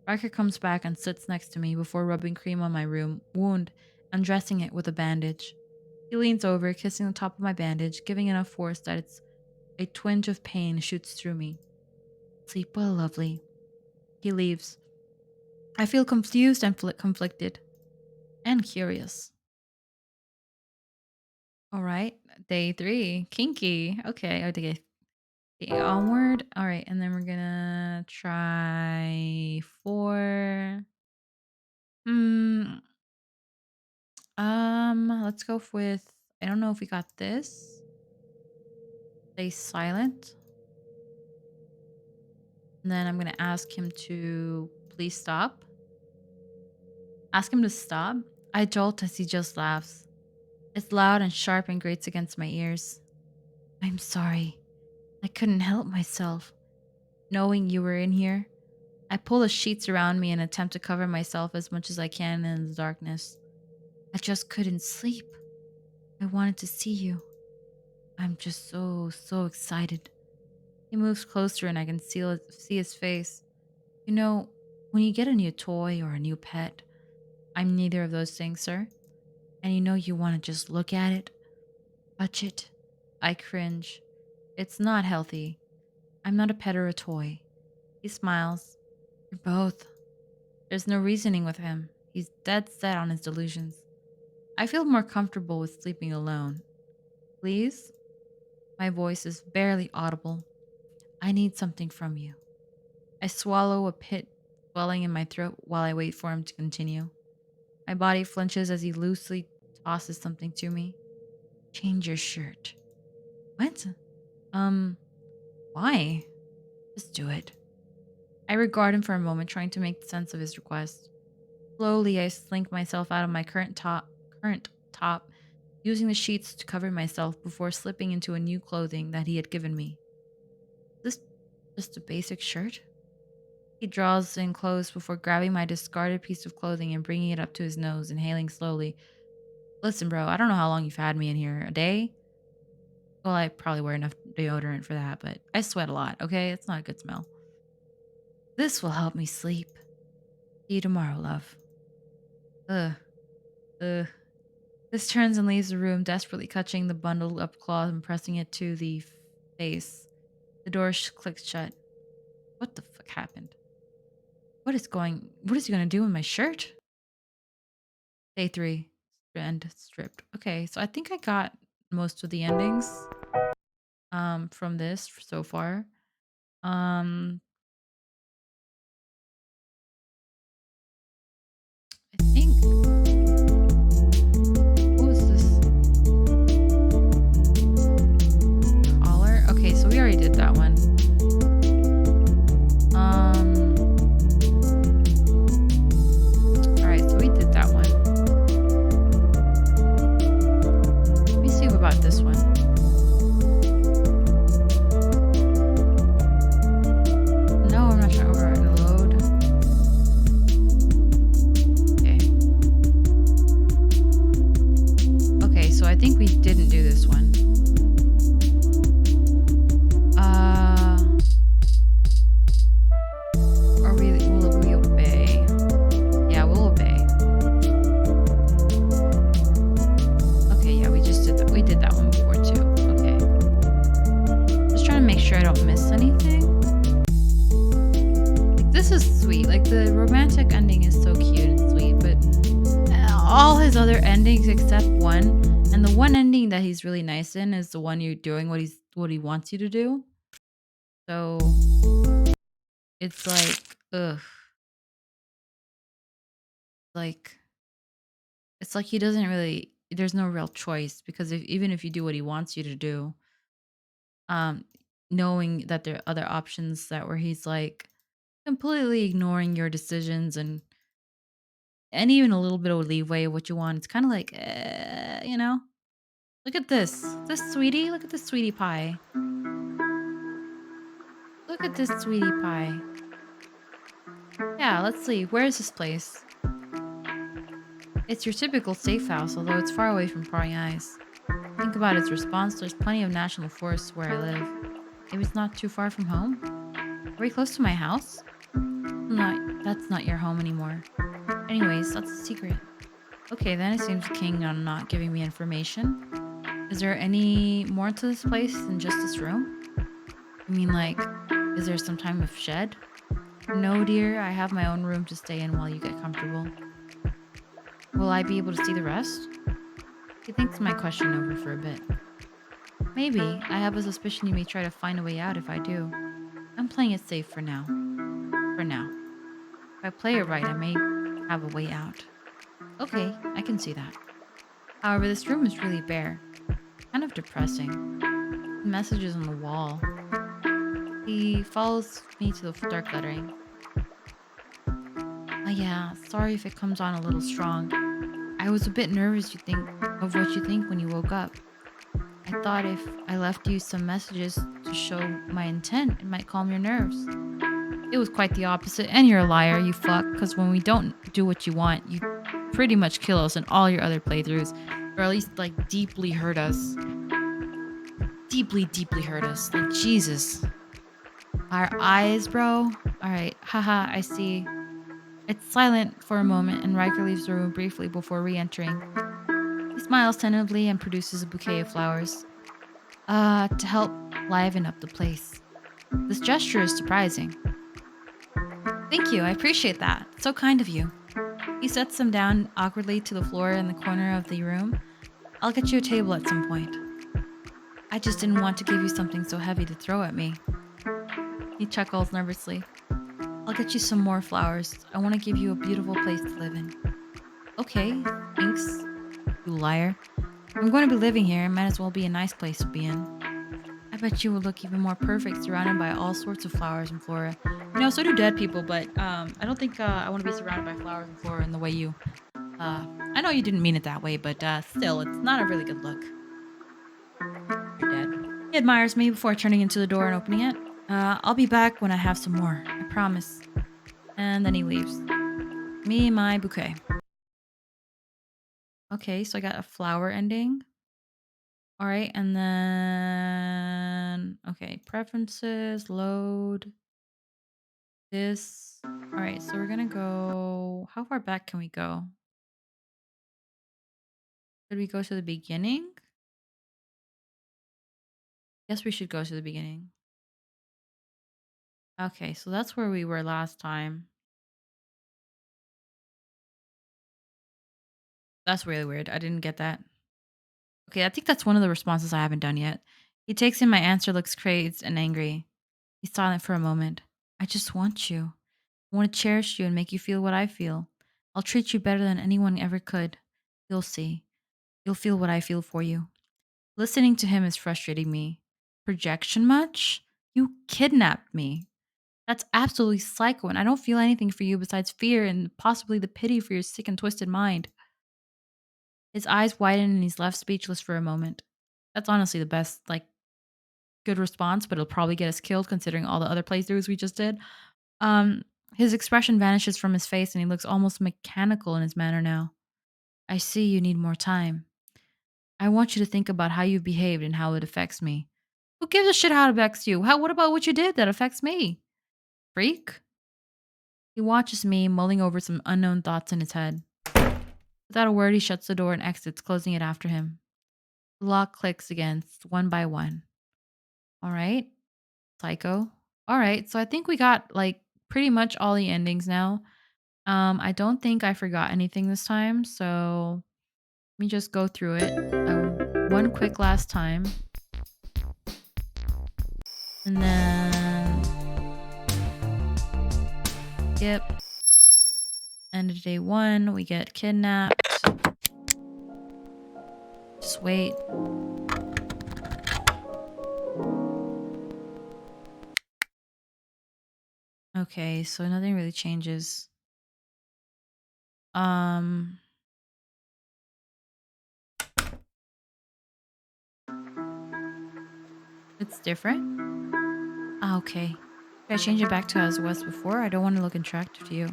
Riker comes back and sits next to me before rubbing cream on my wound and dressing it with a bandage. He leans over, kissing the top of my bandage, giving enough force that a twinge of pain shoots through me. Sleep well, lovely. He leaves. I feel confused and conflicted and curious. All right, day 3, kinky. Okay, okay, onward. All right, and then we're gonna try 4. Hmm. Let's go with. I don't know if we got this. Stay silent, and then I'm gonna ask him to please stop. Ask him to stop. I jolt as he just laughs. It's loud and sharp and grates against my ears. I'm sorry. I couldn't help myself. Knowing you were in here, I pull the sheets around me and attempt to cover myself as much as I can in the darkness. I just couldn't sleep. I wanted to see you. I'm just so excited. He moves closer and I can see his face. You know, when you get a new toy or a new pet, I'm neither of those things, sir. And you know you want to just look at it, touch it. I cringe. It's not healthy. I'm not a pet or a toy. He smiles. You're both. There's no reasoning with him. He's dead set on his delusions. I feel more comfortable with sleeping alone. Please? My voice is barely audible. I need something from you. I swallow a pit swelling in my throat while I wait for him to continue. My body flinches as he loosely tosses something to me. Change your shirt. What? Um, why? Just do it. I regard him for a moment, trying to make sense of his request. Slowly, I slink myself out of my current top, using the sheets to cover myself before slipping into a new clothing that he had given me. Is this just a basic shirt? He draws in close before grabbing my discarded piece of clothing and bringing it up to his nose, inhaling slowly. Listen, bro, I don't know how long you've had me in here. A day? Well, I probably wear enough deodorant for that, but I sweat a lot, okay? It's not a good smell. This will help me sleep. See you tomorrow, love. Ugh. Ugh. This turns and leaves the room, desperately clutching the bundled up cloth and pressing it to the face. The door clicks shut. What the fuck happened? What is he gonna do with my shirt? Day 3. End stripped. Okay, so I think I got most of the endings from this so far. Um romantic ending is so cute and sweet, but all his other endings except one, and the one ending that he's really nice in is the one you're doing what he wants you to do. So it's like, ugh, like it's like he doesn't really. There's no real choice because even if you do what he wants you to do, um, knowing that there are other options that where he's like completely ignoring your decisions and even a little bit of leeway of what you want, it's kind of like, you know. Look at this sweetie. Look at this sweetie pie. Look at this sweetie pie. Yeah, let's see. Where is this place? It's your typical safe house, although it's far away from prying eyes. Think about its response. There's plenty of national forests where I live. Maybe it's not too far from home. Are we close to my house? Not. That's not your home anymore. Anyways, that's a secret. Okay, then it seems king on not giving me information. Is there any more to this place than just this room? I mean, like, is there some type of shed? No, dear, I have my own room to stay in while you get comfortable. Will I be able to see the rest? He thinks my question over for a bit. Maybe. I have a suspicion you may try to find a way out if I do. I'm playing it safe for now. For now. If I play it right, I may have a way out. Okay, I can see that. However, this room is really bare. Kind of depressing. Messages on the wall. He follows me to the dark lettering. Yeah, sorry if it comes on a little strong. I was a bit nervous you think of what you think when you woke up. I thought if I left you some messages to show my intent, it might calm your nerves. It was quite the opposite, and you're a liar, you fuck, because when we don't do what you want, you pretty much kill us in all your other playthroughs, or at least, like, deeply hurt us. Deeply, deeply hurt us. Like, Jesus. Our eyes, bro? Alright, haha, I see. It's silent for a moment, and Riker leaves the room briefly before re entering. He smiles tentatively and produces a bouquet of flowers. To help liven up the place. This gesture is surprising. Thank you, I appreciate that. So kind of you. He sets them down awkwardly to the floor in the corner of the room. I'll get you a table at some point. I just didn't want to give you something so heavy to throw at me. He chuckles nervously. I'll get you some more flowers. I want to give you a beautiful place to live in. Okay, thanks, you liar. I'm going to be living here. It might as well be a nice place to be in. I bet you would look even more perfect surrounded by all sorts of flowers and flora. You know, so do dead people, but I don't think I want to be surrounded by flowers and flora in the way you. I know you didn't mean it that way, but still, it's not a really good look. You're dead. He admires me before turning into the door and opening it. I'll be back when I have some more. I promise. And then he leaves. Me and my bouquet. Okay, so I got a flower ending. All right, and then okay, preferences, load this. All right, so we're gonna go. How far back can we go? Should we go to the beginning? Guess we should go to the beginning. Okay, so that's where we were last time. That's really weird. I didn't get that. Okay, I think that's one of the responses I haven't done yet. He takes in my answer, looks crazed and angry. He's silent for a moment. I just want you. I want to cherish you and make you feel what I feel. I'll treat you better than anyone ever could. You'll see. You'll feel what I feel for you. Listening to him is frustrating me. Projection much? You kidnapped me. That's absolutely psycho, and I don't feel anything for you besides fear and possibly the pity for your sick and twisted mind. His eyes widen and he's left speechless for a moment. That's honestly the best, like, good response, but it'll probably get us killed considering all the other playthroughs we just did. Um, his expression vanishes from his face and he looks almost mechanical in his manner now. I see you need more time. I want you to think about how you've behaved and how it affects me. Who gives a shit how it affects you? What about what you did that affects me? Freak? He watches me, mulling over some unknown thoughts in his head. Without a word, he shuts the door and exits, closing it after him. The lock clicks against one by one. All right, psycho. All right, so I think we got like pretty much all the endings now. I don't think I forgot anything this time, so let me just go through it one quick last time. And then, yep, end of day one, we get kidnapped. Just wait. Okay, so nothing really changes. Um, it's different. Ah, okay. Should I change it back to as it was before? I don't want to look attractive to you.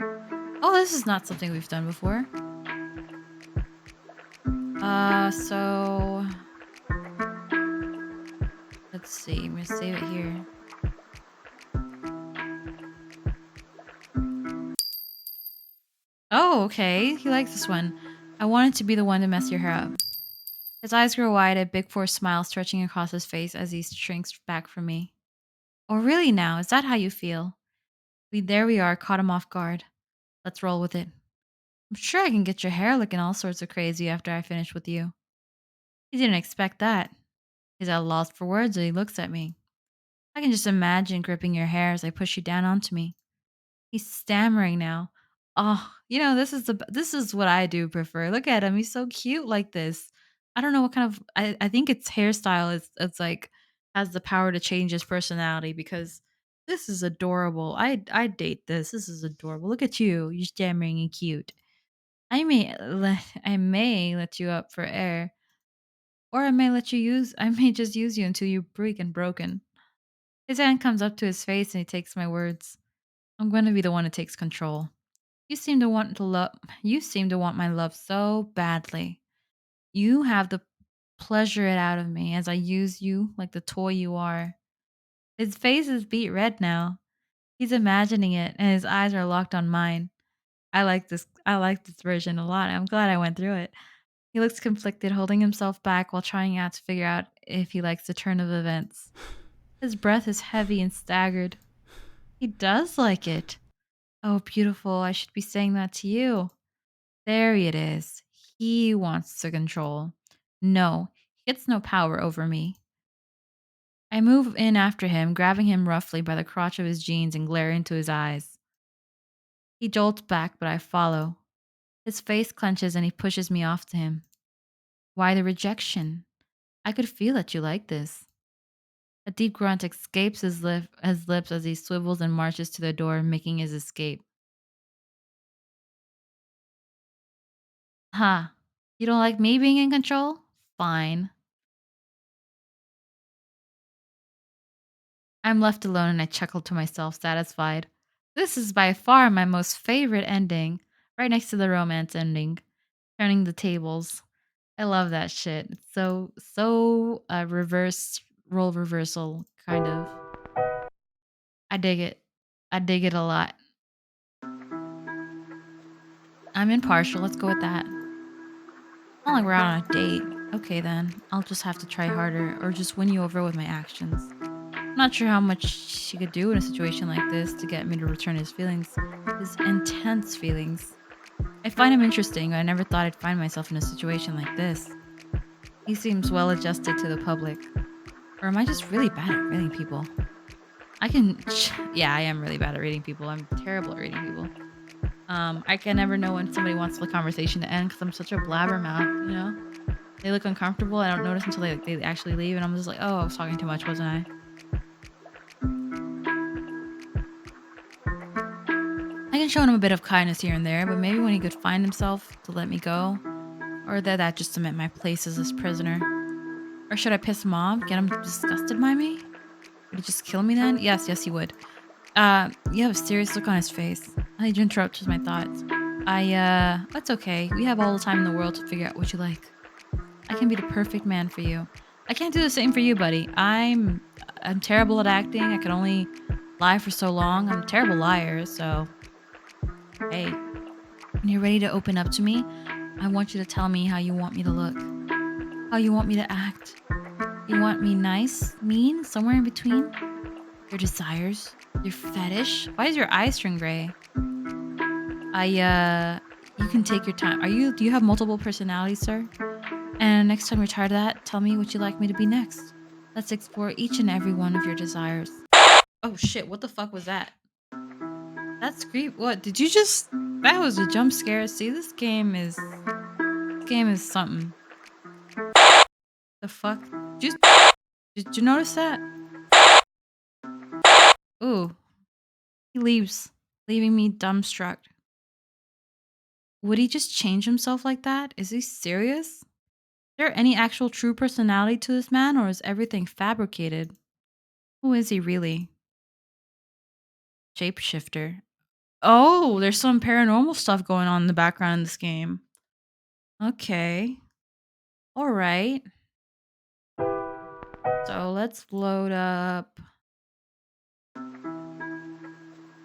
Oh, this is not something we've done before. So let's see. I'm gonna save it here. Oh, okay. He likes this one. I wanted to be the one to mess your hair up. His eyes grow wide, a big forced smile stretching across his face as he shrinks back from me. Oh, really now? Is that how you feel? There we are, caught him off guard. Let's roll with it. I'm sure I can get your hair looking all sorts of crazy after I finish with you. He didn't expect that. He's at a loss for words as he looks at me. I can just imagine gripping your hair as I push you down onto me. He's stammering now. Oh, this is what I do prefer. Look at him. He's so cute like this. I don't know what kind of I think its hairstyle is it's like has the power to change his personality because this is adorable. I date this. This is adorable. Look at you. You're stammering and cute. I may let you up for air, or I may just use you until you break and broken. His hand comes up to his face and he takes my words. I'm going to be the one who takes control. You seem to want my love so badly. You have the pleasure it out of me as I use you like the toy you are. His face is beet red now. He's imagining it and his eyes are locked on mine. I like this version a lot. I'm glad I went through it. He looks conflicted, holding himself back while trying out to figure out if he likes the turn of events. His breath is heavy and staggered. He does like it. Oh, beautiful. I should be saying that to you. There it is. He wants to control. No, he gets no power over me. I move in after him, grabbing him roughly by the crotch of his jeans and glare into his eyes. He jolts back, but I follow. His face clenches and he pushes me off to him. Why the rejection? I could feel that you like this. A deep grunt escapes his lips as he swivels and marches to the door, making his escape. Ha! You don't like me being in control? Fine. I'm left alone and I chuckle to myself, satisfied. This is by far my most favorite ending, right next to the romance ending, turning the tables. I love that shit. It's so reverse role reversal kind of. I dig it. I dig it a lot. I'm impartial. Let's go with that. Not like we're out on a date. Okay then. I'll just have to try harder or just win you over with my actions. I'm not sure how much she could do in a situation like this to get me to return his feelings, his intense feelings. I find him interesting, but I never thought I'd find myself in a situation like this. He seems well adjusted to the public. Or am I just really bad at reading people? Yeah, I am really bad at reading people. I'm terrible at reading people. I can never know when somebody wants the conversation to end because I'm such a blabbermouth, you know? They look uncomfortable. I don't notice until they actually leave, and I'm just like, oh, I was talking too much, wasn't I? I can show him a bit of kindness here and there, but maybe when he could find himself to let me go, or that just cement my place as his prisoner. Or should I piss him off, get him disgusted by me? Would he just kill me then? Yes, he would. You have a serious look on his face. I need to interrupt with my thoughts. That's okay. We have all the time in the world to figure out what you like. I can be the perfect man for you. I can't do the same for you, buddy. I'm terrible at acting. I can only lie for so long. I'm a terrible liar, so hey, when you're ready to open up to me, I want you to tell me how you want me to look, how you want me to act. You want me nice, mean, somewhere in between? Your desires, your fetish. Why is your eyes turn gray? I you can take your time. Do you have multiple personalities, sir? And next time you're tired of that, tell me what you'd like me to be next. Let's explore each and every one of your desires. Oh shit, what the fuck was that? That's creep. What did you just that was a jump scare. See, this game is something. The fuck? Just did you notice that? Ooh, he leaves, leaving me dumbstruck. Would he just change himself like that? Is he serious? Is there any actual true personality to this man, or is everything fabricated? Who is he really? Shapeshifter. Oh, there's some paranormal stuff going on in the background in this game. Okay. All right. So let's load up.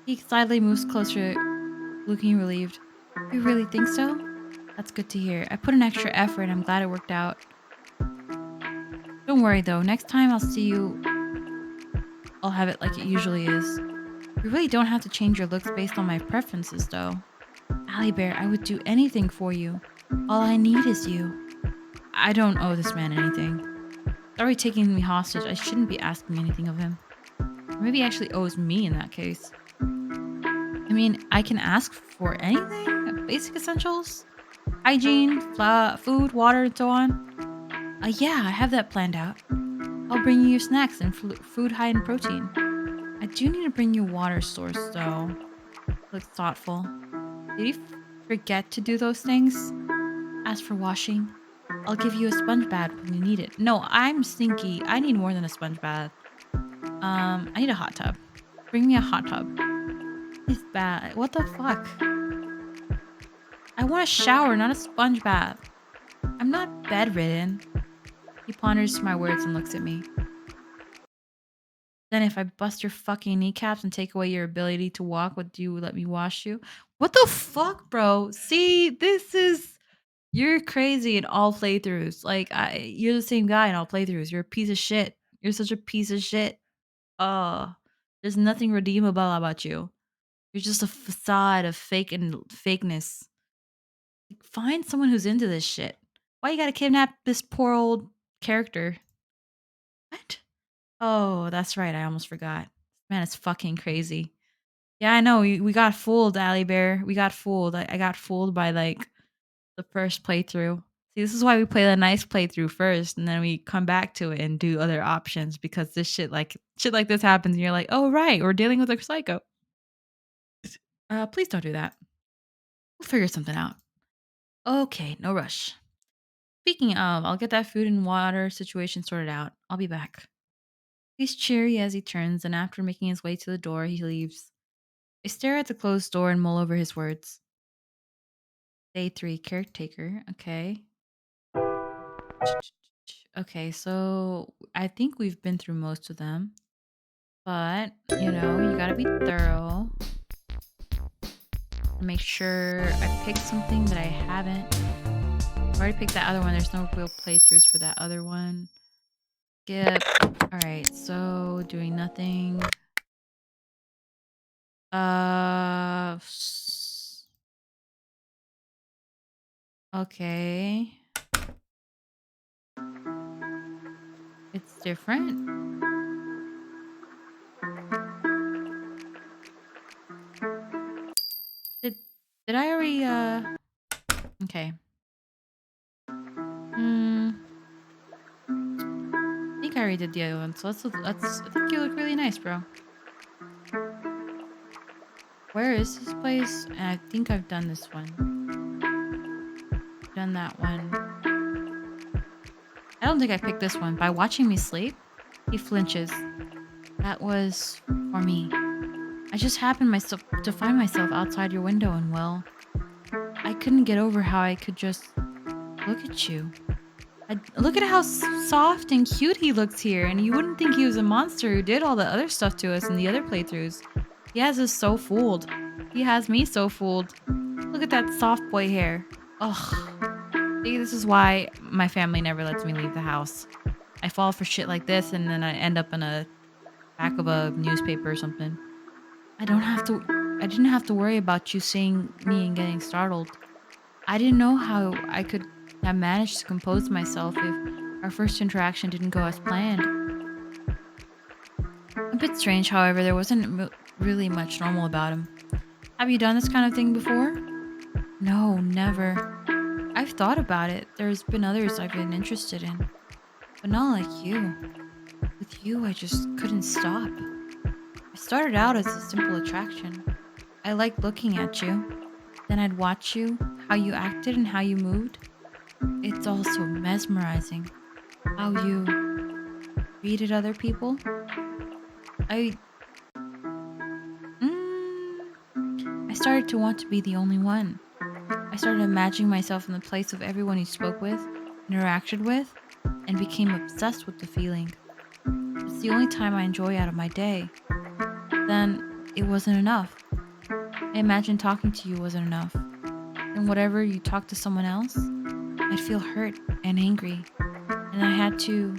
He slightly moves closer, looking relieved. You really think so? That's good to hear. I put an extra effort and I'm glad it worked out. Don't worry though, next time I'll see you, I'll have it like it usually is. You really don't have to change your looks based on my preferences though. Allie Bear, I would do anything for you. All I need is you. I don't owe this man anything. He's already taking me hostage. I shouldn't be asking anything of him. Or maybe he actually owes me in that case. I mean, I can ask for anything? Basic essentials? Hygiene, food, water, and so on? Yeah, I have that planned out. I'll bring you your snacks and food high in protein. I do need to bring you water source, though. Looks thoughtful. Did you forget to do those things? As for washing, I'll give you a sponge bath when you need it. No, I'm stinky. I need more than a sponge bath. I need a hot tub. Bring me a hot tub. It's bad. What the fuck? I want a shower, not a sponge bath. I'm not bedridden. He ponders my words and looks at me. Then if I bust your fucking kneecaps and take away your ability to walk, would you let me wash you? What the fuck, bro? See, you're crazy in all playthroughs. Like you're the same guy in all playthroughs. You're a piece of shit. You're such a piece of shit. Oh, there's nothing redeemable about you. You're just a facade of fake and fakeness. Like, find someone who's into this shit. Why you gotta kidnap this poor old character? What? Oh, that's right. I almost forgot. Man, it's fucking crazy. Yeah, I know. We got fooled, Allie Bear. We got fooled. I got fooled by like the first playthrough. See, this is why we play the nice playthrough first, and then we come back to it and do other options because this shit like this happens, and you're like, oh right, we're dealing with a psycho. Please don't do that. We'll figure something out. Okay, no rush. Speaking of, I'll get that food and water situation sorted out. I'll be back. He's cheery as he turns, and after making his way to the door, he leaves. I stare at the closed door and mull over his words. Day 3, caretaker. Okay. Okay, so I think we've been through most of them. But, you gotta be thorough. Make sure I picked something that I haven't. I already picked that other one. There's no real playthroughs for that other one. Skip. Alright, so doing nothing. Okay. It's different. Did I already okay. I think I already did the other one. So let's I think you look really nice, bro. Where is this place? And I think I've done this one. Done that one. I don't think I picked this one. By watching me sleep, he flinches. That was for me. I just happened to find myself outside your window and well, I couldn't get over how I could just look at you. Look at how soft and cute he looks here, and you wouldn't think he was a monster who did all the other stuff to us in the other playthroughs. He has us so fooled. He has me so fooled. Look at that soft boy hair. Ugh. See, this is why my family never lets me leave the house. I fall for shit like this, and then I end up in a back of a newspaper or something. I don't have to. I didn't have to worry about you seeing me and getting startled. I didn't know how I could have managed to compose myself if our first interaction didn't go as planned. A bit strange, however, there wasn't really much normal about him. Have you done this kind of thing before? No, never. I've thought about it. There's been others I've been interested in, but not like you. With you, I just couldn't stop. I started out as a simple attraction. I liked looking at you. Then I'd watch you, how you acted and how you moved. It's also mesmerizing how you treated other people. I mm, I started to want to be the only one. I started imagining myself in the place of everyone you spoke with, interacted with, and became obsessed with the feeling. It's the only time I enjoy out of my day. Then it wasn't enough. I imagined talking to you wasn't enough. Then whatever you talk to someone else, I'd feel hurt and angry. And I had to.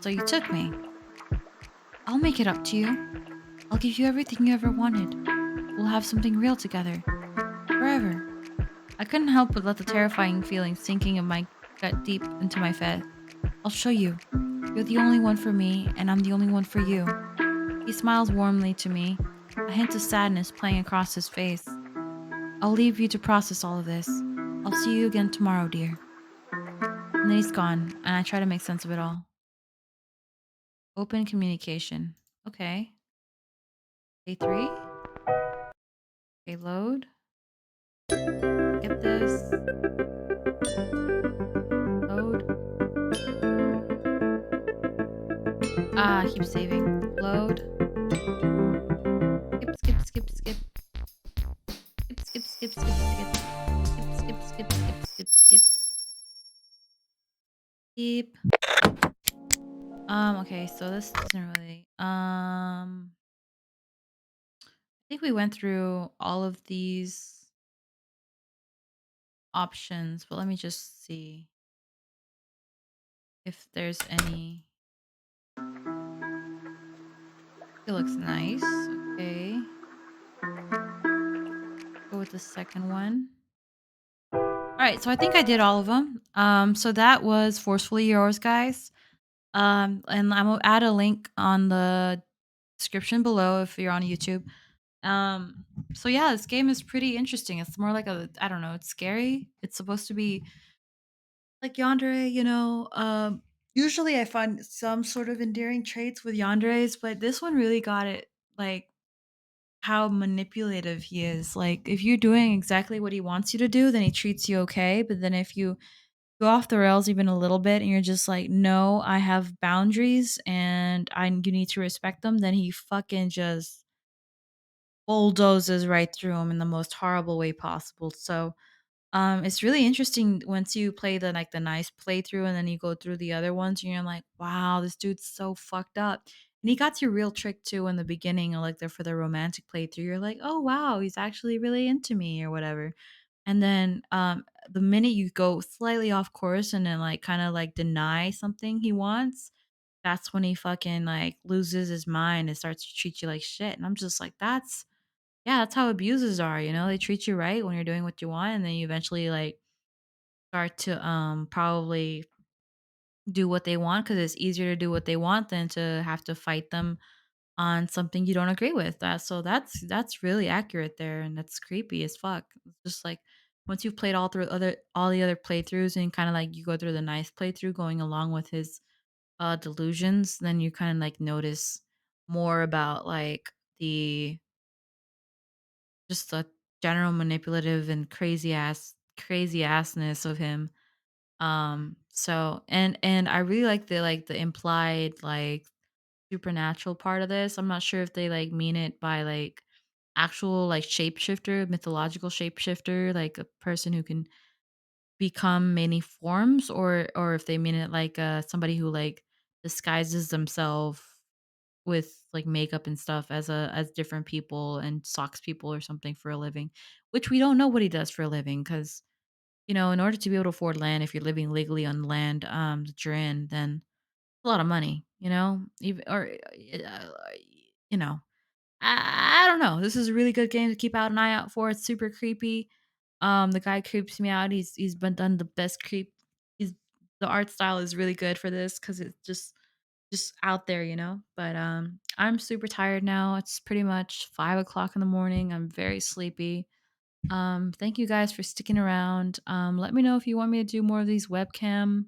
So you took me. I'll make it up to you. I'll give you everything you ever wanted. We'll have something real together. Forever. I couldn't help but let the terrifying feeling sinking in my gut deep into my fat. I'll show you. You're the only one for me, and I'm the only one for you. He smiles warmly to me, a hint of sadness playing across his face. I'll leave you to process all of this. I'll see you again tomorrow, dear. And then he's gone, and I try to make sense of it all. Open communication. Okay. Day three. Okay, load. Get this. Load. Keep saving. Load. Skip, skip, skip, skip. Skip, skip, skip, skip, skip. Skip, skip, skip, skip, skip, skip. Skip. Okay, so this doesn't really I think we went through all of these options, but let me just see if there's any. It looks nice. Okay. Go with the second one. All right, so I think I did all of them. So that was Forcefully Yours, guys. And I'm gonna add a link on the description below if you're on YouTube. Um, so yeah, this game is pretty interesting. It's more like a, I don't know, it's scary. It's supposed to be like yandere, you know. Usually I find some sort of endearing traits with yanderes, but this one really got it, like how manipulative he is. Like if you're doing exactly what he wants you to do, then he treats you okay. But then if you go off the rails even a little bit and you're just like, no, I have boundaries and you need to respect them, then he fucking just bulldozes right through them in the most horrible way possible. So it's really interesting once you play the like the nice playthrough and then you go through the other ones and you're like, wow, this dude's so fucked up. And he got your real trick too in the beginning, or like the for the romantic playthrough. You're like, oh wow, he's actually really into me or whatever. And then the minute you go slightly off course and then like kind of like deny something he wants, that's when he fucking like loses his mind and starts to treat you like shit. And I'm just like, that's yeah, that's how abuses are, you know? They treat you right when you're doing what you want, and then you eventually, like, start to, probably do what they want because it's easier to do what they want than to have to fight them on something you don't agree with. So that's really accurate there, and that's creepy as fuck. It's just, like, once you've played all the other playthroughs and kinda, like, you go through the nice playthrough going along with his, delusions, then you kinda, like, notice more about, like, the just the general manipulative and crazy assness of him. And I really like the implied like supernatural part of this. I'm not sure if they like mean it by like actual like shapeshifter, mythological shapeshifter, like a person who can become many forms, or if they mean it like somebody who like disguises themselves with like makeup and stuff as different people and stalks people or something for a living, which we don't know what he does for a living because you know in order to be able to afford land, if you're living legally on land that you're in, then it's a lot of money, you know, even or you know. I don't know. This is a really good game to keep out an eye out for. It's super creepy. The guy creeps me out. He's been done the best creep. He's the art style is really good for this because it's just out there, you know. But I'm super tired now. It's pretty much 5 o'clock in the morning. I'm very sleepy. Thank you guys for sticking around. Let me know if you want me to do more of these webcam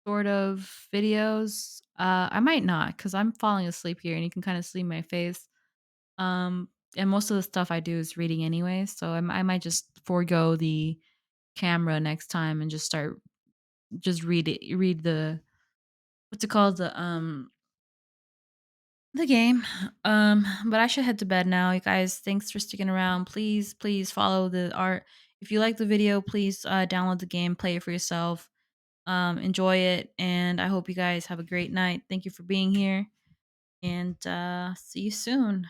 sort of videos. I might not because I'm falling asleep here, and you can kind of see my face. And most of the stuff I do is reading anyway, so I might just forego the camera next time and just start just read the what's it called the game. But I should head to bed now. You guys, thanks for sticking around. Please follow the art. If you like the video, please download the game, play it for yourself. Enjoy it, and I hope you guys have a great night. Thank you for being here, and see you soon.